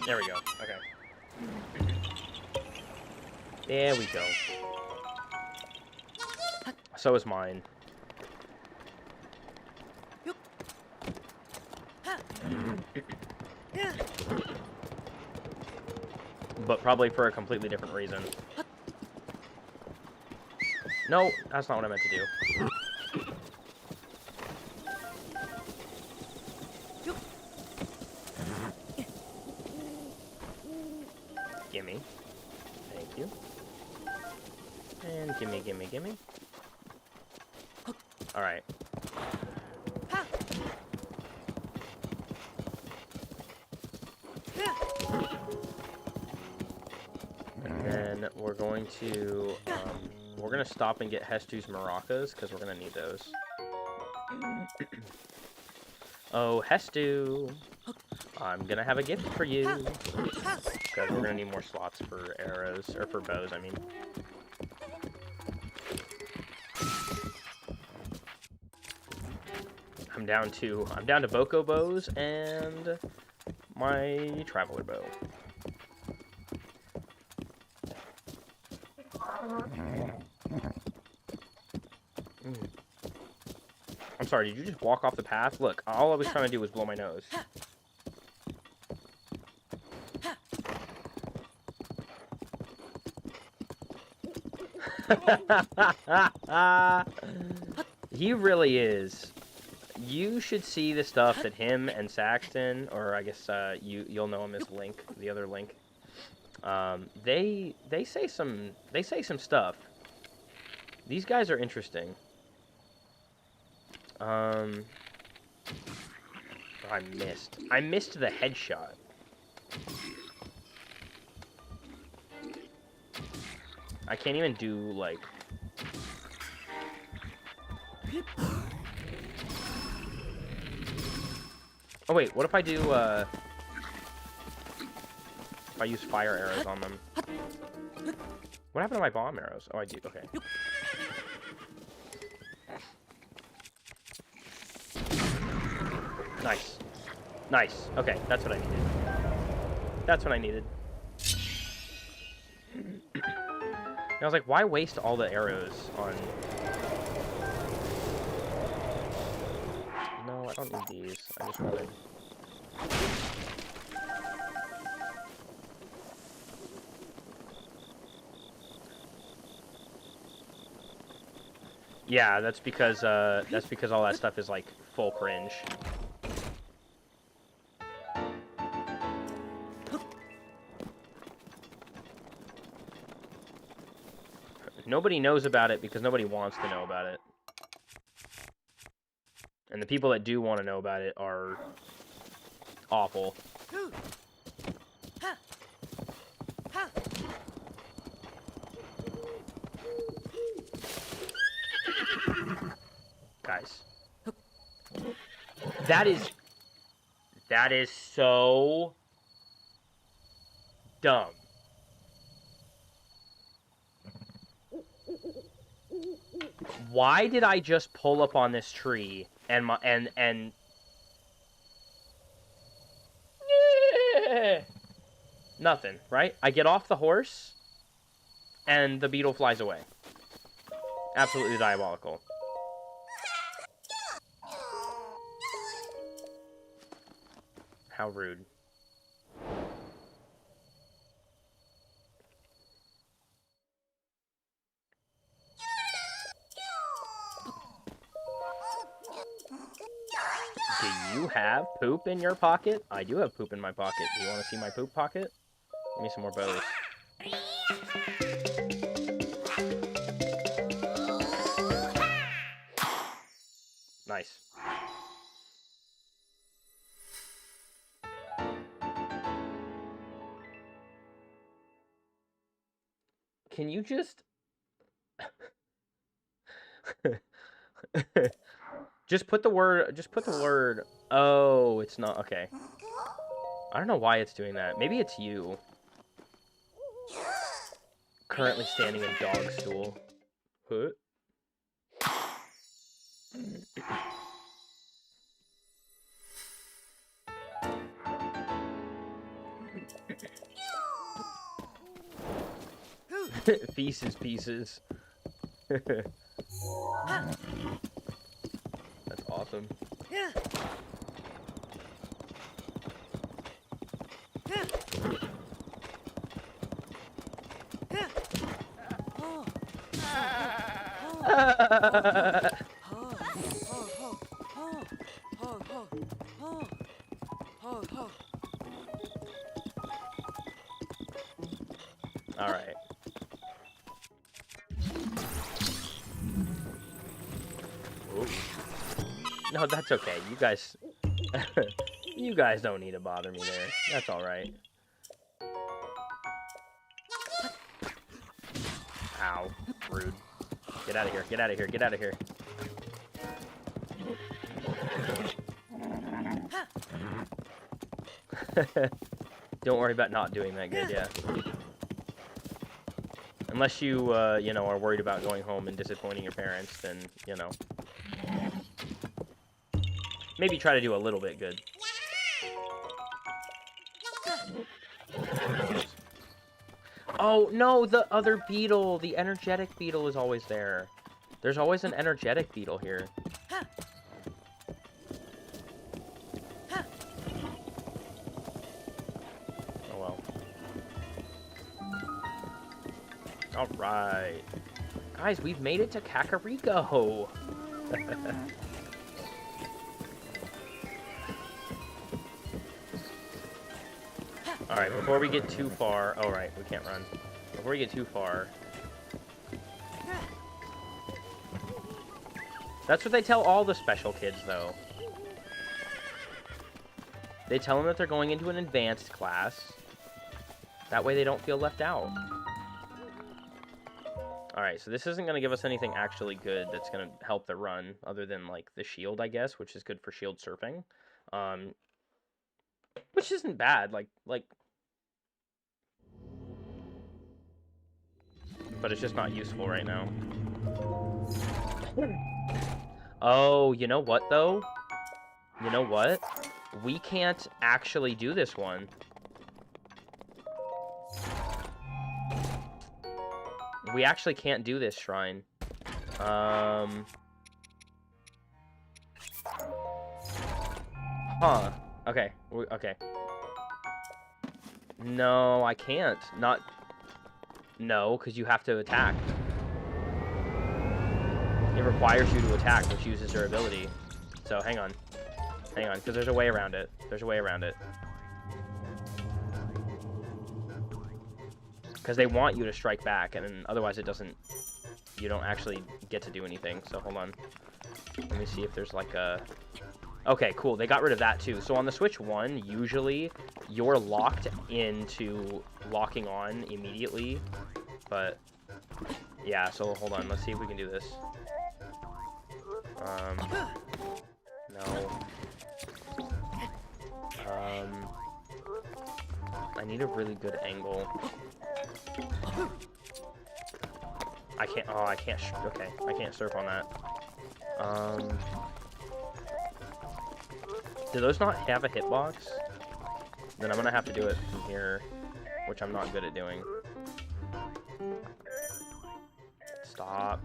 There we go. Okay. There we go. So is mine. But probably for a completely different reason. No, that's not what I meant to do. Gimme. Thank you. And gimme, gimme, gimme. Alright. And then we're going to, we're going to stop and get Hestu's maracas, because we're going to need those. Oh, Hestu! I'm going to have a gift for you. Because we're going to need more slots for arrows, or for bows, I mean. I'm down to Boko bows and my Traveler bow. I'm sorry, did you just walk off the path? Look, all I was trying to do was blow my nose. He really is. You should see the stuff that him and Saxton, or I guess you'll know him as Link, the other Link. They say some stuff. These guys are interesting. I missed the headshot. I can't even do like. Oh wait, what if I do if I use fire arrows on them? What happened to my bomb arrows? Oh, I do. Okay. Nice. Nice. Okay, that's what I needed. That's what I needed. I was like, why waste all the arrows on... No, I don't need these. I just wanted... Yeah, that's because all that stuff is, like, full cringe. Nobody knows about it because nobody wants to know about it. And the people that do want to know about it are awful. Guys. That is so dumb. Why did I just pull up on this tree and nothing, right? I get off the horse and the beetle flies away. Absolutely diabolical. How rude. You have poop in your pocket? I do have poop in my pocket. Do you want to see my poop pocket? Give me some more bows. Nice. Can you just... just put the word... Oh, it's not... Okay. I don't know why it's doing that. Maybe it's you. Currently standing in dog stool. Huh? Pieces. That's awesome. All right. Ooh. No, that's okay. You guys, you guys don't need to bother me there. That's all right. Ow, rude. Get out of here. Get out of here. Get out of here. Don't worry about not doing that good, yeah. Unless you, you know, are worried about going home and disappointing your parents, then, you know. Maybe try to do a little bit good. Oh, no, the other beetle. The energetic beetle is always there. There's always an energetic beetle here. Oh, well. Alright. Guys, we've made it to Kakariko. Alright, before we get too far... Oh, right, we can't run. Before we get too far... That's what they tell all the special kids, though. They tell them that they're going into an advanced class. That way they don't feel left out. Alright, so this isn't going to give us anything actually good that's going to help the run, other than, like, the shield, I guess, which is good for shield surfing. Which isn't bad, like... But it's just not useful right now. Oh, you know what, though? You know what? We can't actually do this one. We actually can't do this shrine. Huh. Okay. Okay. No, I can't. Not... No, because you have to attack. It requires you to attack, which uses their ability. So, hang on. Hang on, because there's a way around it. There's a way around it. Because they want you to strike back, and otherwise it doesn't... You don't actually get to do anything, so hold on. Let me see if there's like a... Okay, cool, they got rid of that too. So on the Switch 1, usually, you're locked into locking on immediately. But, yeah, so hold on, let's see if we can do this. No. I need a really good angle. I can't, oh, I can't, okay, I can't surf on that. Do those not have a hitbox? Then I'm gonna have to do it from here, which I'm not good at doing. Stop.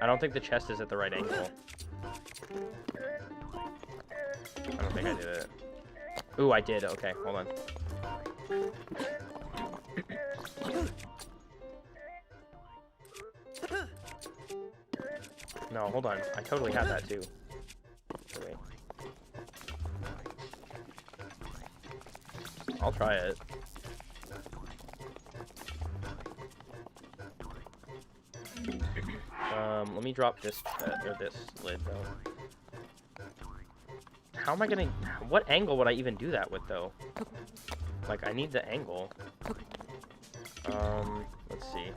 I don't think the chest is at the right angle. I don't think I did it. Ooh, I did. Okay, hold on. No, hold on. I totally had that too. Wait. I'll try it. Let me drop this or this lid though. How am I gonna? What angle would I even do that with though? Like I need the angle. Let's see.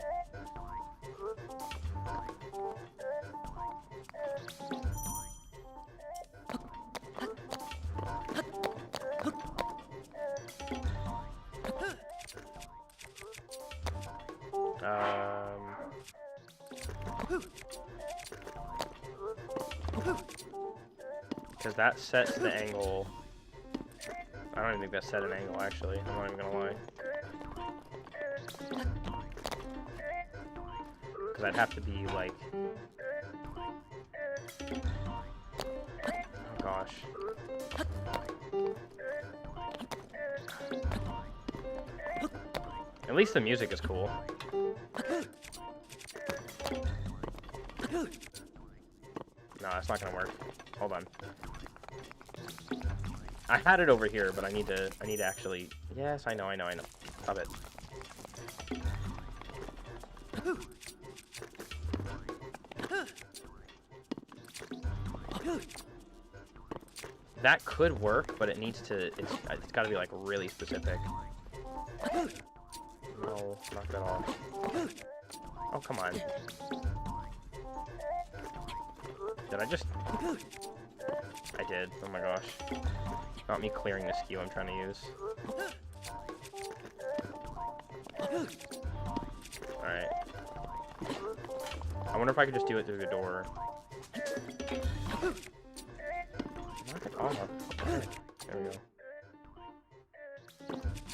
Because that sets the angle. I don't even think that set an angle actually. I'm not even gonna lie. Because I'd have to be like. Oh gosh. At least the music is cool. No, that's not gonna work. Hold on. I had it over here, but I need to actually. Yes, I know. Stop it. That could work, but it needs to. It's got to be like really specific. No, knock that off. Oh, come on. Did I just... I did. Oh my gosh. Not me clearing the skew I'm trying to use. Alright. I wonder if I could just do it through the door. Knock it off. Okay. There we go.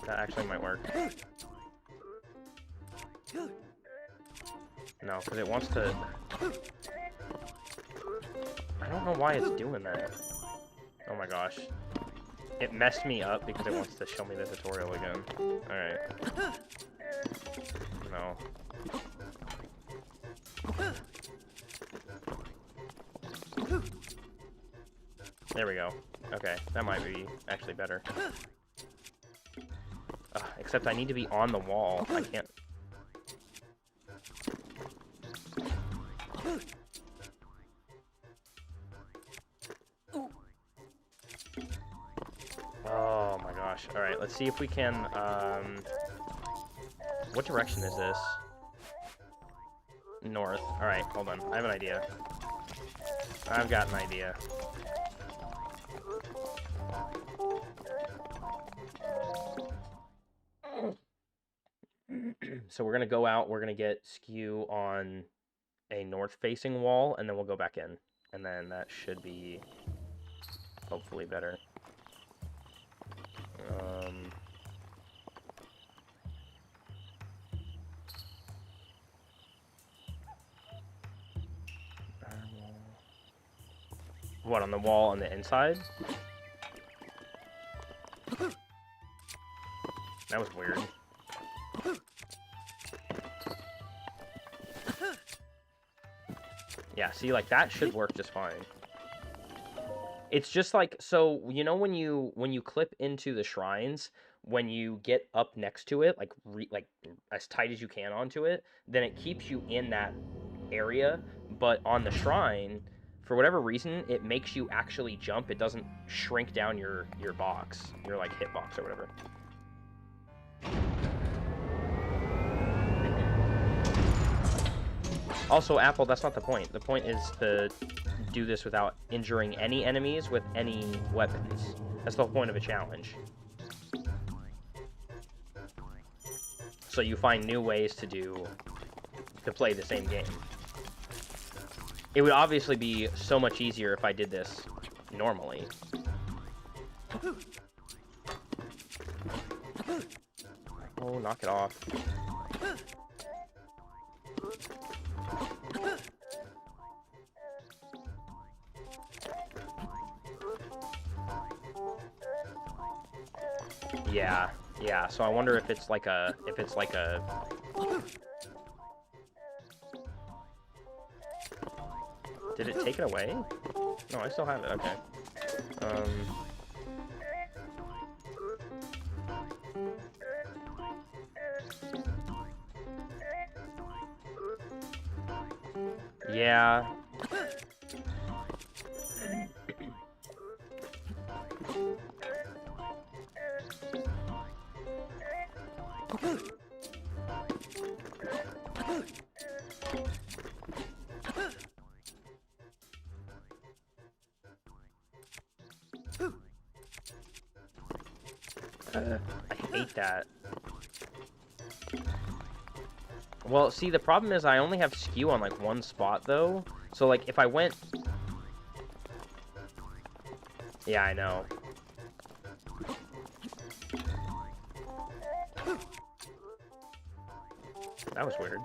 That actually might work. No, because it wants to... I don't know why it's doing that. Oh my gosh. It messed me up because it wants to show me the tutorial again. Alright. No. There we go. Okay, that might be actually better. Except I need to be on the wall. I can't... Oh my gosh. Alright, let's see if we can, what direction is this? North. Alright, hold on. I have an idea. I've got an idea. So we're gonna go out, we're gonna get skew on a north-facing wall, and then we'll go back in. And then that should be hopefully better. What, on the wall on the inside? That was weird. Yeah, see, like, that should work just fine. It's just like, so, you know when you clip into the shrines, when you get up next to it, like, as tight as you can onto it, then it keeps you in that area, but on the shrine, for whatever reason, it makes you actually jump. It doesn't shrink down your box, your, like, hitbox or whatever. Also, Apple, that's not the point. The point is to do this without injuring any enemies with any weapons. That's the whole point of a challenge. So you find new ways to play the same game. It would obviously be so much easier if I did this normally. Oh, knock it off. Yeah, so I wonder if it's like a, Did it take it away? No, I still have it, okay. Yeah. I hate that. Well, see, the problem is I only have skew on, like, one spot, though. So, like, if I went... Yeah, I know. That was weird.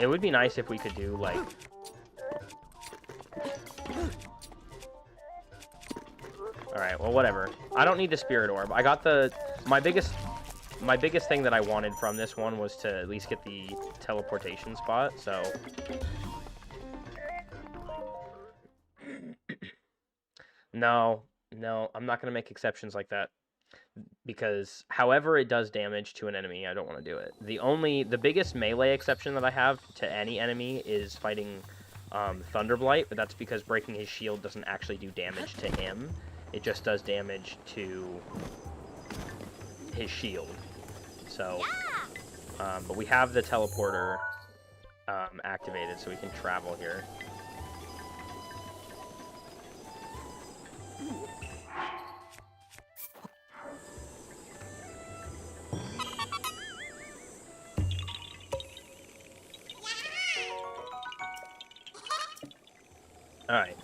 It would be nice if we could do, like... Alright, well, whatever. I don't need the spirit orb. I got the... My biggest thing that I wanted from this one was to at least get the teleportation spot, so... No, I'm not going to make exceptions like that. Because however it does damage to an enemy, I don't want to do it. The biggest melee exception that I have to any enemy is fighting Thunderblight, but that's because breaking his shield doesn't actually do damage to him. It just does damage to his shield. So, but we have the teleporter activated, so we can travel here. Alright.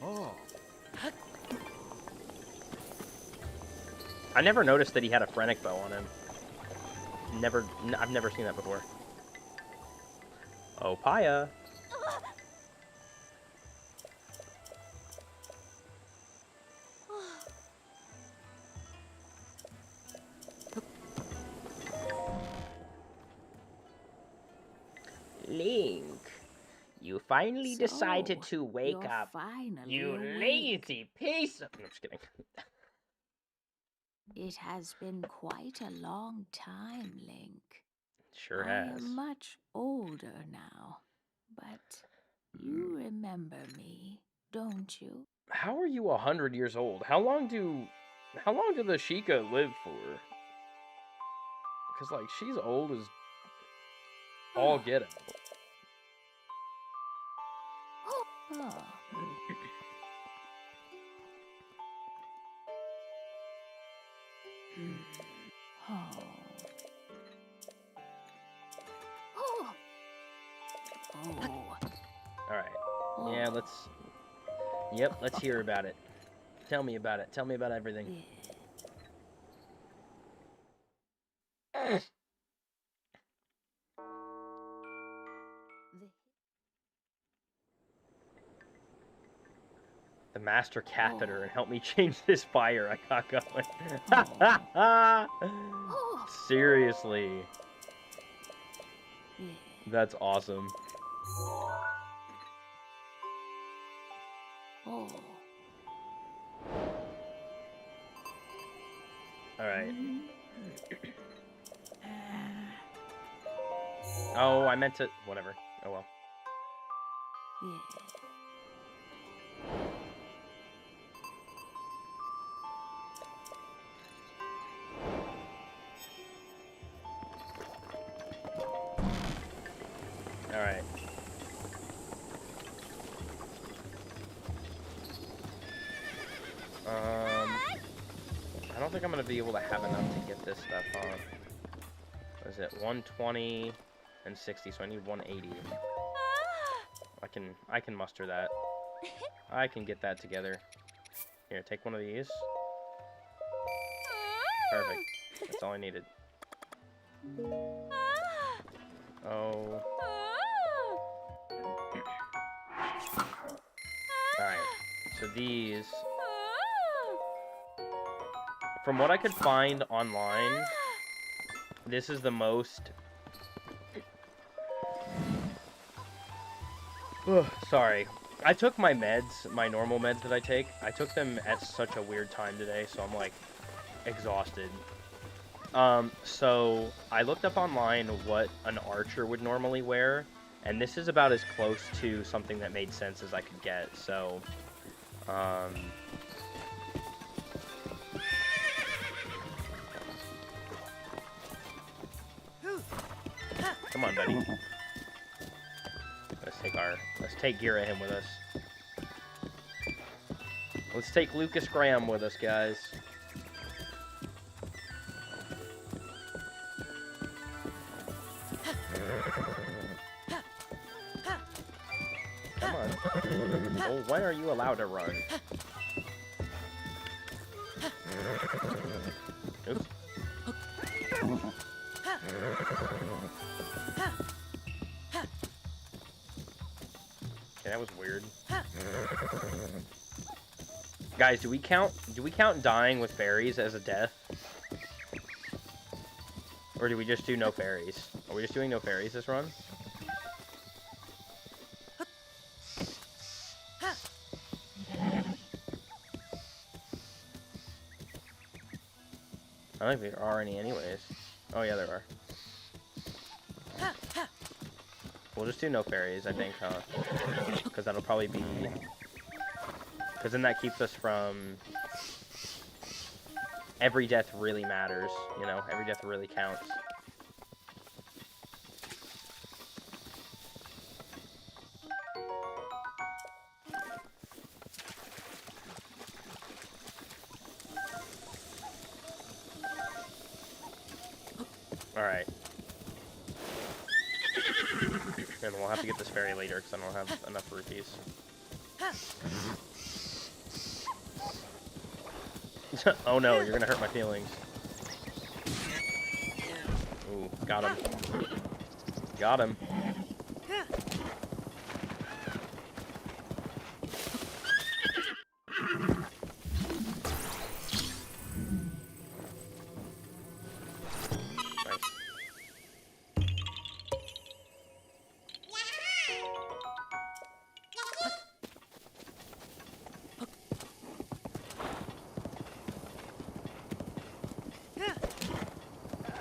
Oh. I never noticed that he had a Phrenic Bow on him. I've never seen that before. Oh, Paya. Link, you finally decided to wake up. You lazy piece of... No, I'm just kidding. It has been quite a long time, Link. Sure I has. am much older now, but you remember me, don't you? How are you 100 years old? How long do the Sheikah live for? Because, like, she's old as all get out. Oh. Oh. Oh. Oh. Alright. Yeah, let's hear about it. Tell me about it. Tell me about everything. The master catheter and help me change this fire I got going. Seriously. That's awesome. Oh. Alright. Oh, I meant to... Whatever. Oh well. Alright. I don't think I'm gonna be able to have enough to get this stuff on. What is it? 120 and 60, so I need 180. I can muster that. I can get that together. Here, take one of these. Perfect. That's all I needed. Oh. Alright. So these... From what I could find online, this is the most... Sorry. I took my meds, my normal meds that I take. I took them at such a weird time today, so I'm like exhausted. So I looked up online what an archer would normally wear, and this is about as close to something that made sense as I could get. So, come on, buddy. Let's take Girahim with us. Let's take Lucas Graham with us, guys. Come on. Oh, when are you allowed to run? Oops. Okay, that was weird. Guys, do we count dying with fairies as a death? Or do we just do no fairies? Are we just doing no fairies this run? I don't think there are any anyways. Oh yeah, there are. We'll just do no fairies, I think, huh? Because that'll probably be... Because then that keeps us from... Every death really matters, you know? Every death really counts. Alright. And we'll have to get this fairy later, because I don't have enough rupees. Oh no, you're gonna hurt my feelings. Ooh, got him. Got him.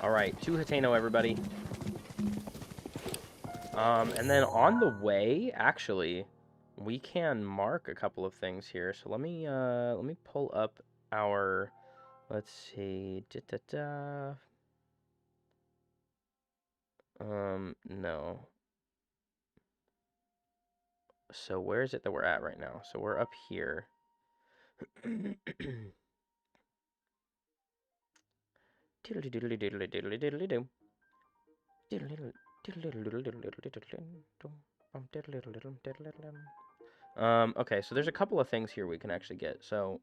Alright, to Hateno, everybody. And then on the way, actually, we can mark a couple of things here. So let me pull up our, let's see, no. So where is it that we're at right now? So we're up here. Okay, so there's a couple of things here we can actually get. So,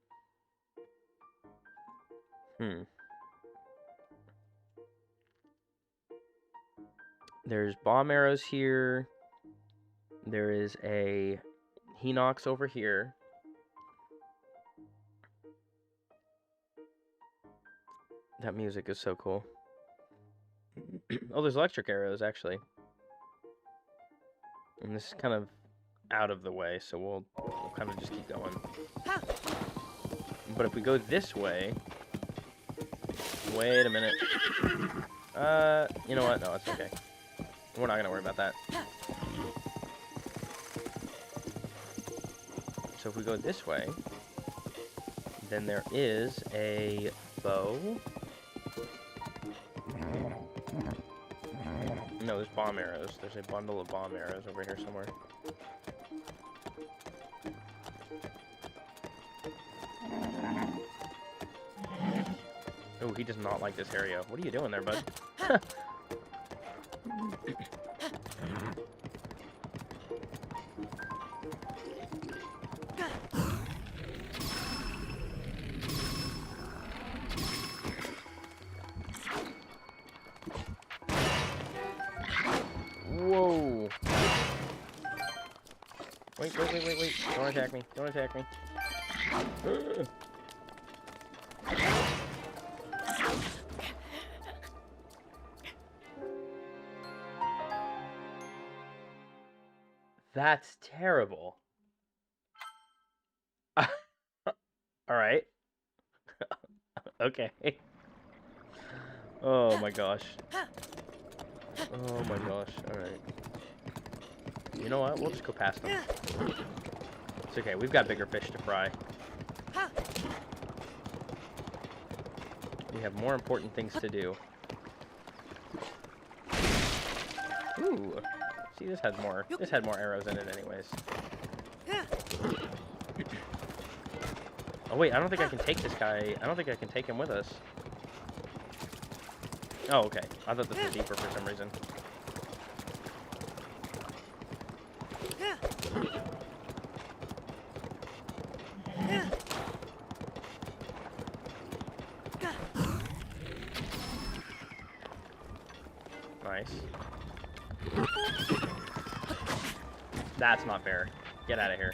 there's bomb arrows here. There is a Hinox over here. That music is so cool. Oh, there's electric arrows, actually. And this is kind of out of the way, so we'll kind of just keep going. But if we go this way... Wait a minute. You know what? No, it's okay. We're not going to worry about that. So if we go this way, then there is a bow. No, there's bomb arrows. There's a bundle of bomb arrows over here somewhere. Oh, he does not like this area. What are you doing there, bud? Whoa. Wait. Don't attack me. Don't attack me. That's terrible. Alright. Okay. Oh my gosh. Oh my gosh. Alright. You know what? We'll just go past them. It's okay. We've got bigger fish to fry. We have more important things to do. Ooh. See, this had more arrows in it anyways. Oh wait, I don't think I can take this guy. I don't think I can take him with us. Oh, okay. I thought this was deeper for some reason. Nice. That's not fair. Get out of here.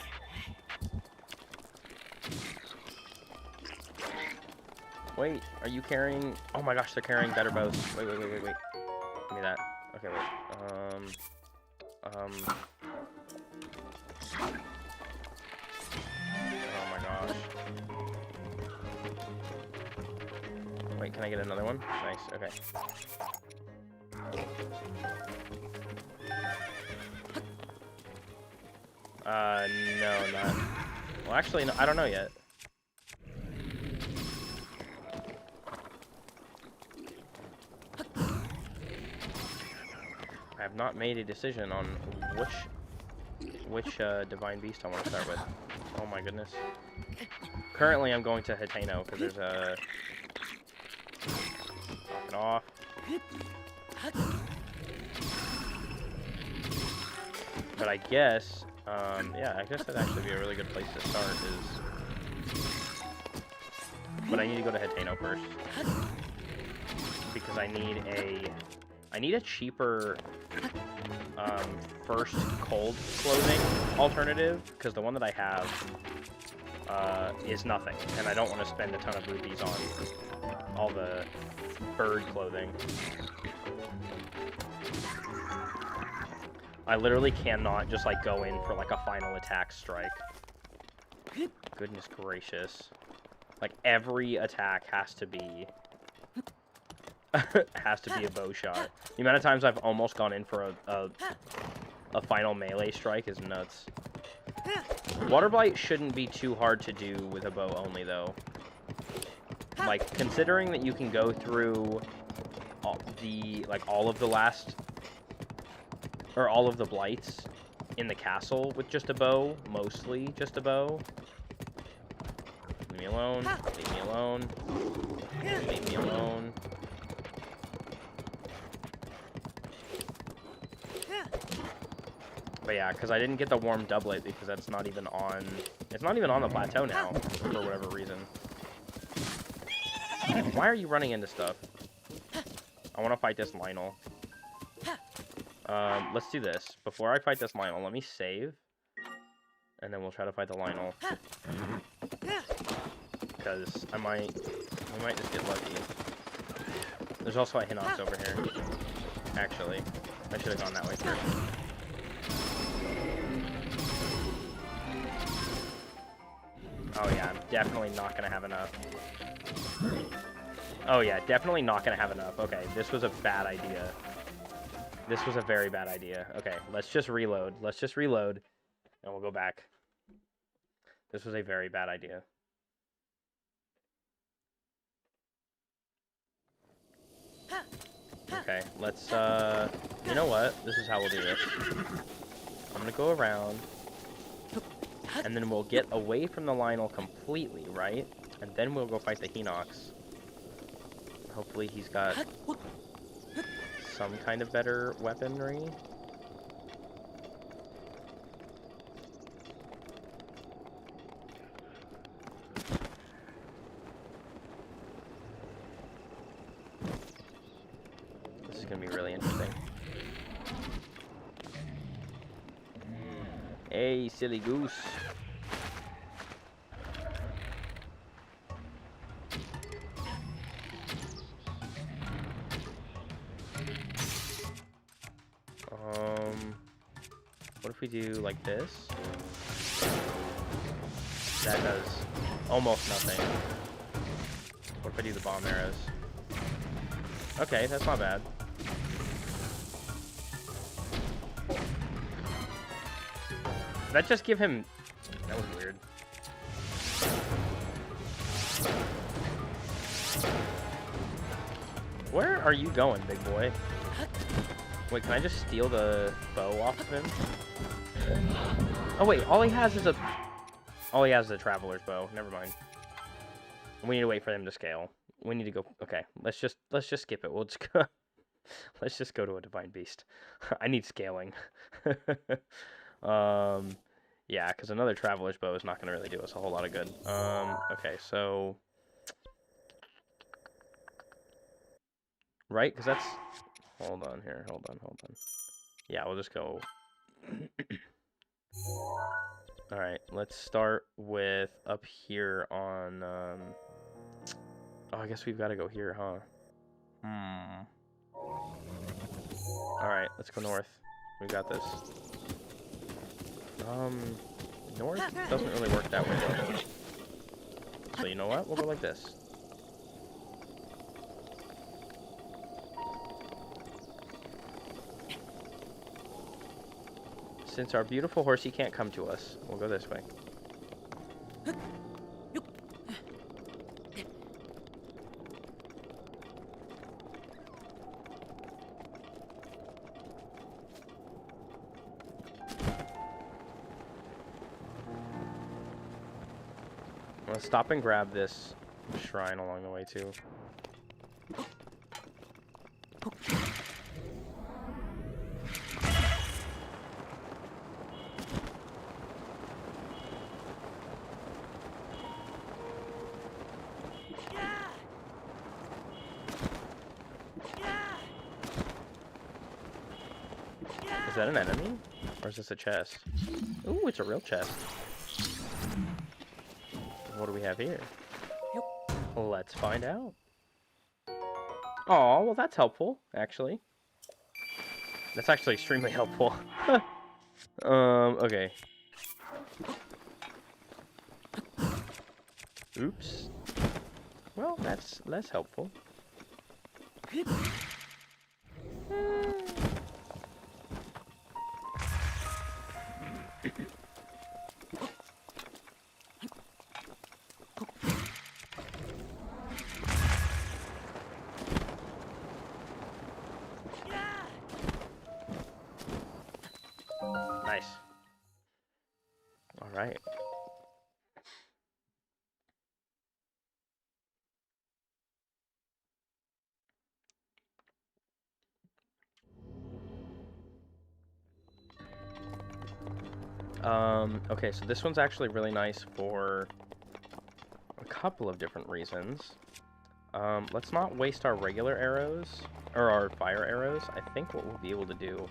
Wait, are you carrying... Oh my gosh, they're carrying better bows. Wait. Give me that. Okay, wait. Oh my gosh. Wait, can I get another one? Nice, okay. No, not... Well, actually, no, I don't know yet. I have not made a decision on which divine beast I want to start with. Oh my goodness. Currently, I'm going to Hateno because there's a... Knock it off. But I guess, yeah, I guess that'd actually be a really good place to start is... But I need to go to Hateno first. Because I need a cheaper, first cold clothing alternative, because the one that I have, is nothing, and I don't want to spend a ton of rupees on all the bird clothing. I literally cannot just, like, go in for, like, a final attack strike. Goodness gracious. Like, every attack has to be... has to be a bow shot. The amount of times I've almost gone in for a final melee strike is nuts. Water Blight shouldn't be too hard to do with a bow only, though. Like, considering that you can go through all of the last... Or all of the Blights in the castle with just a bow. Mostly just a bow. Leave me alone. Leave me alone. Leave me alone. But yeah, because I didn't get the warm doublet because that's not even on... It's not even on the plateau now, for whatever reason. Why are you running into stuff? I want to fight this Lionel. Let's do this. Before I fight this Lionel, let me save. And then we'll try to fight the Lionel. Because we might just get lucky. There's also a Hinox over here. Actually, I should have gone that way first. Oh yeah, I'm definitely not gonna have enough. Oh yeah, definitely not gonna have enough. Okay, this was a bad idea. This was a very bad idea. Okay, let's just reload. Let's just reload, and we'll go back. This was a very bad idea. Okay, let's, you know what? This is how we'll do this. I'm gonna go around, and then we'll get away from the Lionel completely, right? And then we'll go fight the Hinox. Hopefully he's got some kind of better weaponry. This is gonna be really interesting. Hey, silly goose. What if we do like this? that does almost nothing. What if I do the bomb arrows? Okay, that's not bad. Did that just give him... That was weird. Where are you going, big boy? Wait, can I just steal the bow off of him? Oh wait, all he has is a traveler's bow. Never mind. We need to wait for them to scale. We need to go. Okay, let's just skip it. We'll just go. Let's just go to a divine beast. I need scaling. Yeah, because another traveler's bow is not going to really do us a whole lot of good. Okay, so right, because that's. Hold on here. Hold on. Yeah, we'll just go. All right, let's start with up here on. Oh, I guess we've got to go here, huh? Alright, let's go north. We got this. North doesn't really work that way, though. So you know what? We'll go like this. Since our beautiful horsey can't come to us, we'll go this way. Let's stop and grab this shrine along the way, too. Is that an enemy? Or is this a chest? Ooh, it's a real chest. What do we have here? Let's find out. Oh, well that's helpful, actually. That's actually extremely helpful. Okay. Oops. Well, that's less helpful. Nice. All right. Okay, so this one's actually really nice for a couple of different reasons. Let's not waste our regular arrows, or our fire arrows. I think what we'll be able to do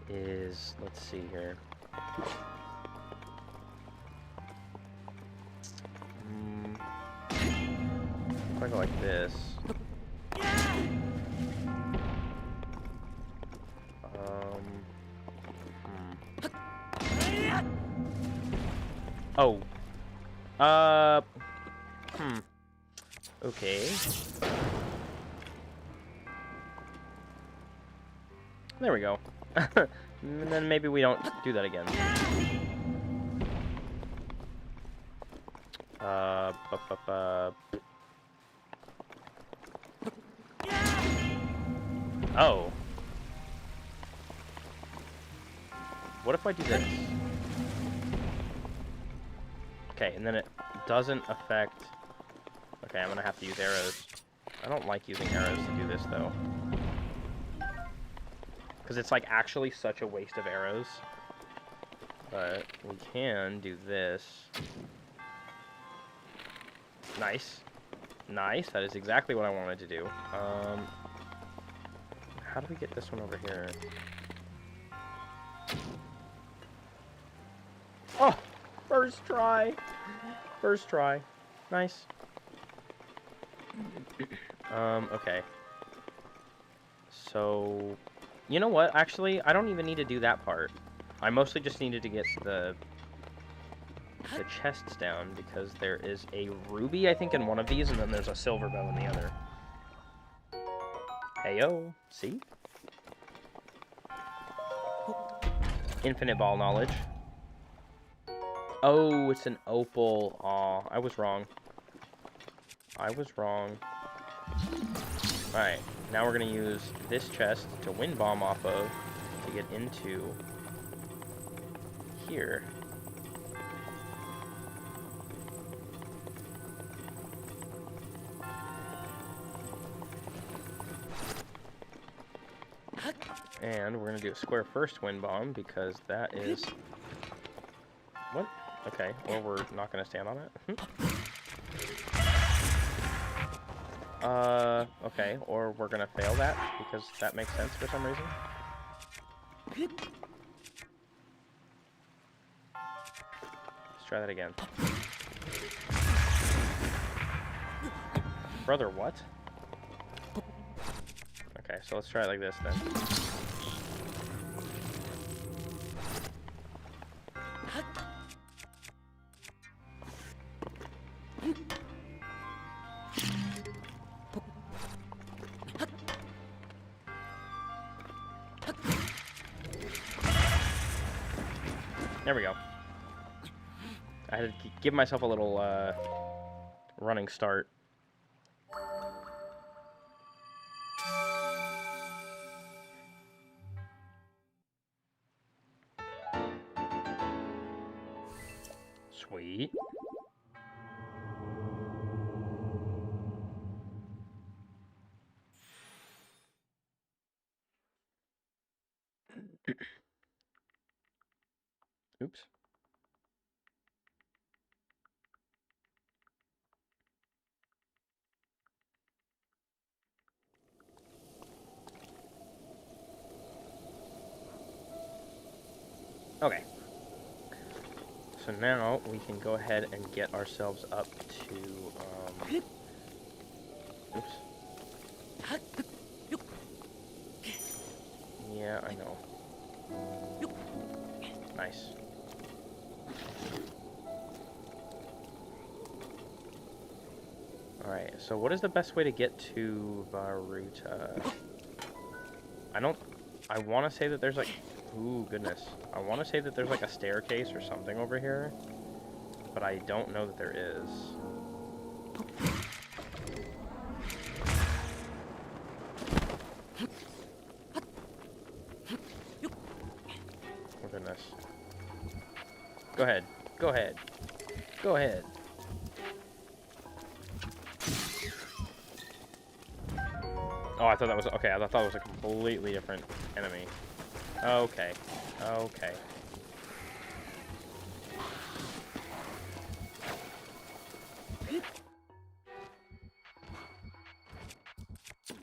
is, let's see here. If I go like this. Oh. Okay. There we go. And then maybe we don't do that again. Oh. What if I do this? Okay, and then it doesn't affect... Okay, I'm gonna have to use arrows. I don't like using arrows to do this, though. Because it's, like, actually such a waste of arrows. But we can do this. Nice. Nice, that is exactly what I wanted to do. How do we get this one over here? Oh! First try! First try. Nice. Okay. So... You know what? Actually, I don't even need to do that part. I mostly just needed to get the the chests down because there is a ruby, I think, in one of these, and then there's a silver bow in the other. Heyo, see? Infinite ball knowledge. Oh, it's an opal. Aw, I was wrong. I was wrong. Alright, now we're gonna use this chest to wind bomb off of to get into here. And we're gonna do a square first wind bomb because that is... What? Okay, or we're not gonna stand on it. Okay, or we're gonna fail that because that makes sense for some reason. Let's try that again. Brother, what? Okay, so let's try it like this then. There we go. I had to give myself a little running start. Sweet. Oops. Okay. So now we can go ahead and get ourselves up to, oops. Yeah, I know. Nice. Alright, so what is the best way to get to Varuta? I want to say that there's like... Ooh, goodness. I want to say that there's like a staircase or something over here, but I don't know that there is. Oh, goodness. Go ahead. Go ahead. Go ahead. Oh, I thought that was... Okay, I thought that was a completely different enemy. Okay. Okay.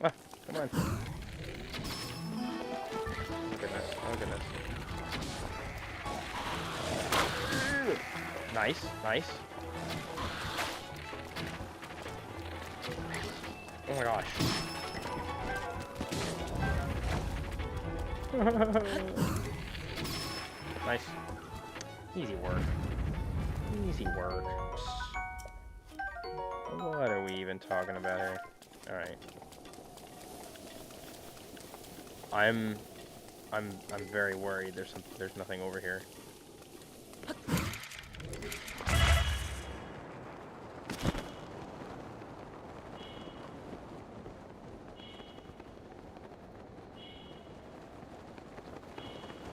Ah, come on. Oh, goodness. Oh, goodness. Nice. Nice. Oh, my gosh. Nice. Easy work. Easy work. What are we even talking about here? Alright. I'm very worried there's nothing over here.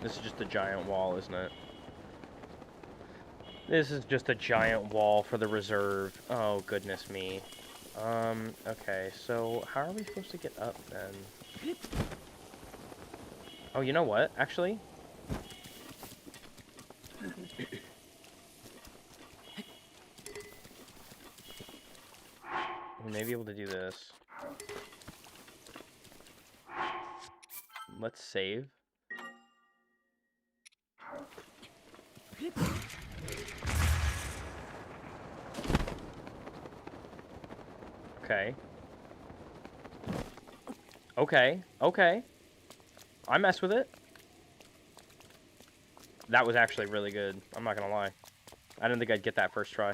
This is just a giant wall, isn't it? This is just a giant wall for the reserve. Oh, goodness me. Okay, so how are we supposed to get up, then? Oh, you know what, actually? We may be able to do this. Let's save. Okay. Okay. Okay. I mess with it. That was actually really good. I'm not gonna lie. I didn't think I'd get that first try.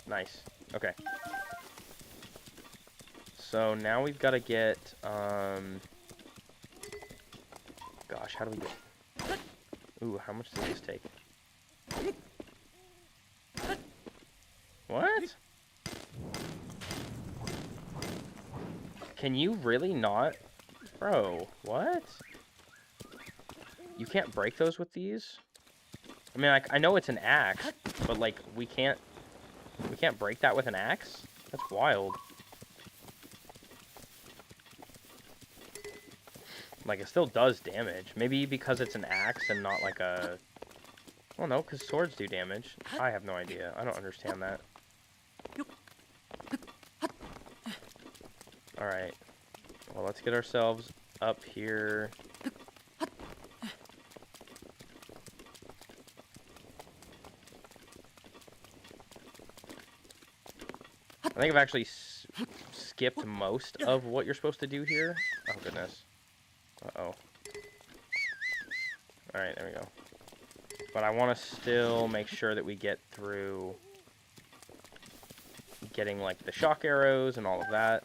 Nice. Okay. So now we've got to get, gosh, how do we get... Ooh, how much does this take? What? Can you really not? Bro, what? You can't break those with these? I mean, I know it's an axe, but, like, we can't break that with an axe? That's wild. Like, it still does damage. Maybe because it's an axe and not like a... Well, no, because swords do damage. I have no idea. I don't understand that. Alright. Well, let's get ourselves up here. I think I've actually skipped most of what you're supposed to do here. Oh, goodness. Uh-oh. Alright, there we go. But I want to still make sure that we get through getting, like, the shock arrows and all of that.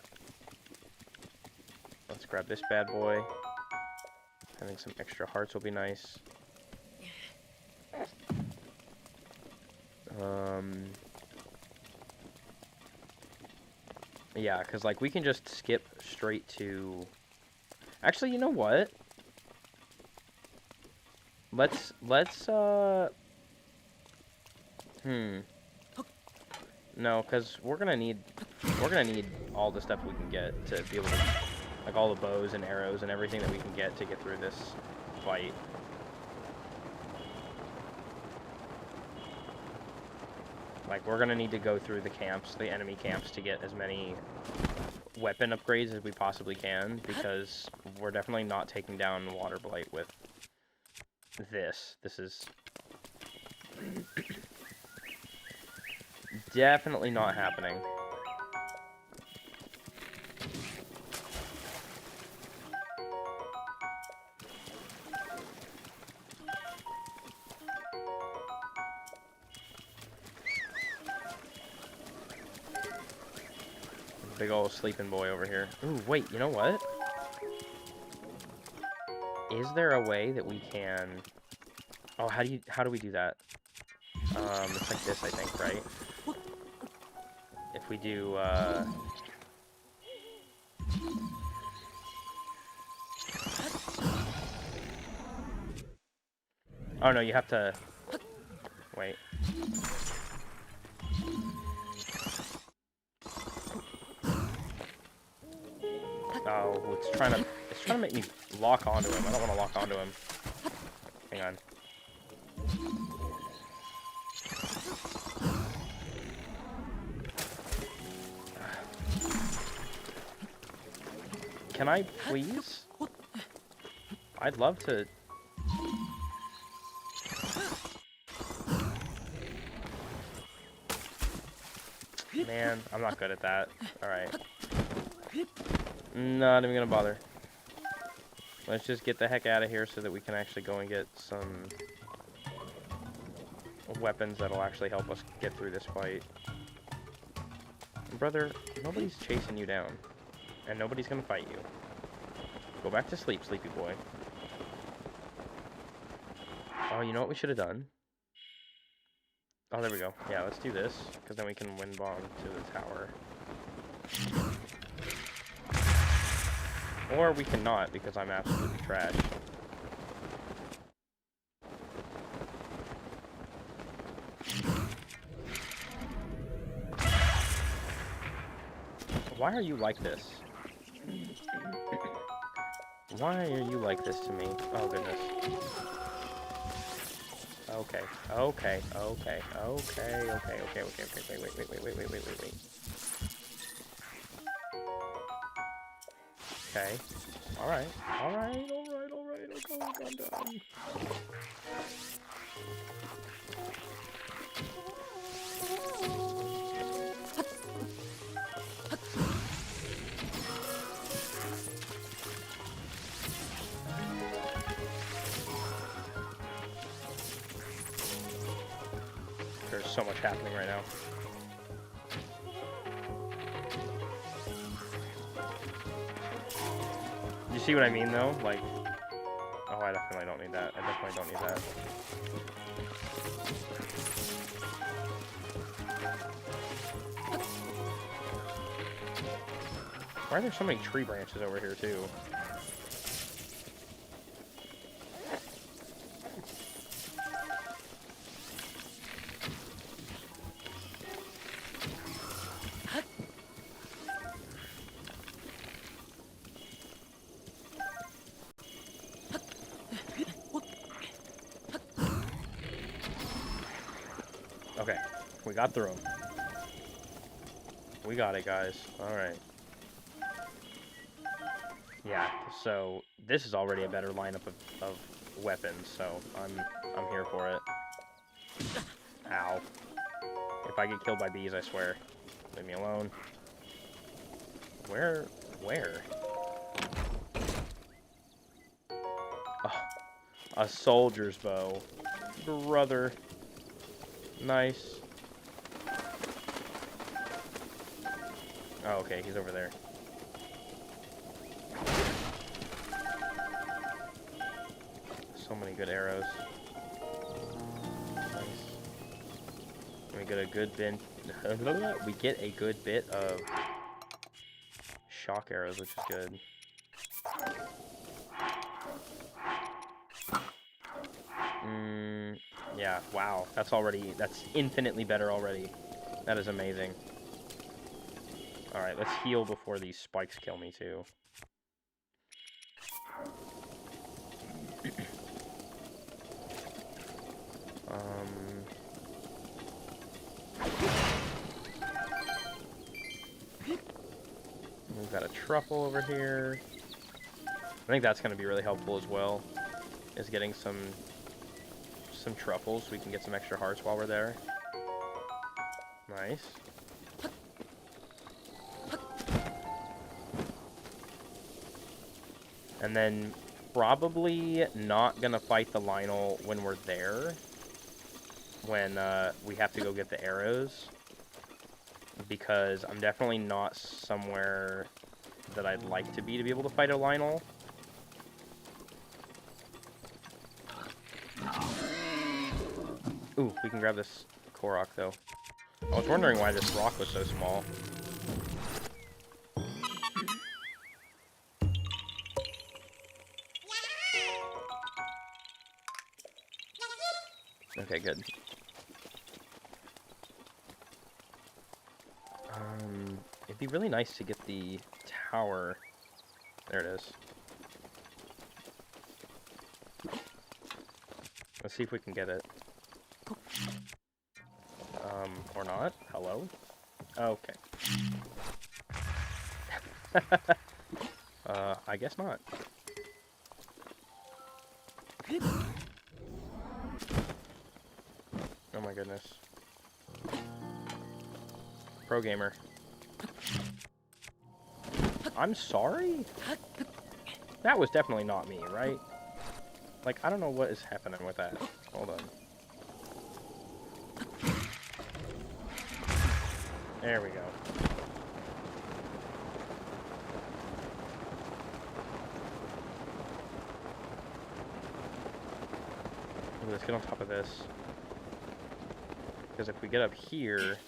Let's grab this bad boy. Having some extra hearts will be nice. Yeah, because, like, we can just skip straight to... Actually, you know what? Let's, No, because we're gonna need all the stuff we can get to be able to, like, all the bows and arrows and everything that we can get to get through this fight. Like, we're gonna need to go through the camps, the enemy camps, to get as many weapon upgrades as we possibly can, because we're definitely not taking down Water Blight with this. This is definitely not happening. Big old sleeping boy over here. Ooh, wait, you know what? Is there a way that we can... Oh, how do we do that? It's like this, I think, right? If we do, Oh, no, you have to... Wait. Oh, it's trying to make me lock onto him. I don't want to lock onto him. Hang on. Can I please? I'd love to. Man, I'm not good at that. Alright. Not even gonna bother. Let's just get the heck out of here so that we can actually go and get some weapons that'll actually help us get through this fight. Brother, nobody's chasing you down. And nobody's gonna fight you. Go back to sleep, sleepy boy. Oh, you know what we should have done? Oh, there we go. Yeah, let's do this, because then we can wind bomb to the tower. Or we cannot, because I'm absolutely trash. Why are you like this? Why are you like this to me? Oh, goodness. Okay, okay, okay, okay, okay, okay, okay, wait. Okay. Alright, okay, I'm done. so much happening right now. You see what I mean, though? Like, oh, I definitely don't need that. I definitely don't need that. Why are there so many tree branches over here, too? Okay, we got through them. We got it, guys. Alright. Yeah, so this is already a better lineup of weapons, so I'm here for it. Ow. If I get killed by bees, I swear. Leave me alone. Where? Oh, a soldier's bow. Brother. Nice. Oh, okay, he's over there. So many good arrows. Nice. We get a good bit. We get a good bit of shock arrows, which is good. Yeah. Wow. That's infinitely better already. That is amazing. All right, let's heal before these spikes kill me too. We've got a truffle over here. I think that's going to be really helpful as well, is getting some truffles so we can get some extra hearts while we're there. Nice. And then probably not going to fight the Lionel when we're there, when we have to go get the arrows, because I'm definitely not somewhere that I'd like to be able to fight a Lionel. Ooh, we can grab this Korok, though. I was wondering why this rock was so small. Okay, good. It'd be really nice to get the tower. There it is. Let's see if we can get it. Or not. Hello? Okay. I guess not. Oh my goodness. Pro gamer. I'm sorry? That was definitely not me, right? Like, I don't know what is happening with that. Hold on. There we go. Ooh, let's get on top of this. Because if we get up here...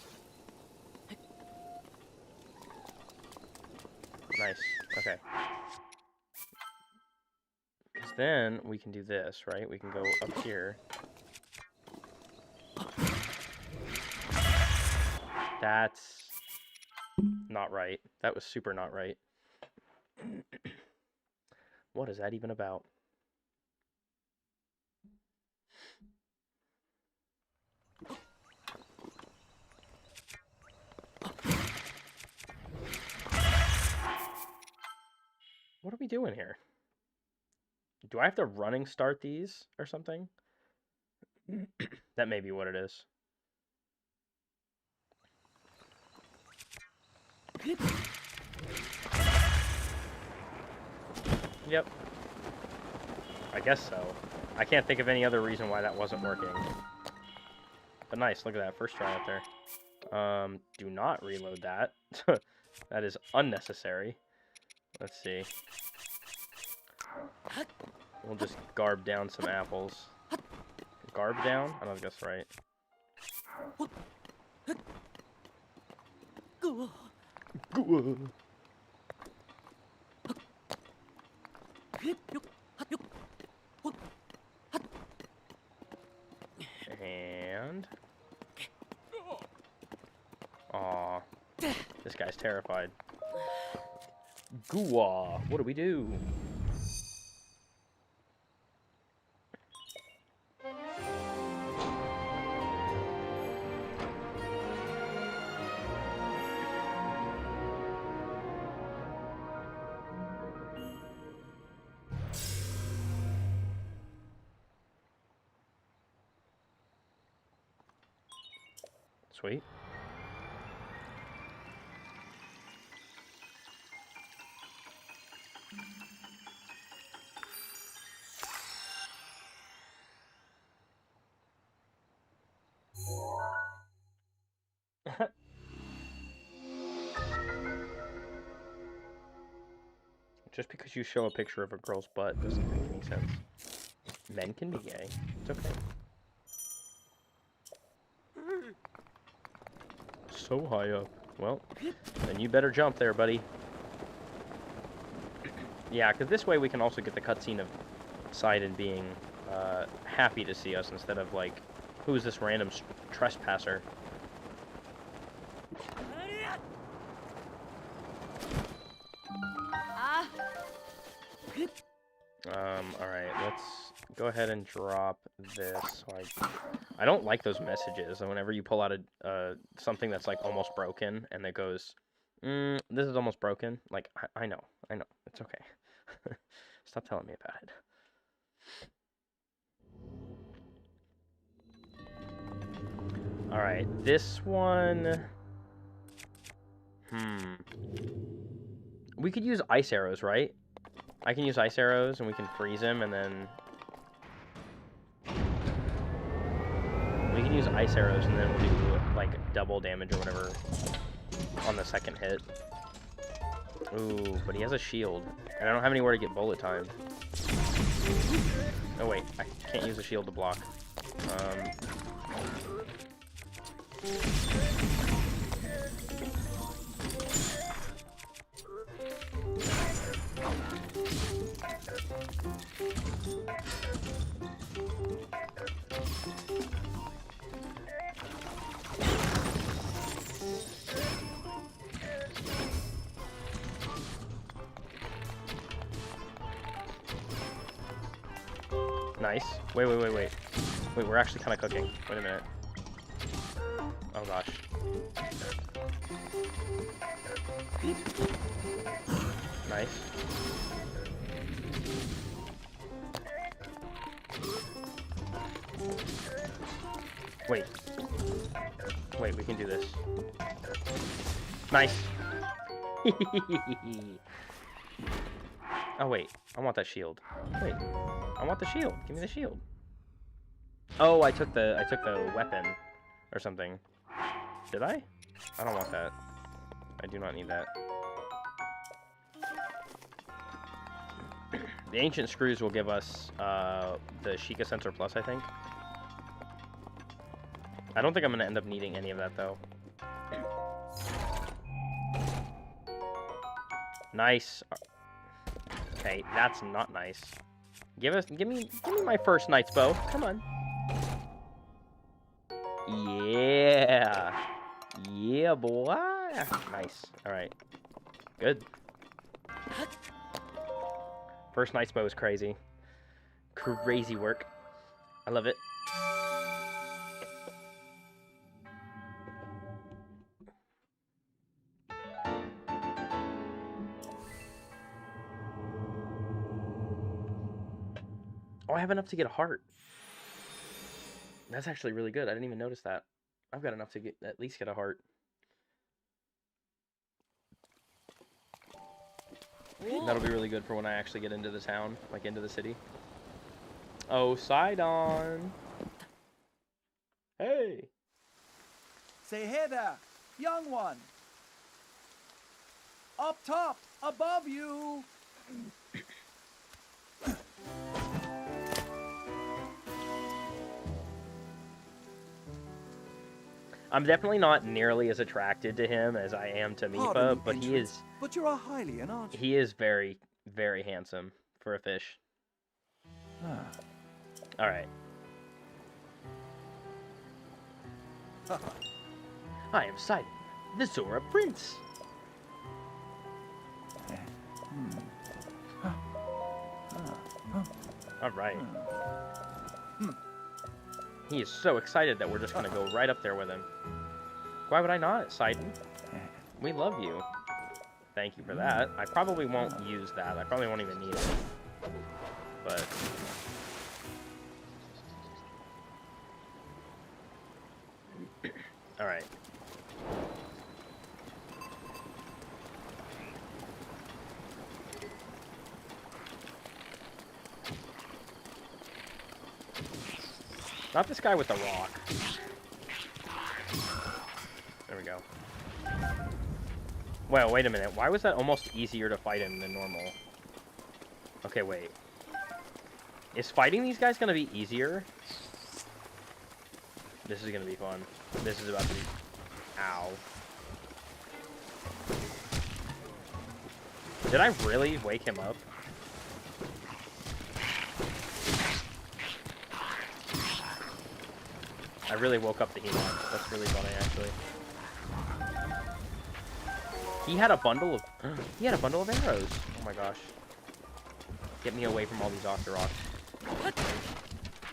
Nice. Okay. Because then we can do this, right? We can go up here. That's not right. That was super not right. What is that even about? What are we doing here? Do I have to running start these or something? That may be what it is. Yep. I guess so. I can't think of any other reason why that wasn't working. But nice, look at that. First try out there. Do not reload that. That is unnecessary. Let's see. We'll just garb down some apples. Garb down? I don't think that's right. And... Aw. This guy's terrified. Goo-wah. What do we do? Sweet. Just because you show a picture of a girl's butt doesn't make any sense. Men can be gay. It's okay. So high up. Well, then you better jump there, buddy. Yeah, because this way we can also get the cutscene of Sidon being happy to see us instead of like, who is this random trespasser? Alright, let's go ahead and drop this. So I don't like those messages, and whenever you pull out a something that's like almost broken, and it goes, this is almost broken. Like, I know, it's okay. Stop telling me about it. Alright, this one... We could use ice arrows, right? I can use ice arrows, and we can freeze him, and then... We can use ice arrows, and then we'll do, like, double damage or whatever on the second hit. Ooh, but he has a shield, and I don't have anywhere to get bullet time. Oh, wait, I can't use a shield to block. Nice. Wait. Wait, we're actually kind of cooking. Wait a minute. Oh, gosh. Nice. Wait. Wait, we can do this. Nice. Oh, wait. I want that shield. Wait. I want the shield. Give me the shield. Oh, I took the weapon or something. Did I? I don't want that. I do not need that. The ancient screws will give us the Sheikah sensor plus, I think. I don't think I'm going to end up needing any of that, though. Nice. Okay, that's not nice. Give me my first knight's bow. Come on. Yeah. Yeah, boy. Nice. All right. Good. First knight's bow is crazy. Crazy work. I love it. Oh, I have enough to get a heart. That's actually really good. I didn't even notice that. I've got enough to at least get a heart. That'll be really good for when I actually get into the town, like into the city. Oh, Sidon. Hey. Say hey there, young one. Up top, above you. I'm definitely not nearly as attracted to him as I am to Pardon Mifa, the but entrance, but you're a Hylian, aren't you? he is very, very handsome for a fish. Ah. All right. I am Sidon, the Zora Prince. All right. He is so excited that we're just gonna go right up there with him. Why would I not, Sidon? We love you. Thank you for that. I probably won't use that. I probably won't even need it. But... Alright. Not this guy with the rock. There we go. Well, wait a minute. Why was that almost easier to fight him than normal? Okay, wait. Is fighting these guys gonna be easier? This is gonna be fun. This is about to be... Ow. Did I really wake him up? I really woke up the Hemon. That's really funny, actually. He had a bundle of... he had a bundle of arrows. Oh my gosh. Get me away from all these Octoroks.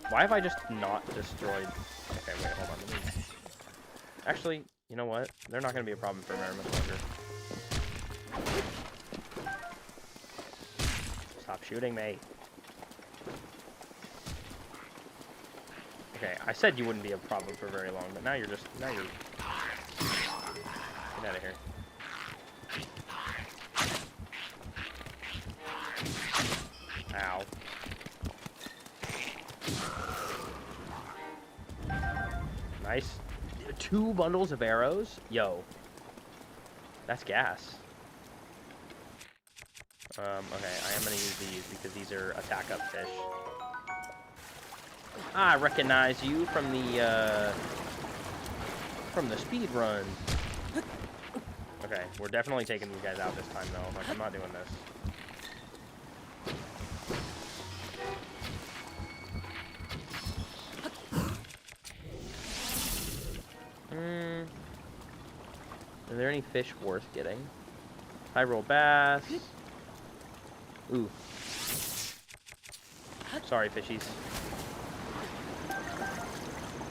Why have I just not destroyed... Okay, wait, hold on. Let me... Actually, you know what? They're not going to be a problem for very much longer. Stop shooting me. Okay, I said you wouldn't be a problem for very long, but now you're just... Now you're... Get out of here. Ow. Nice. 2 bundles of arrows? Yo. That's gas. Okay, I am gonna use these because these are attack up fish. I recognize you from the speed run. Okay, we're definitely taking these guys out this time though. Like, I'm not doing this. Are there any fish worth getting? High roll bass. Ooh. Sorry, fishies.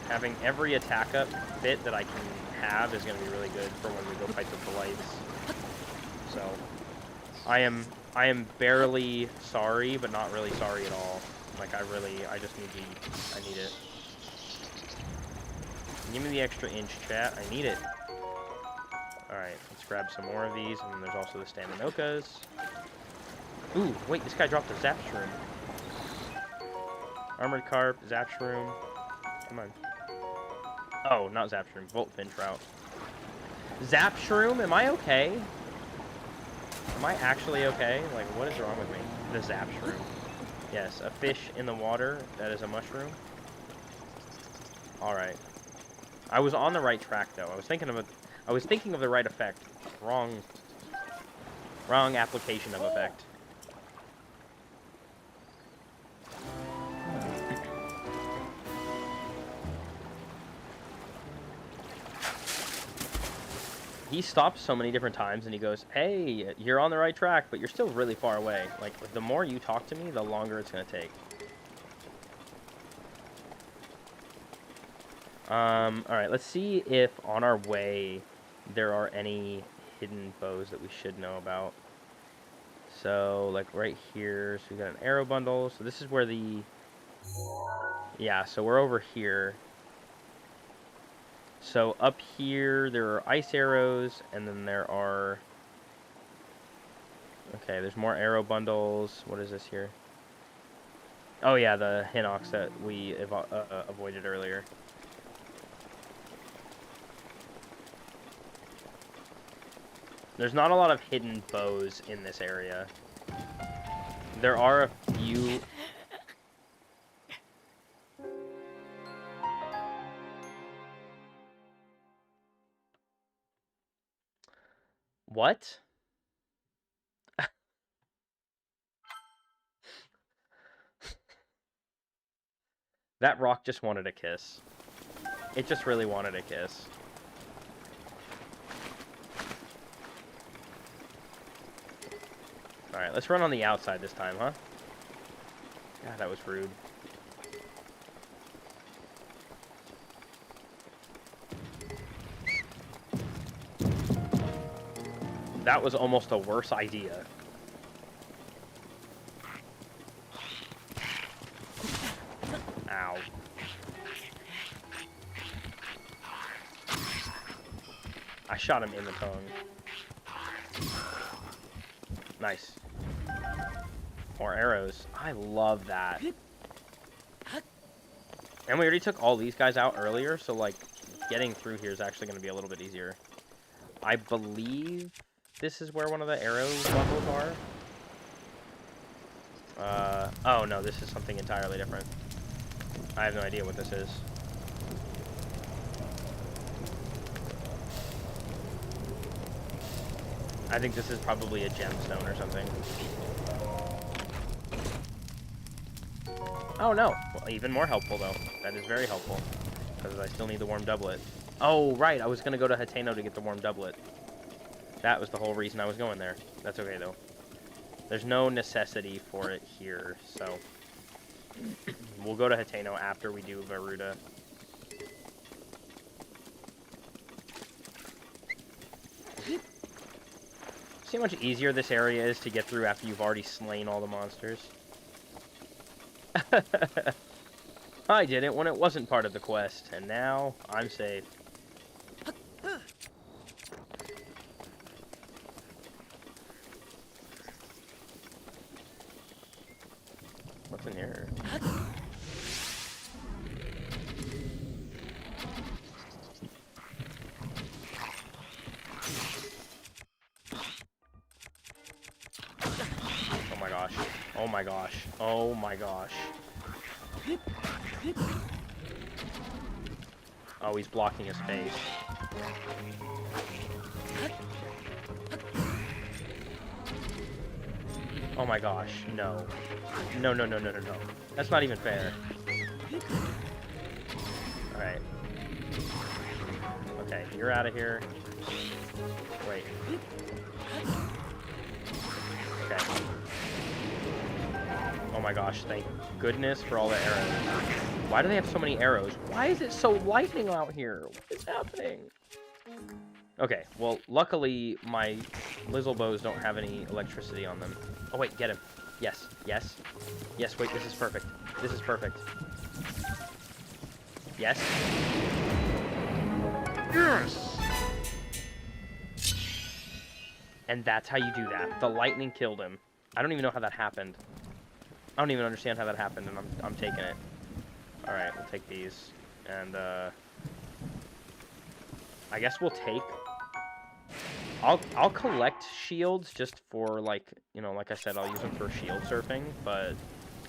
Having every attack up bit that I can have is going to be really good for when we go fight the Blights. So, I am barely sorry, but not really sorry at all. Like, I just need I need it. Give me the extra inch, chat. I need it. Alright, let's grab some more of these, and then there's also the Staminokas. Ooh, wait, this guy dropped a Zap Shroom. Armored Carp, Zap Shroom. Come on. Oh, not Zap Shroom, Volt Fin Trout. Zap Shroom, am I okay? Am I actually okay? Like, what is wrong with me? The Zap Shroom. Yes, a fish in the water that is a mushroom. Alright. I was on the right track, though. I was thinking of the right effect. Wrong application of effect. He stops so many different times and he goes, hey, you're on the right track, but you're still really far away. Like, the more you talk to me, the longer it's going to take. Alright, let's see if on our way there are any hidden bows that we should know about. So, like, right here, so we got an arrow bundle. So this is where the... Yeah, so we're over here. So up here, there are ice arrows, and then there are... Okay, there's more arrow bundles. What is this here? Oh yeah, the Hinox that we avoided earlier. There's not a lot of hidden bows in this area. There are a few... What? That rock just wanted a kiss. It just really wanted a kiss. Alright, let's run on the outside this time, huh? God, that was rude. That was almost a worse idea. Ow. I shot him in the tongue. Nice. More arrows. I love that. And we already took all these guys out earlier, so, like, getting through here is actually going to be a little bit easier. I believe this is where one of the arrow levels are. Oh, no, this is something entirely different. I have no idea what this is. I think this is probably a gemstone or something. Oh, no. Well, even more helpful, though. That is very helpful. Because I still need the warm doublet. Oh, right. I was going to go to Hateno to get the warm doublet. That was the whole reason I was going there. That's okay, though. There's no necessity for it here, so... We'll go to Hateno after we do Varuda. See how much easier this area is to get through after you've already slain all the monsters? I did it when it wasn't part of the quest, and now I'm safe. What's in here? Oh my gosh. Oh my gosh. Oh my gosh. Oh, he's blocking his face. Oh my gosh, no. No, no, no, no, no, no. That's not even fair. Alright. Okay, you're out of here. Wait. Okay. Oh my gosh, thank goodness for all the arrows. Why do they have so many arrows? Why is it so lightning out here? What is happening? Okay, well, luckily, my Lizzle bows don't have any electricity on them. Oh, wait, get him. Yes, yes. Yes, wait, this is perfect. This is perfect. Yes. Yes! And that's how you do that. The lightning killed him. I don't even know how that happened. I don't even understand how that happened, and I'm taking it. Alright, we'll take these. And, I guess we'll take... I'll collect shields just for, like, you know, like I said, I'll use them for shield surfing, but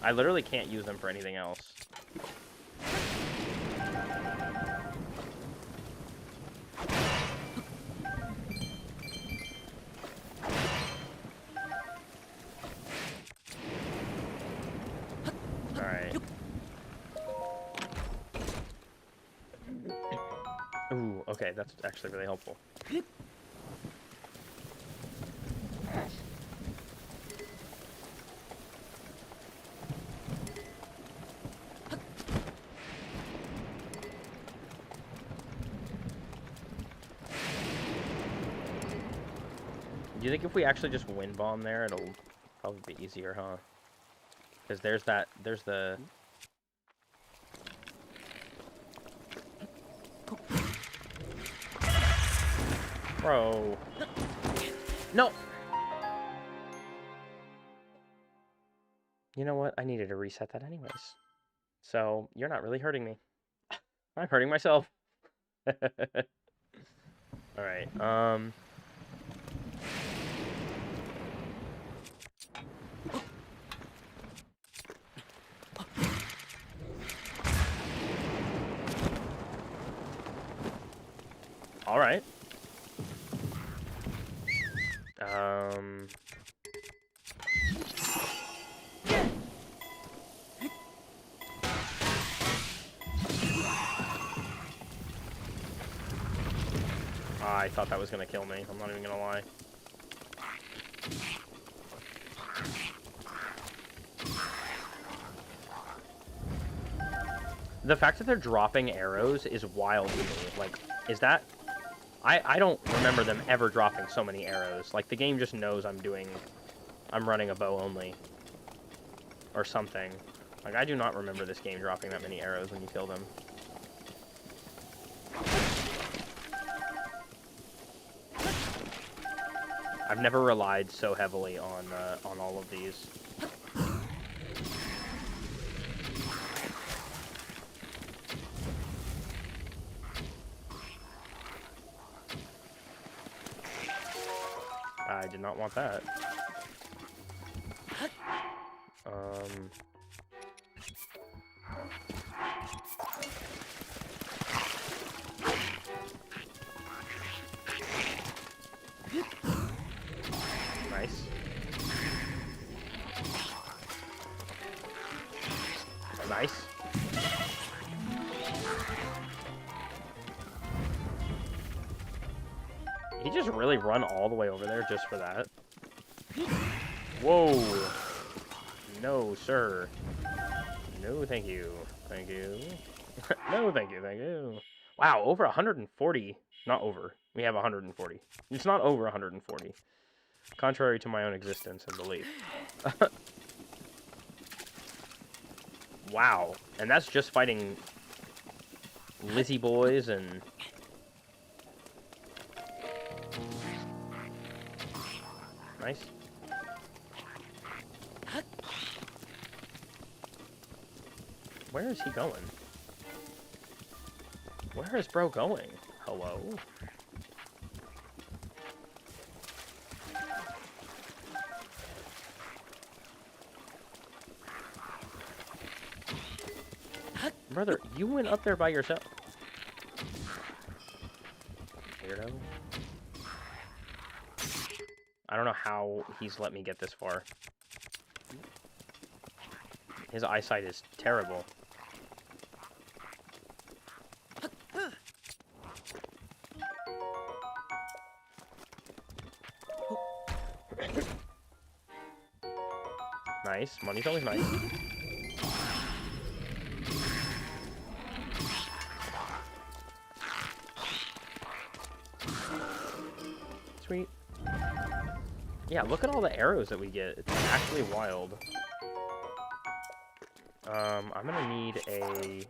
I literally can't use them for anything else. Alright. Ooh, okay, that's actually really helpful. Do you think if we actually just wind bomb there, it'll probably be easier, huh? Because there's the... Bro. No! You know what? I needed to reset that anyways. So, you're not really hurting me. I'm hurting myself. Alright, All right. I thought that was gonna kill me. I'm not even gonna lie. The fact that they're dropping arrows is wild to me. Like, is that... I don't remember them ever dropping so many arrows. Like, the game just knows I'm running a bow only. Or something. Like, I do not remember this game dropping that many arrows when you kill them. I've never relied so heavily on all of these. I did not want that. Nice. Nice. He just really run all the way over there just for that? Whoa! No, sir. No, thank you. Thank you. No, thank you, thank you. Wow, over 140. Not over. We have 140. It's not over 140. Contrary to my own existence and belief. Wow. And that's just fighting Lizzie boys and... Nice. Where is he going? Where is bro going? Hello? Brother, you went up there by yourself. Weirdo. I don't know how he's let me get this far. His eyesight is terrible. Nice. Money's always nice. Sweet. Yeah, look at all the arrows that we get. It's actually wild. I'm gonna need a...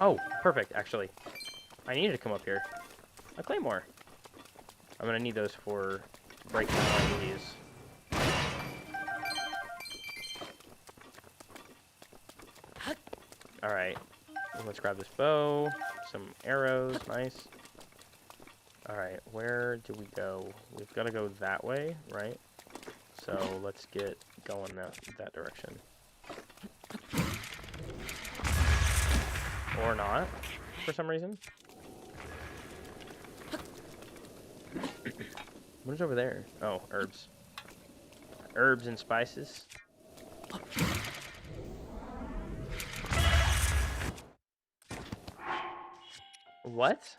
Oh, perfect, actually. I needed to come up here. A claymore. I'm gonna need those for breaking one of these. Alright. Let's grab this bow. Some arrows. Nice. Alright, where do we go? We've got to go that way, right? So let's get going that direction. Or not, for some reason. What is over there? Oh, herbs. Herbs and spices. What?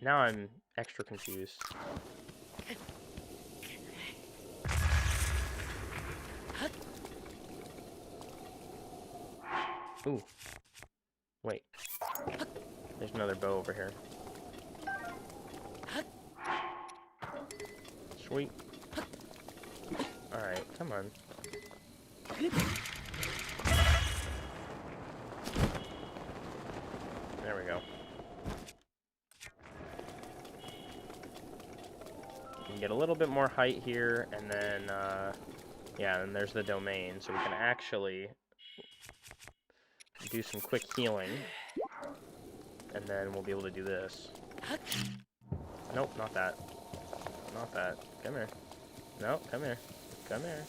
Now I'm extra confused. Ooh. Wait. There's another bow over here. Sweet. Alright, come on. There we go. We can get a little bit more height here, and then, yeah, and there's the domain, so we can actually do some quick healing, and then we'll be able to do this. Nope, not that. Not that. Come here. Nope, come here. Come here.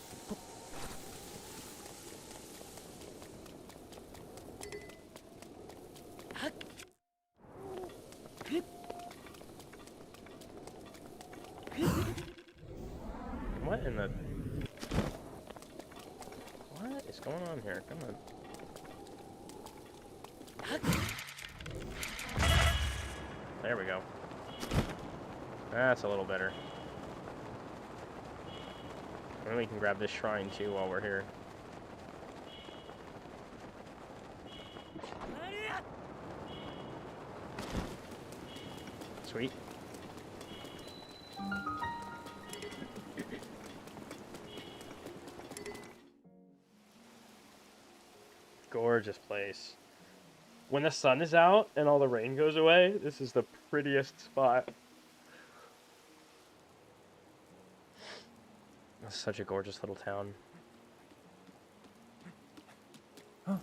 What is going on here? Come on. There we go. That's a little better. And we can grab this shrine too while we're here. Sweet. Gorgeous place. When the sun is out and all the rain goes away, this is the prettiest spot. It's such a gorgeous little town. Huh.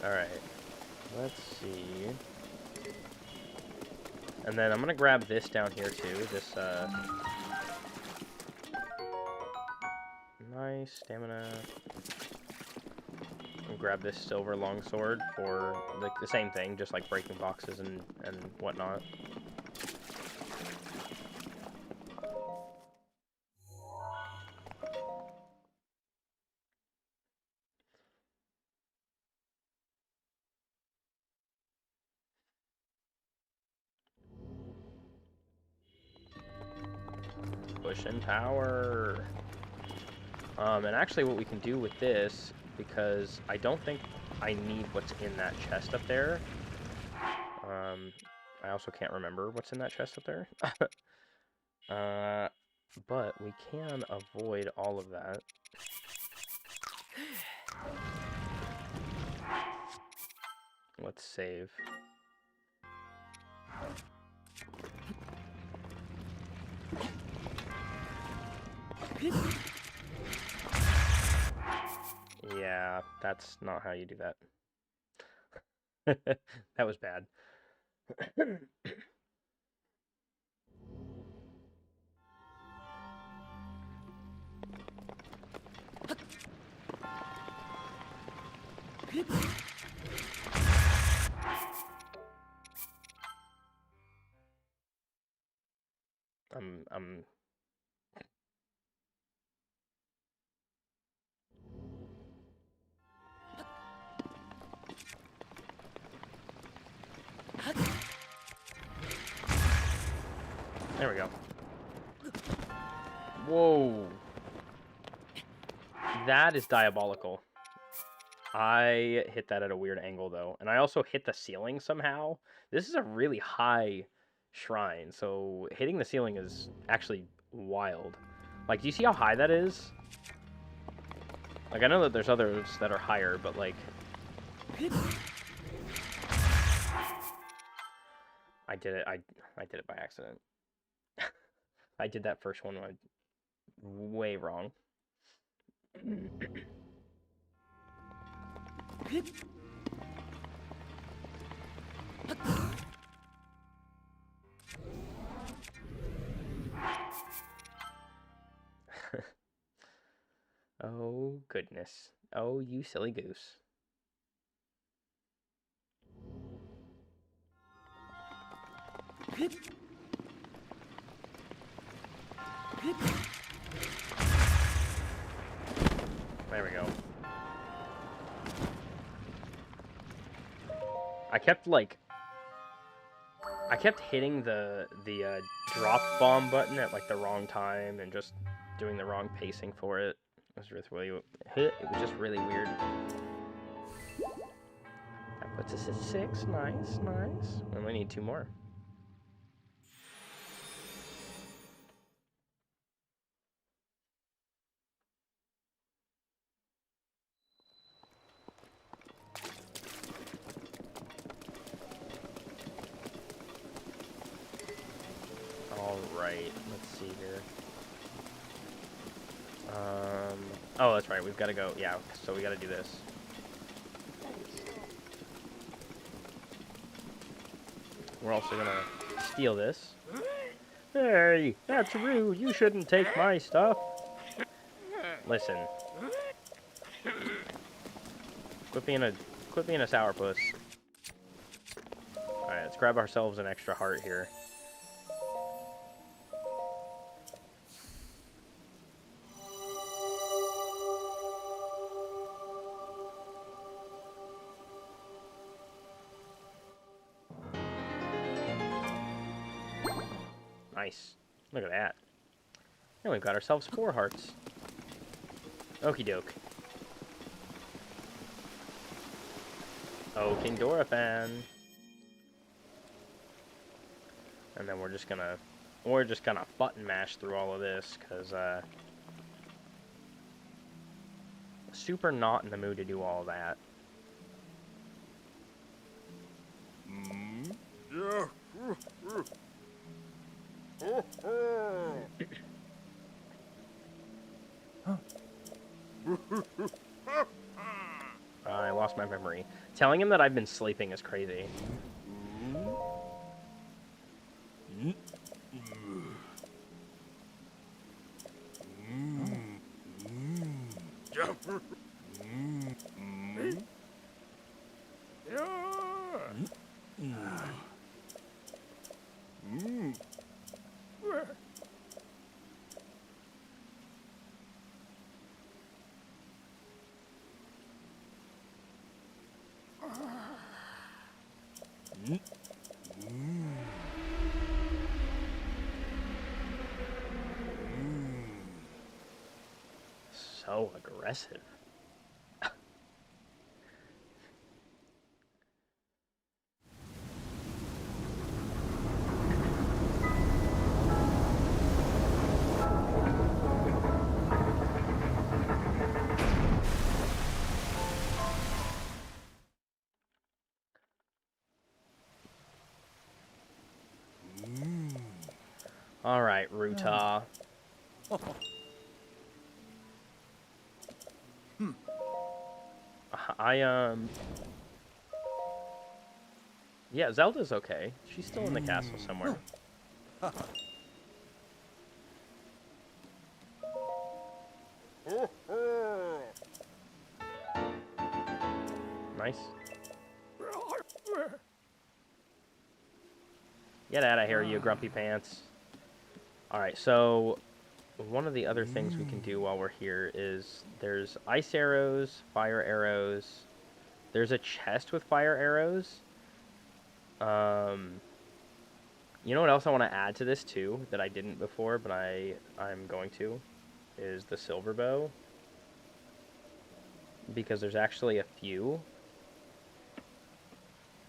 Alright, let's see. And then I'm gonna grab this down here too, this, nice stamina. And grab this silver longsword for the same thing, just like breaking boxes and whatnot. Push and power. And actually what we can do with this, because I don't think I need what's in that chest up there. I also can't remember what's in that chest up there. But we can avoid all of that. Let's save. Yeah, that's not how you do that. That was bad. I'm There we go. Whoa. That is diabolical. I hit that at a weird angle, though. And I also hit the ceiling somehow. This is a really high shrine, so hitting the ceiling is actually wild. Like, do you see how high that is? Like, I know that there's others that are higher, but, like... I did it by accident. I did that first one way wrong. Oh, goodness. Oh, you silly goose. There we go. I kept hitting the drop bomb button at like the wrong time and just doing the wrong pacing for it. It was just really weird. That puts us at 6. Nice, nice. And we need 2 more. Alright, let's see here. Oh, that's right, we've got to go, yeah, so we got to do this. We're also gonna steal this. Hey, that's rude. You shouldn't take my stuff. Listen. Quit being a sourpuss. Alright, let's grab ourselves an extra heart here. Nice. Look at that. And we've got ourselves 4 hearts. Okie doke. Oh, King Doraphan. And then we're just gonna button mash through all of this, because, super not in the mood to do all of that. I lost my memory. Telling him that I've been sleeping is crazy. So aggressive. All right, Ruta. Yeah, Zelda's okay. She's still in the castle somewhere. Nice. Get out of here, you grumpy pants. Alright, so one of the other things we can do while we're here is there's ice arrows, fire arrows. There's a chest with fire arrows. You know what else I want to add to this too that I didn't before, but I'm going to, is the silver bow. Because there's actually a few.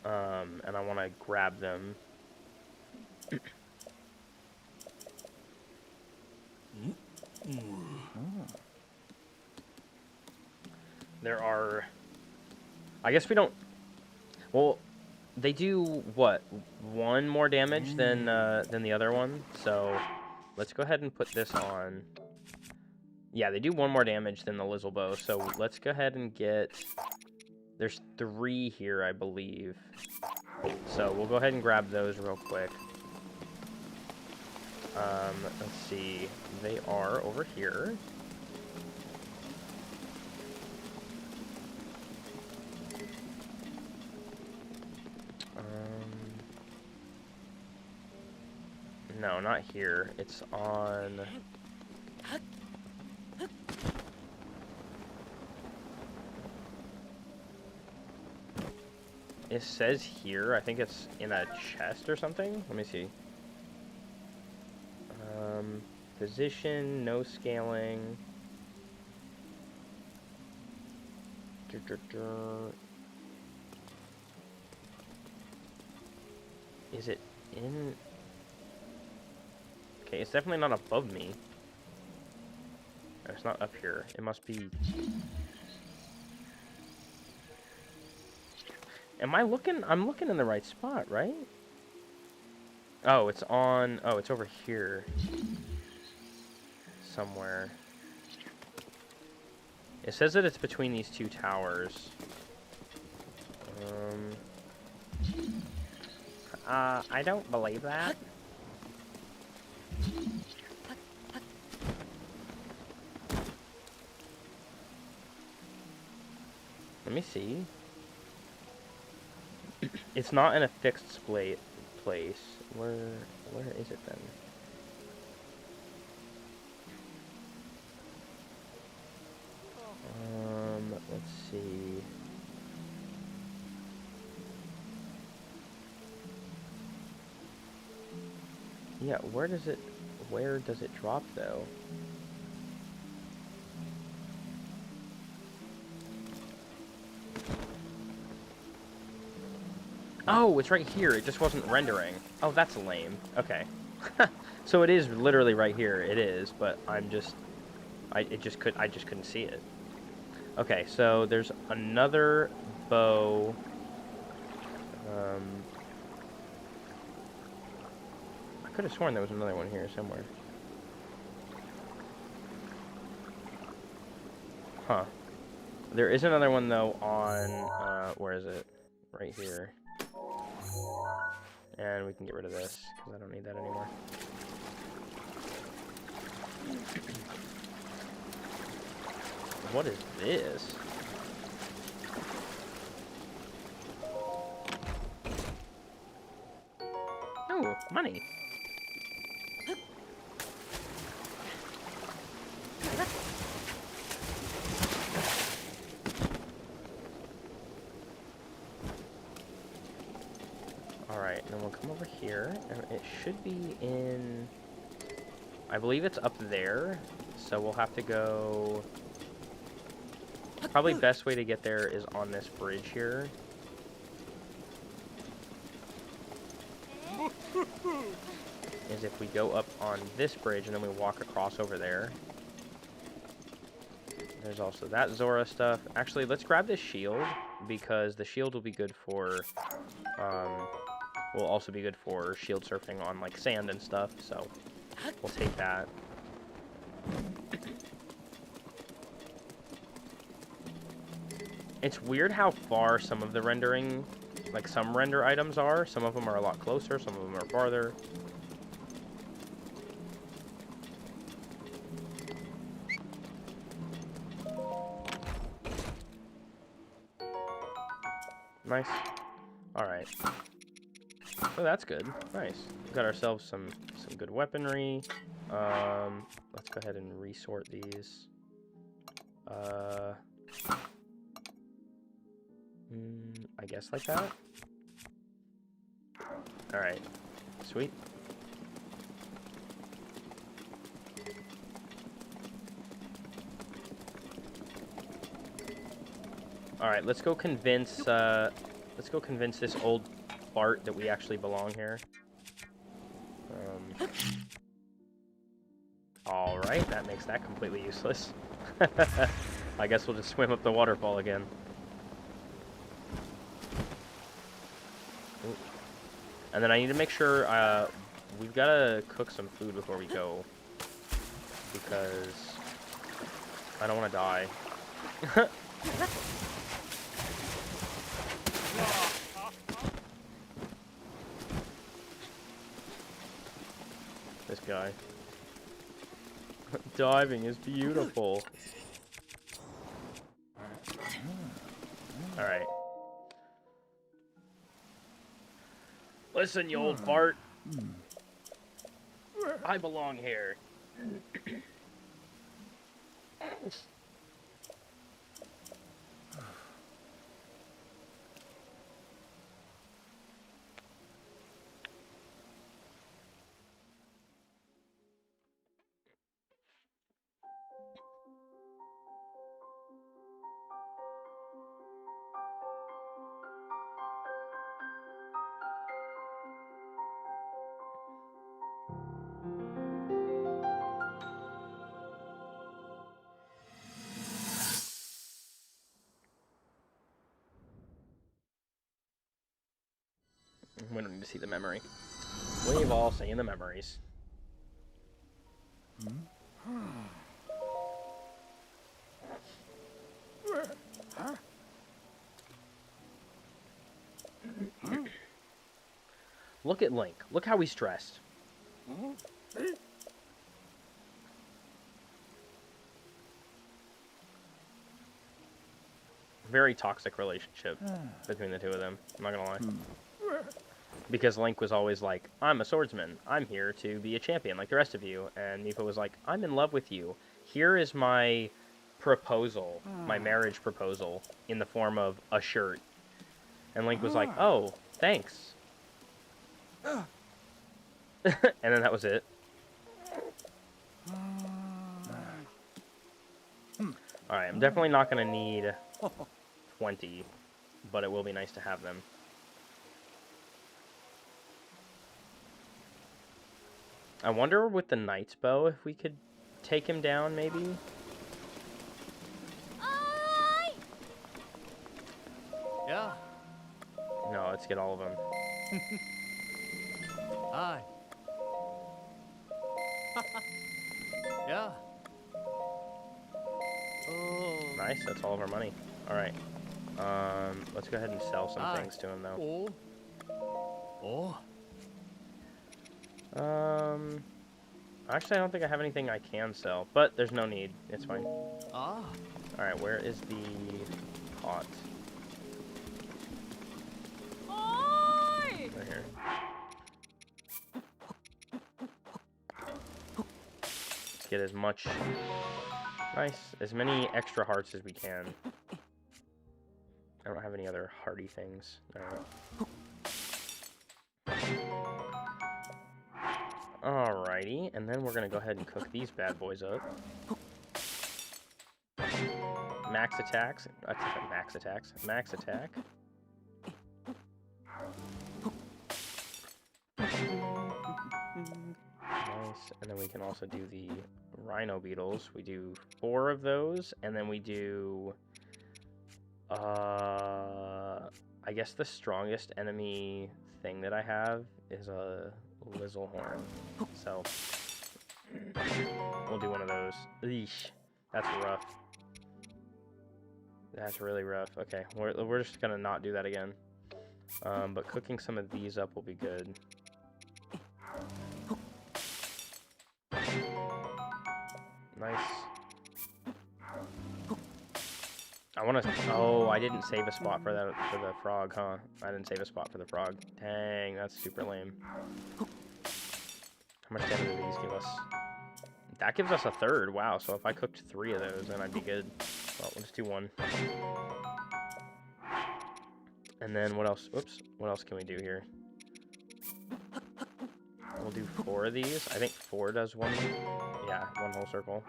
And I want to grab them. There are... I guess we don't... Well, they do, what, 1 more damage than the other one? So, let's go ahead and put this on. Yeah, they do 1 more damage than the LoZ bow, so let's go ahead and get... There's 3 here, I believe. So, we'll go ahead and grab those real quick. Let's see. They are over here. No, not here. It's on... It says here, I think it's in a chest or something. Let me see. Position, no scaling. Is it in... Okay, it's definitely not above me. It's not up here. It must be... Am I looking? I'm looking in the right spot, right? Oh, it's on... Oh, it's over here. Somewhere. It says that it's between these 2 towers. I don't believe that. Let me see. It's not in a fixed place. Where is it then? Let's see. Yeah, where does it drop though? Oh, it's right here. It just wasn't rendering. Oh, that's lame. Okay. So it is literally right here. It is, but I just couldn't see it. Okay, so there's another bow. I could have sworn there was another one here somewhere. Huh. There is another one though on where is it? Right here. And we can get rid of this because I don't need that anymore. What is this? Oh, money. Alright, then we'll come over here, and it should be in... I believe it's up there, so we'll have to go... Probably best way to get there is on this bridge here. Is if we go up on this bridge and then we walk across over there. There's also that Zora stuff. Actually, let's grab this shield, because the shield will be good for... will also be good for shield surfing on, like, sand and stuff, so we'll take that. It's weird how far some of the rendering, like, some render items are. Some of them are a lot closer, some of them are farther. Nice. Alright. Oh, that's good. Nice. We got ourselves some good weaponry. Let's go ahead and resort these. I guess like that. Alright. Sweet. Alright, let's go convince this old fart that we actually belong here. Alright, that makes that completely useless. I guess we'll just swim up the waterfall again. Ooh. And then I need to make sure, we've got to cook some food before we go. Because I don't want to die. This guy. Diving is beautiful. Alright. Listen, you old fart. I belong here. We don't need to see the memory. We've all seen the memories. Look at Link. Look how he's stressed. Very toxic relationship between the two of them. I'm not gonna lie. Because Link was always like, I'm a swordsman. I'm here to be a champion like the rest of you. And Mipha was like, I'm in love with you. Here is my proposal, my marriage proposal, in the form of a shirt. And Link was like, oh, thanks. And then that was it. Alright, I'm definitely not going to need 20, but it will be nice to have them. I wonder with the Knight's Bow if we could take him down, maybe? Yeah. No, let's get all of them. Hi. Yeah. Oh. Nice, that's all of our money. Alright. Let's go ahead and sell some things to him, though. Oh. Actually, I don't think I have anything I can sell, but there's no need. It's fine. Ah. Alright, where is the pot? Right here. Let's get as much... Nice. As many extra hearts as we can. I don't have any other hearty things. Alrighty, and then we're gonna go ahead and cook these bad boys up. Max attacks. Max attacks. Max attack. Nice. And then we can also do the rhino beetles. We do 4 of those, and then we do... I guess the strongest enemy thing that I have is a Lizzlehorn. So, we'll do one of those. Eesh. That's rough. That's really rough. Okay, we're just gonna not do that again. But cooking some of these up will be good. Nice. I want to... Oh, I didn't save a spot for the frog, huh? I didn't save a spot for the frog. Dang, that's super lame. How much damage do these give us? That gives us a third. Wow, so if I cooked 3 of those, then I'd be good. Well, we'll just do 1. And then what else? Oops. What else can we do here? We'll do 4 of these. I think 4 does 1. Yeah, 1 whole circle.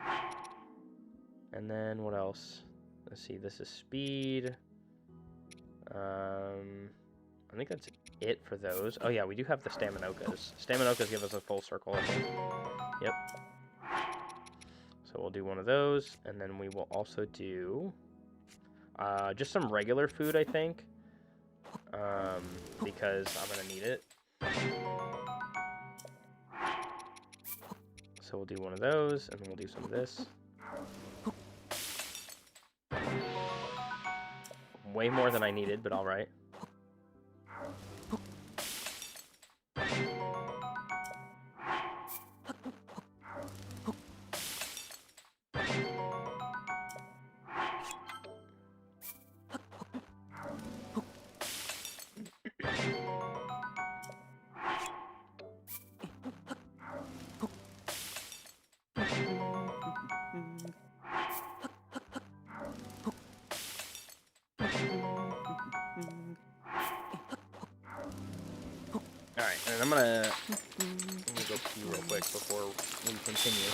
And then what else? Let's see. This is speed. I think that's it for those. Oh yeah, we do have the Staminokas. Staminokas give us a full circle, I think. Yep. So we'll do 1 of those, and then we will also do just some regular food, I think. Because I'm gonna need it. So we'll do 1 of those, and then we'll do some of this. Way more than I needed, but alright. Alright, and I'm gonna go pee real quick before we continue.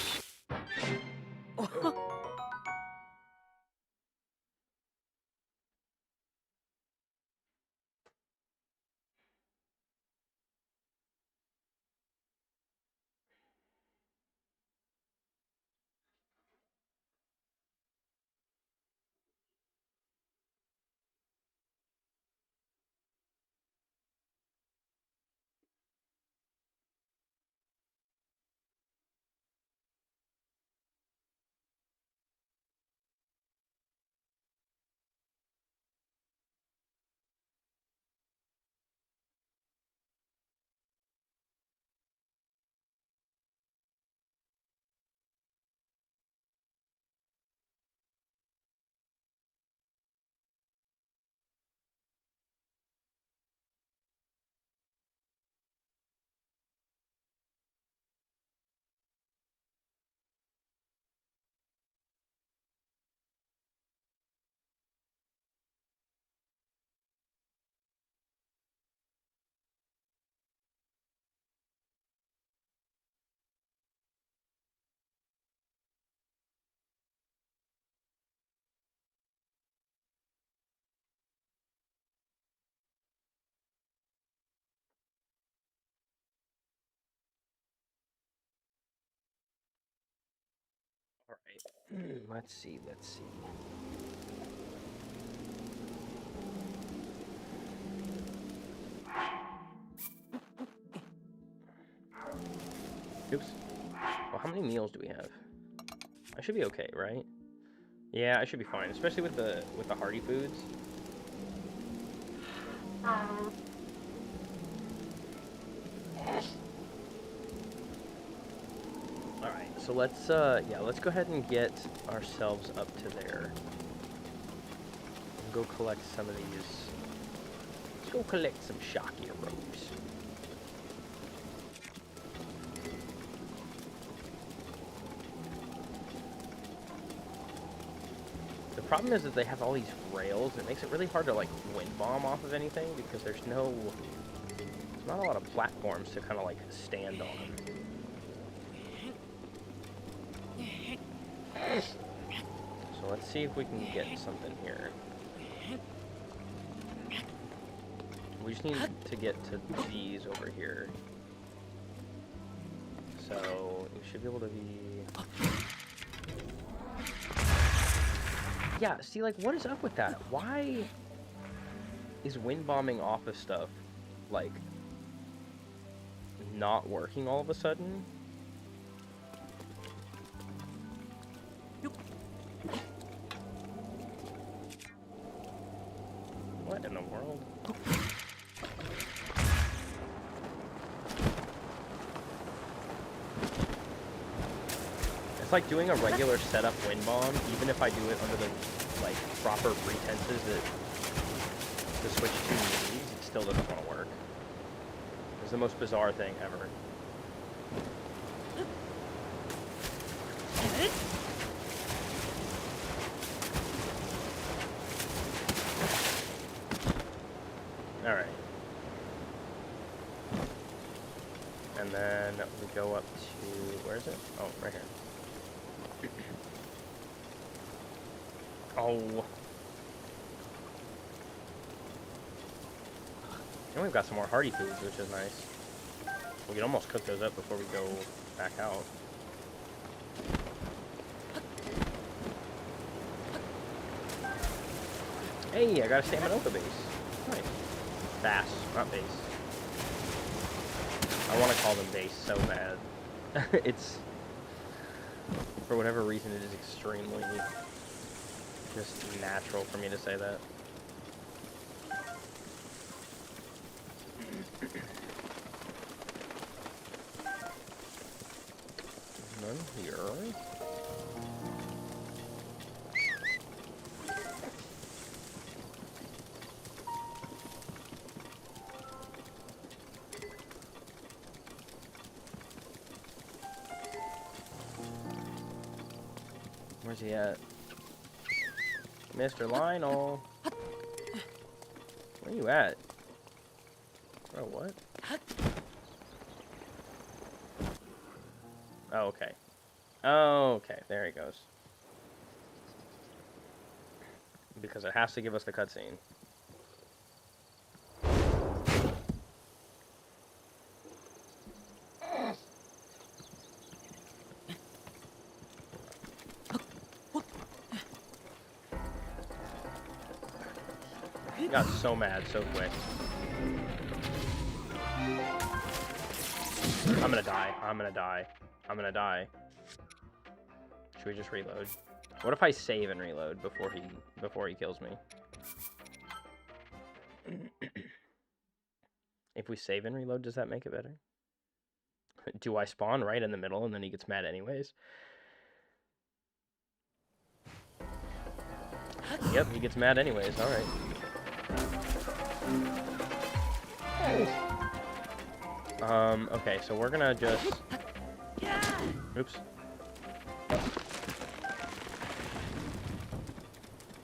Let's see, let's see. Oops. Well, how many meals do we have? I should be okay, right? Yeah, I should be fine, especially with the hearty foods. Alright, so let's let's go ahead and get ourselves up to there. And go collect some of these. Let's go collect some shocky robes. The problem is that they have all these rails. It makes it really hard to like wind bomb off of anything because there's not a lot of platforms to kind of like stand on. So let's see if we can get something here. We just need to get to these over here. So you should be able to be... Yeah, see, like, what is up with that? Why is wind bombing off of stuff, like, not working all of a sudden? What in the world? It's like doing a regular setup wind bomb, even if I do it under the like proper pretenses that the Switch 2 needs, it still doesn't want to work. It's the most bizarre thing ever. Alright. And then we go up to... where is it? Oh, right here. Oh. And we've got some more hearty foods, which is nice. We can almost cook those up before we go back out. Hey, I got a Staminoka base. Nice. Bass, not base. I want to call them base so bad. It's... for whatever reason, it is extremely just natural for me to say that. None here. Where's he at? Mr. Lionel. Where you at? Oh, what? Oh, okay. Oh, okay. There he goes. Because it has to give us the cutscene. Got so mad so quick. I'm gonna die. I'm gonna die. I'm gonna die. Should we just reload? What if I save and reload before he kills me? If we save and reload, does that make it better? Do I spawn right in the middle and then he gets mad anyways? Yep, he gets mad anyways. All right. Okay, so we're gonna just... Oops.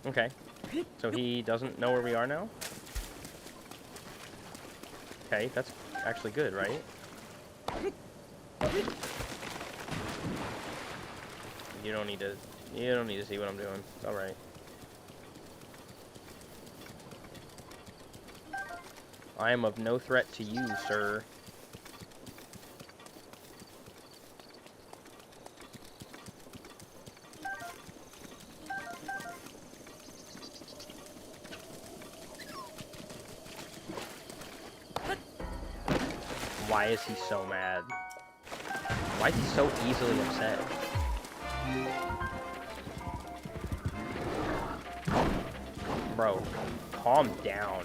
Okay. So he doesn't know where we are now? Okay, that's actually good, right? You don't need to see what I'm doing. All right. I am of no threat to you, sir. Why is he so mad? Why is he so easily upset? Bro, calm down.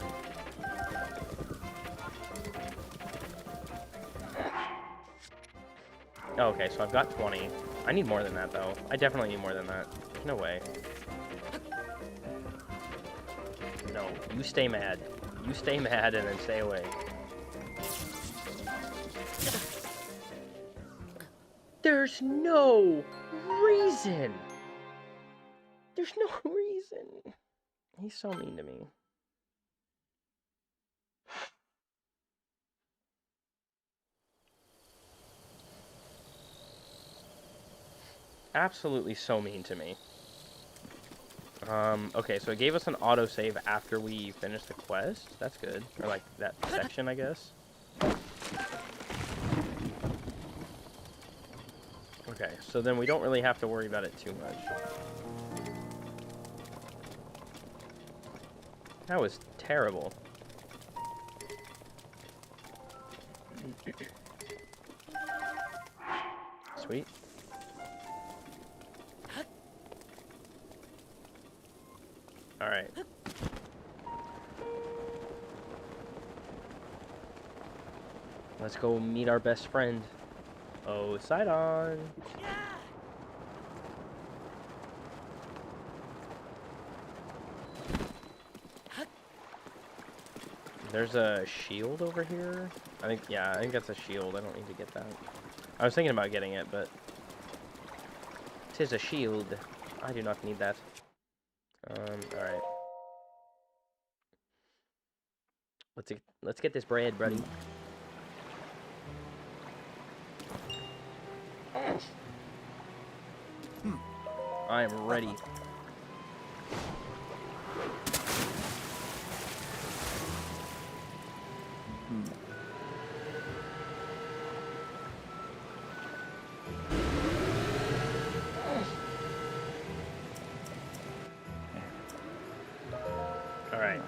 Oh, okay, so I've got 20. I need more than that, though. I definitely need more than that. There's no way. No, you stay mad. You stay mad and then stay away. There's no reason. There's no reason. He's so mean to me. Absolutely so mean to me. Okay, so it gave us an autosave after we finished the quest. That's good. Or, like, that section, I guess. Okay, so then we don't really have to worry about it too much. That was terrible. Sweet. Alright. Let's go meet our best friend. Oh, Sidon. There's a shield over here. I think that's a shield. I don't need to get that. I was thinking about getting it, but... 'Tis a shield. I do not need that. Alright. Let's get this bread, buddy. I am ready. Alright.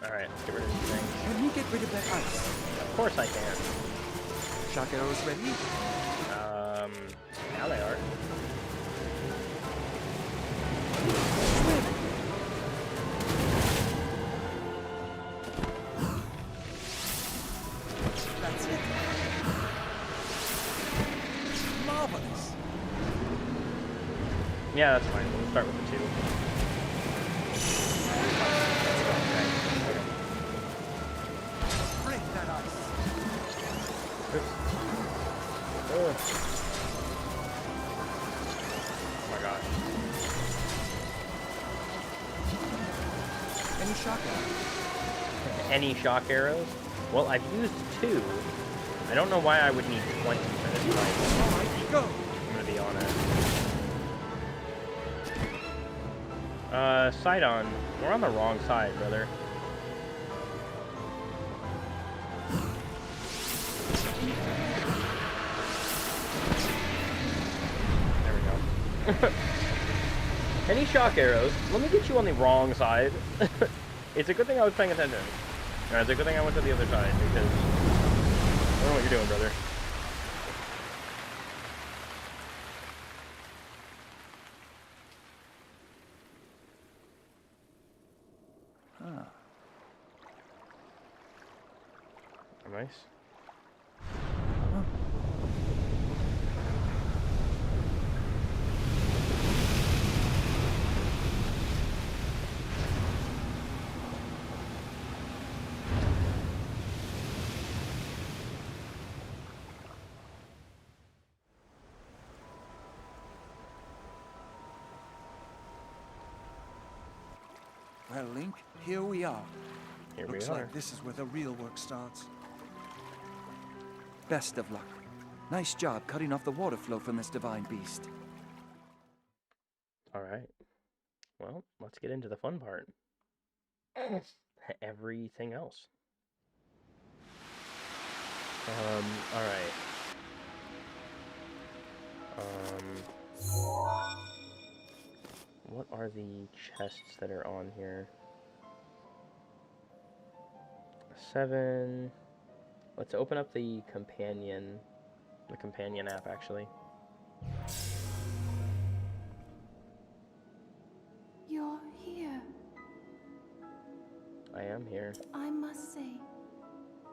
Alright, let's get rid of these things. Can you get rid of that ice? Of course I can. Shock arrows ready? Now they are. That's it. Marvelous. Yeah, that's fine. We'll start with the 2. Break that ice. Oops. Ugh. Oh my gosh. Any shock arrows? Any shock arrows? Well, I've used 2. I don't know why I would need 20 for this fight. All right, go. I'm gonna be honest. Sidon, we're on the wrong side, brother. There we go. Any shock arrows? Let me get you on the wrong side. It's a good thing I was paying attention. It's a good thing I went to the other side, because I don't know what you're doing, brother. Nice. Well, Link, here we are. Here we Looks are. like this is where the real work starts. Best of luck. Nice job cutting off the water flow from this divine beast. All right. Well, let's get into the fun part. Everything else. All right. What are the chests that are on here? 7. Let's open up the companion app, actually. You're here. I am here. I must say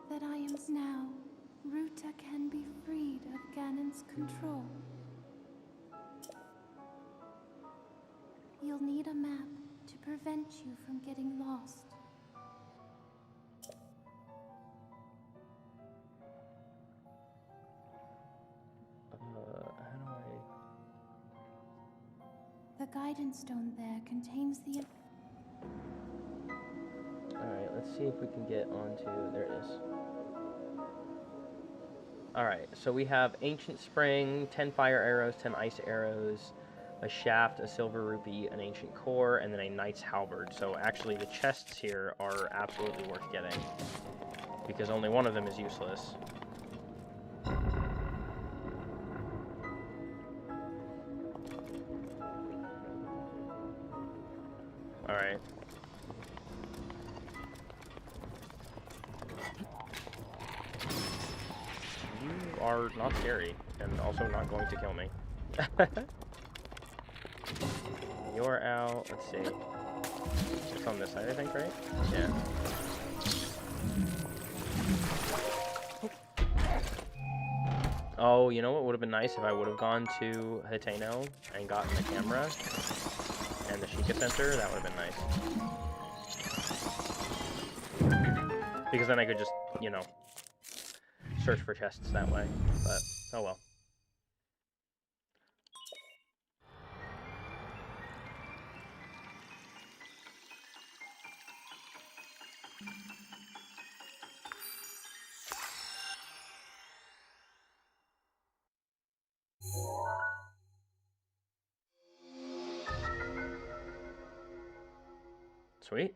that I am now. Ruta can be freed of Ganon's control. You'll need a map to prevent you from getting lost. How do The guidance stone there contains the... Alright, let's see if we can get onto... There it is. Alright, so we have Ancient Spring, 10 fire arrows, 10 ice arrows, a shaft, a silver rupee, an ancient core, and then a knight's halberd. So actually the chests here are absolutely worth getting, because only one of them is useless. Alright. You are not scary, and also not going to kill me. You're out. Let's see. It's on this side, I think, right? Yeah. Oh, you know what would have been nice if I would have gone to Hiteno and gotten the camera and the Sheikah sensor. That would have been nice. Because then I could just, you know, search for chests that way. But, oh well. Sweet.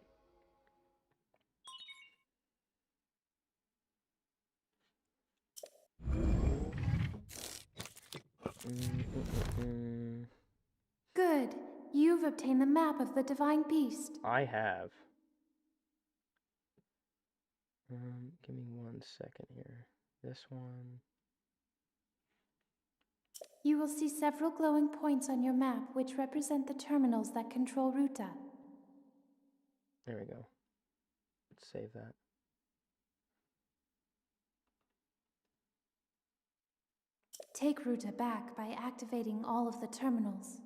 Good. You've obtained the map of the divine beast. I have. Give me 1 second here. This one. You will see several glowing points on your map which represent the terminals that control Ruta. There we go. Let's save that. Take Ruta back by activating all of the terminals.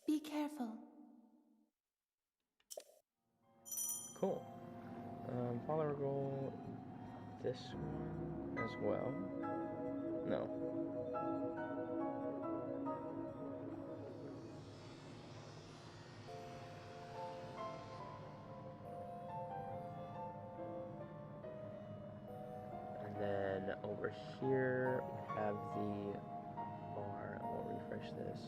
Be careful. Cool. Follower goal. This one as well. No. And then over here we have the bar. We'll refresh this.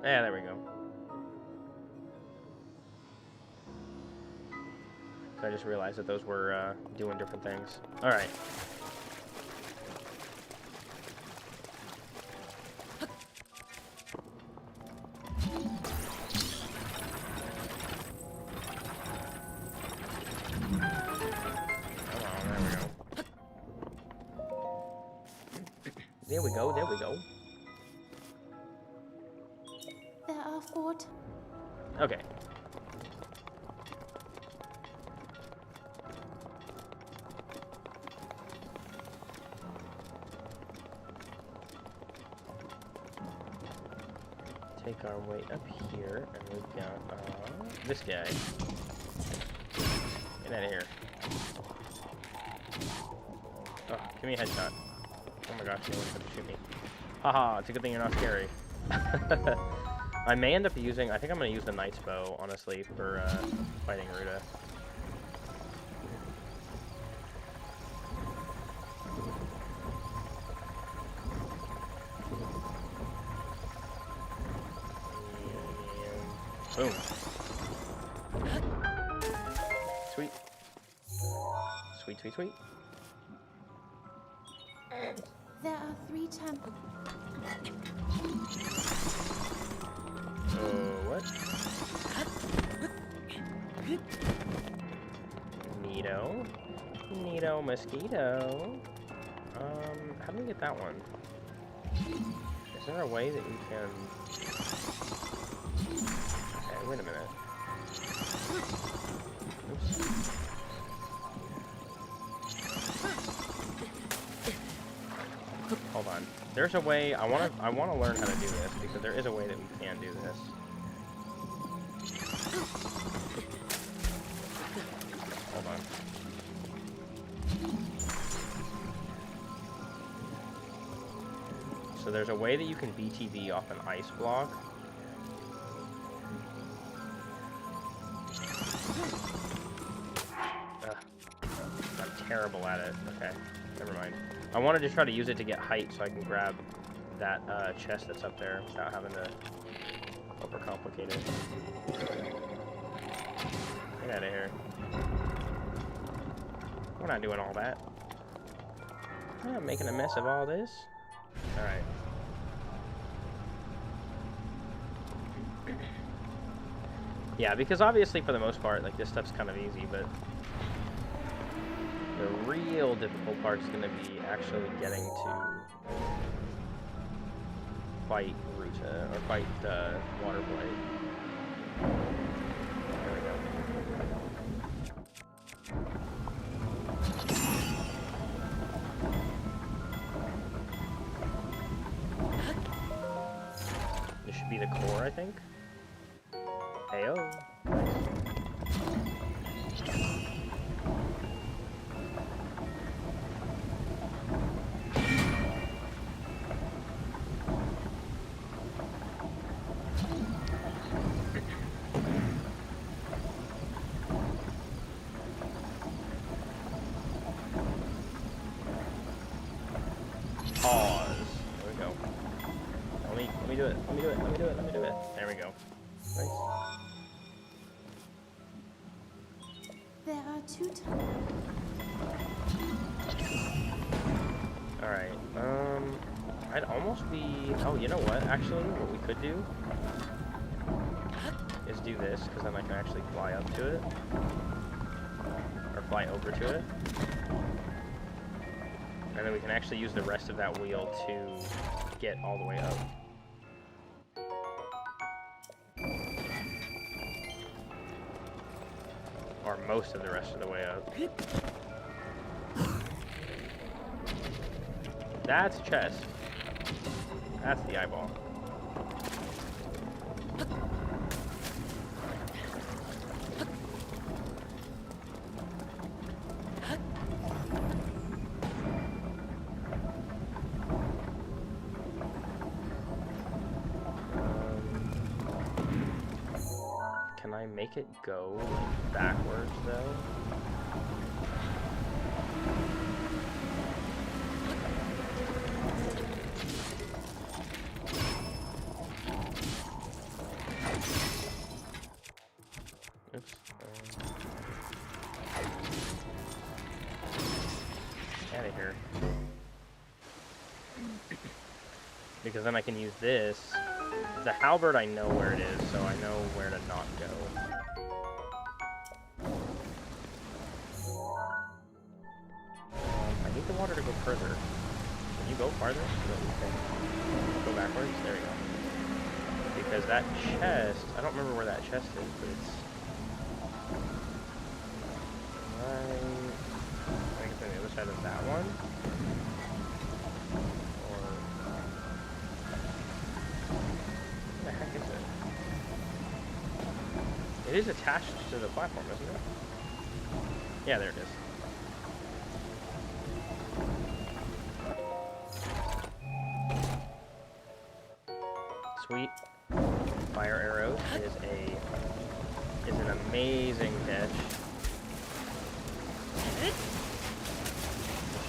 Yeah, there we go. So I just realized that those were doing different things. All right. There we go, there we go. There are 4 Okay. Take our way up here, and we've got this guy. Get out of here. Oh, give me a headshot. Oh my gosh, he almost tried to shoot me. Haha, it's a good thing you're not scary. I may end up using, I think I'm going to use the Knight's Bow, honestly, for fighting Ruta. Boom. Sweet. Sweet, sweet, sweet. There are 3 temples. What? Neato. Neato mosquito. How do we get that one? Is there a way that we can... Okay, wait a minute. Oops. Hold on. There's a way, I wanna learn how to do this, because there is a way that we can do this. Hold on. So there's a way that you can BTB off an ice block. Ugh. I'm terrible at it. Okay, never mind. I wanted to try to use it to get height so I can grab that chest that's up there without having to overcomplicate it. Get out of here. We're not doing all that. I'm not making a mess of all this. Alright. Yeah, because obviously for the most part, like, this stuff's kind of easy, but the real difficult part is going to be actually getting to fight Ruta, or fight Water Blight. There we go. This should be the core, I think. Heyo. Pause. There we go. Let me do it. Let me do it. Let me do it. Let me do it. There we go. Nice. There are 2 temples. Alright, I'd almost be... Oh, you know what? Actually, what we could do is do this, because then I can actually fly up to it. Or fly over to it. And then we can actually use the rest of that wheel to get all the way up. Or most of the rest of the way up. That's chest. That's the eyeball. Can I make it go backwards though? Oops. Out of here. Because then I can use this. The halberd, I know where it is, so I know where to not go. I need the water to go further. Can you go farther so that we can go backwards? There we go. Because that chest, I don't remember where that chest is, but it's right, I think it's on the other side of that one. Where the heck is it? It is attached to the platform, isn't it? Yeah, there it is. sweet. Fire arrows is an amazing pitch.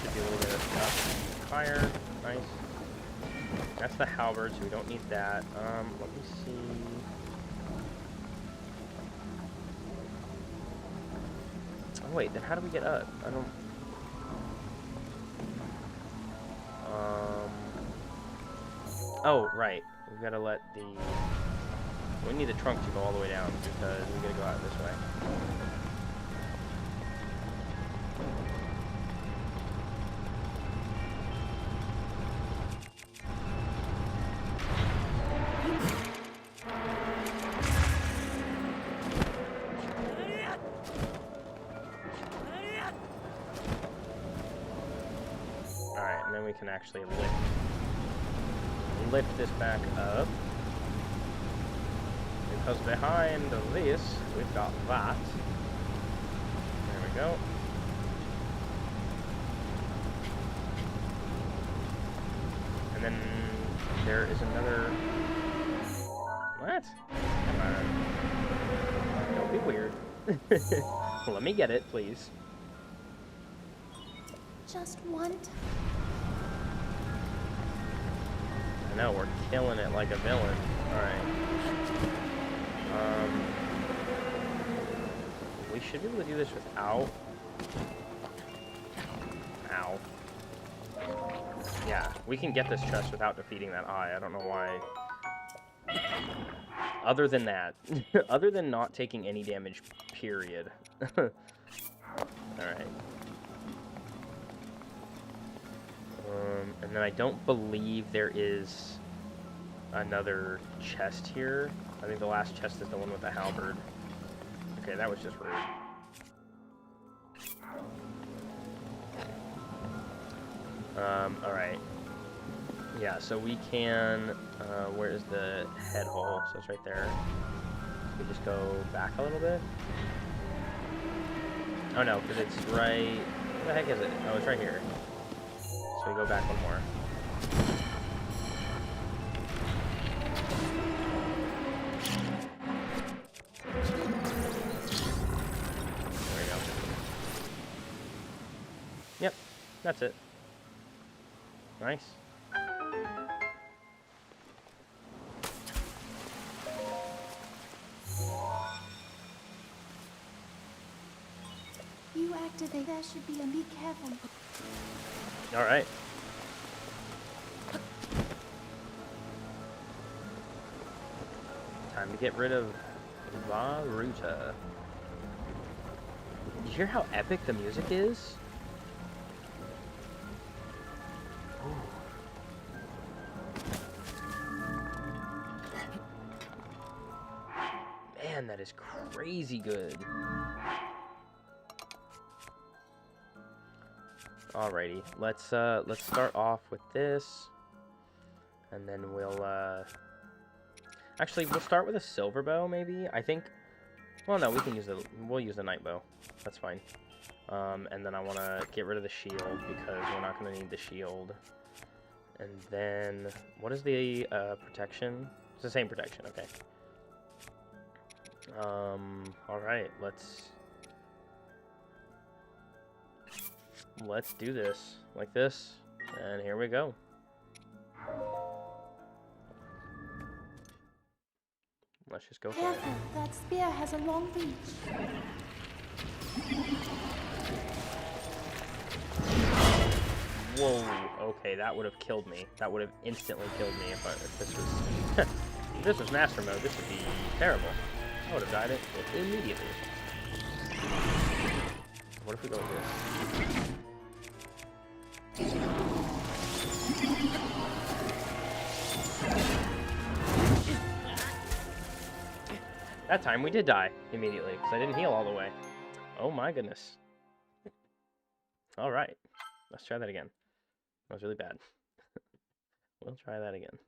Should be a little bit of stuff. Fire, nice. That's the halberd, so we don't need that. Let me see. Oh wait, then how do we get up? I don't. Oh right, we've got to let the. We need the trunk to go all the way down because we gotta go out this way. Alright, and then we can actually lift this back up. Because behind this, we've got that. There we go. And then there is another... What? Come on. Don't be weird. Let me get it, please. Just one time. I know, we're killing it like a villain. Alright. We should be able to do this without... Ow. Yeah, we can get this chest without defeating that eye. I don't know why. Other than that. Other than not taking any damage, period. Alright. And then I don't believe there is another chest here. I think the last chest is the one with the halberd. Okay, that was just rude. Alright. Yeah, so we can, where is the head hole? So it's right there. We just go back a little bit. Oh no, because it's right, what the heck is it? Oh, it's right here. So we go back one more. There we go. Yep, that's it. Nice. You activate. There should be a be careful. All right. Time to get rid of Varuta. You hear how epic the music is? Ooh. Man, that is crazy good. Alrighty, let's start off with this, and then we'll actually we'll start with a silver bow maybe. I think. Well, no, we'll use the night bow. That's fine. And then I want to get rid of the shield because we're not going to need the shield. And then what is the protection? It's the same protection. Okay. All right, let's do this like this, and here we go. Let's just go for it. Careful, that spear has a long reach. Whoa, okay, that would have killed me. That would have instantly killed me if this was if this was master mode. This would be terrible. I would have died it immediately. What if we go with this? That time we did die immediately because I didn't heal all the way. Oh my goodness. All right, let's try that again. That was really bad. We'll try that again.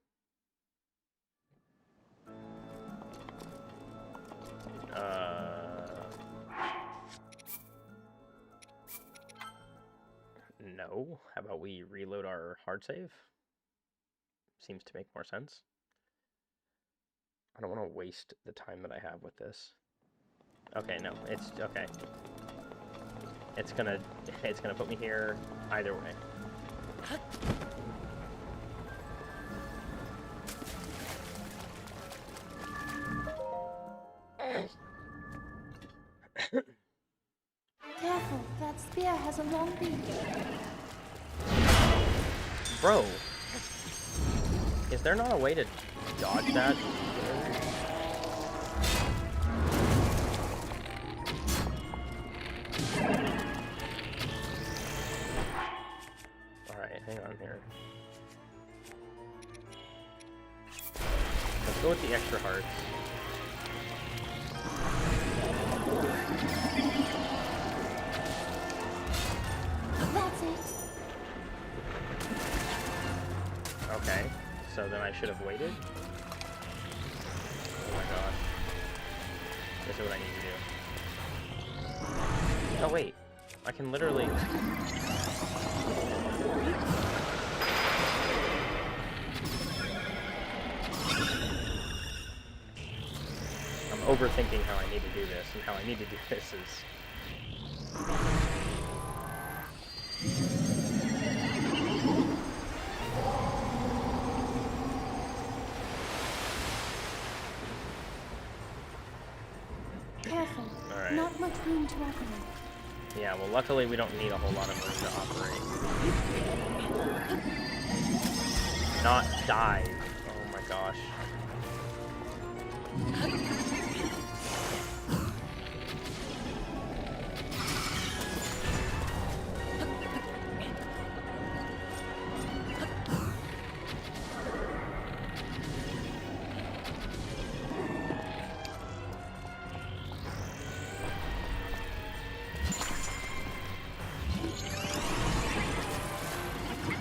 No. How about we reload our hard save? Seems to make more sense. I don't want to waste the time that I have with this. Okay, no, it's okay. It's gonna put me here either way. Careful, that spear has a long beak. Bro, is there not a way to dodge that? Alright, hang on here. Let's go with the extra hearts. That's it. Okay, so then I should have waited? Oh my gosh. This is what I need to do. Oh wait, I can literally... I'm overthinking how I need to do this, and how I need to do this is... Careful. Alright. Not much room to operate. Yeah, well luckily we don't need a whole lot of room to operate. Not dive. Oh my gosh.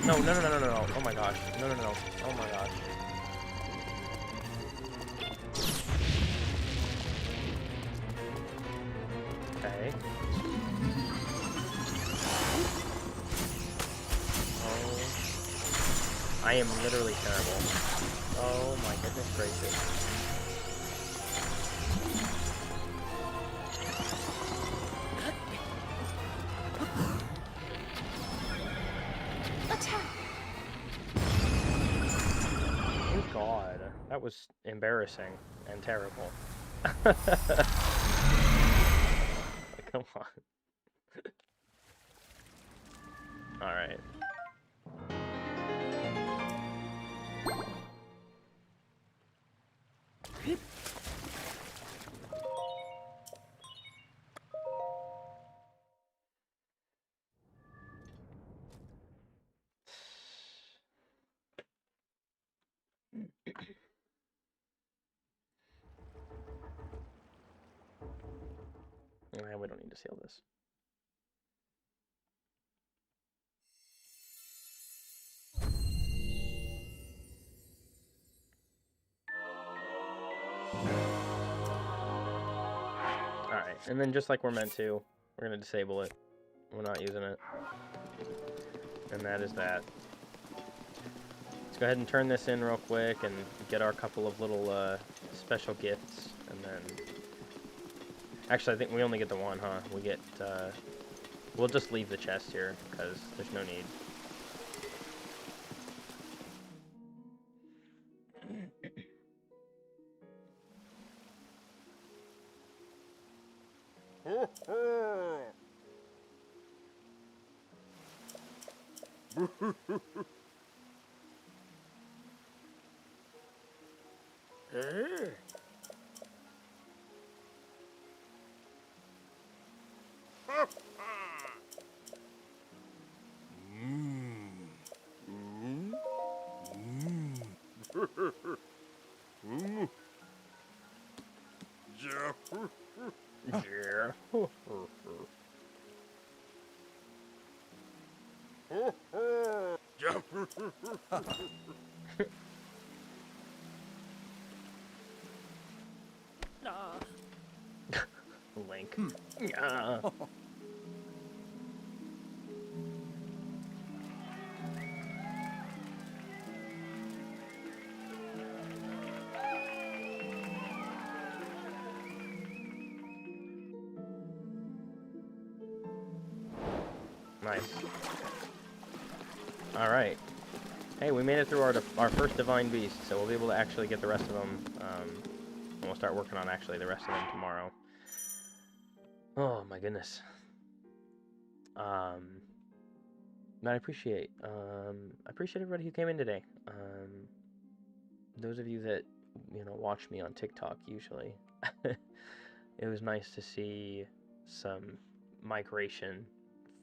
No, no, no, no, no, no, oh my gosh. No, no, no, oh my gosh. Okay. Oh. I am literally terrible. Oh my goodness gracious. Oh god, that was embarrassing and terrible. Come on. Alright. We don't need to seal this. Alright, and then just like we're meant to, we're going to disable it. We're not using it. And that is that. Let's go ahead and turn this in real quick and get our couple of little special gifts, and then... Actually, I think we only get the one, huh? We get, we'll just leave the chest here, because there's no need. Link. Yeah. Nice. Alright. Hey, we made it through our first Divine Beast, so we'll be able to actually get the rest of them, and we'll start working on actually the rest of them tomorrow. Oh, my goodness. But I appreciate everybody who came in today. Those of you that, you know, watch me on TikTok usually, it was nice to see some migration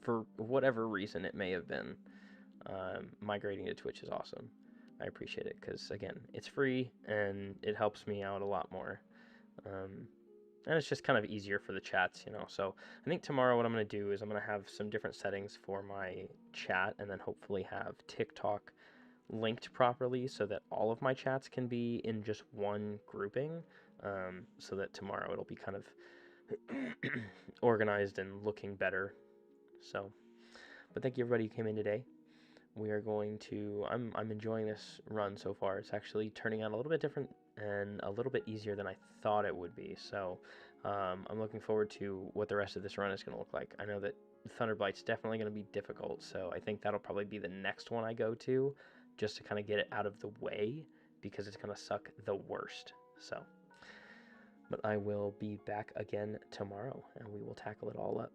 for whatever reason it may have been. Migrating to Twitch is awesome. I appreciate it because, again, it's free and it helps me out a lot more. And it's just kind of easier for the chats, you know. So I think tomorrow what I'm going to do is I'm going to have some different settings for my chat and then hopefully have TikTok linked properly so that all of my chats can be in just one grouping, so that tomorrow it'll be kind of organized and looking better. So, but thank you everybody who came in today. We are going to, I'm enjoying this run so far. It's actually turning out a little bit different and a little bit easier than I thought it would be. So I'm looking forward to what the rest of this run is going to look like. I know that Thunderblight's definitely going to be difficult, so I think that'll probably be the next one I go to, just to kind of get it out of the way, because it's going to suck the worst. So, but I will be back again tomorrow, and we will tackle it all up.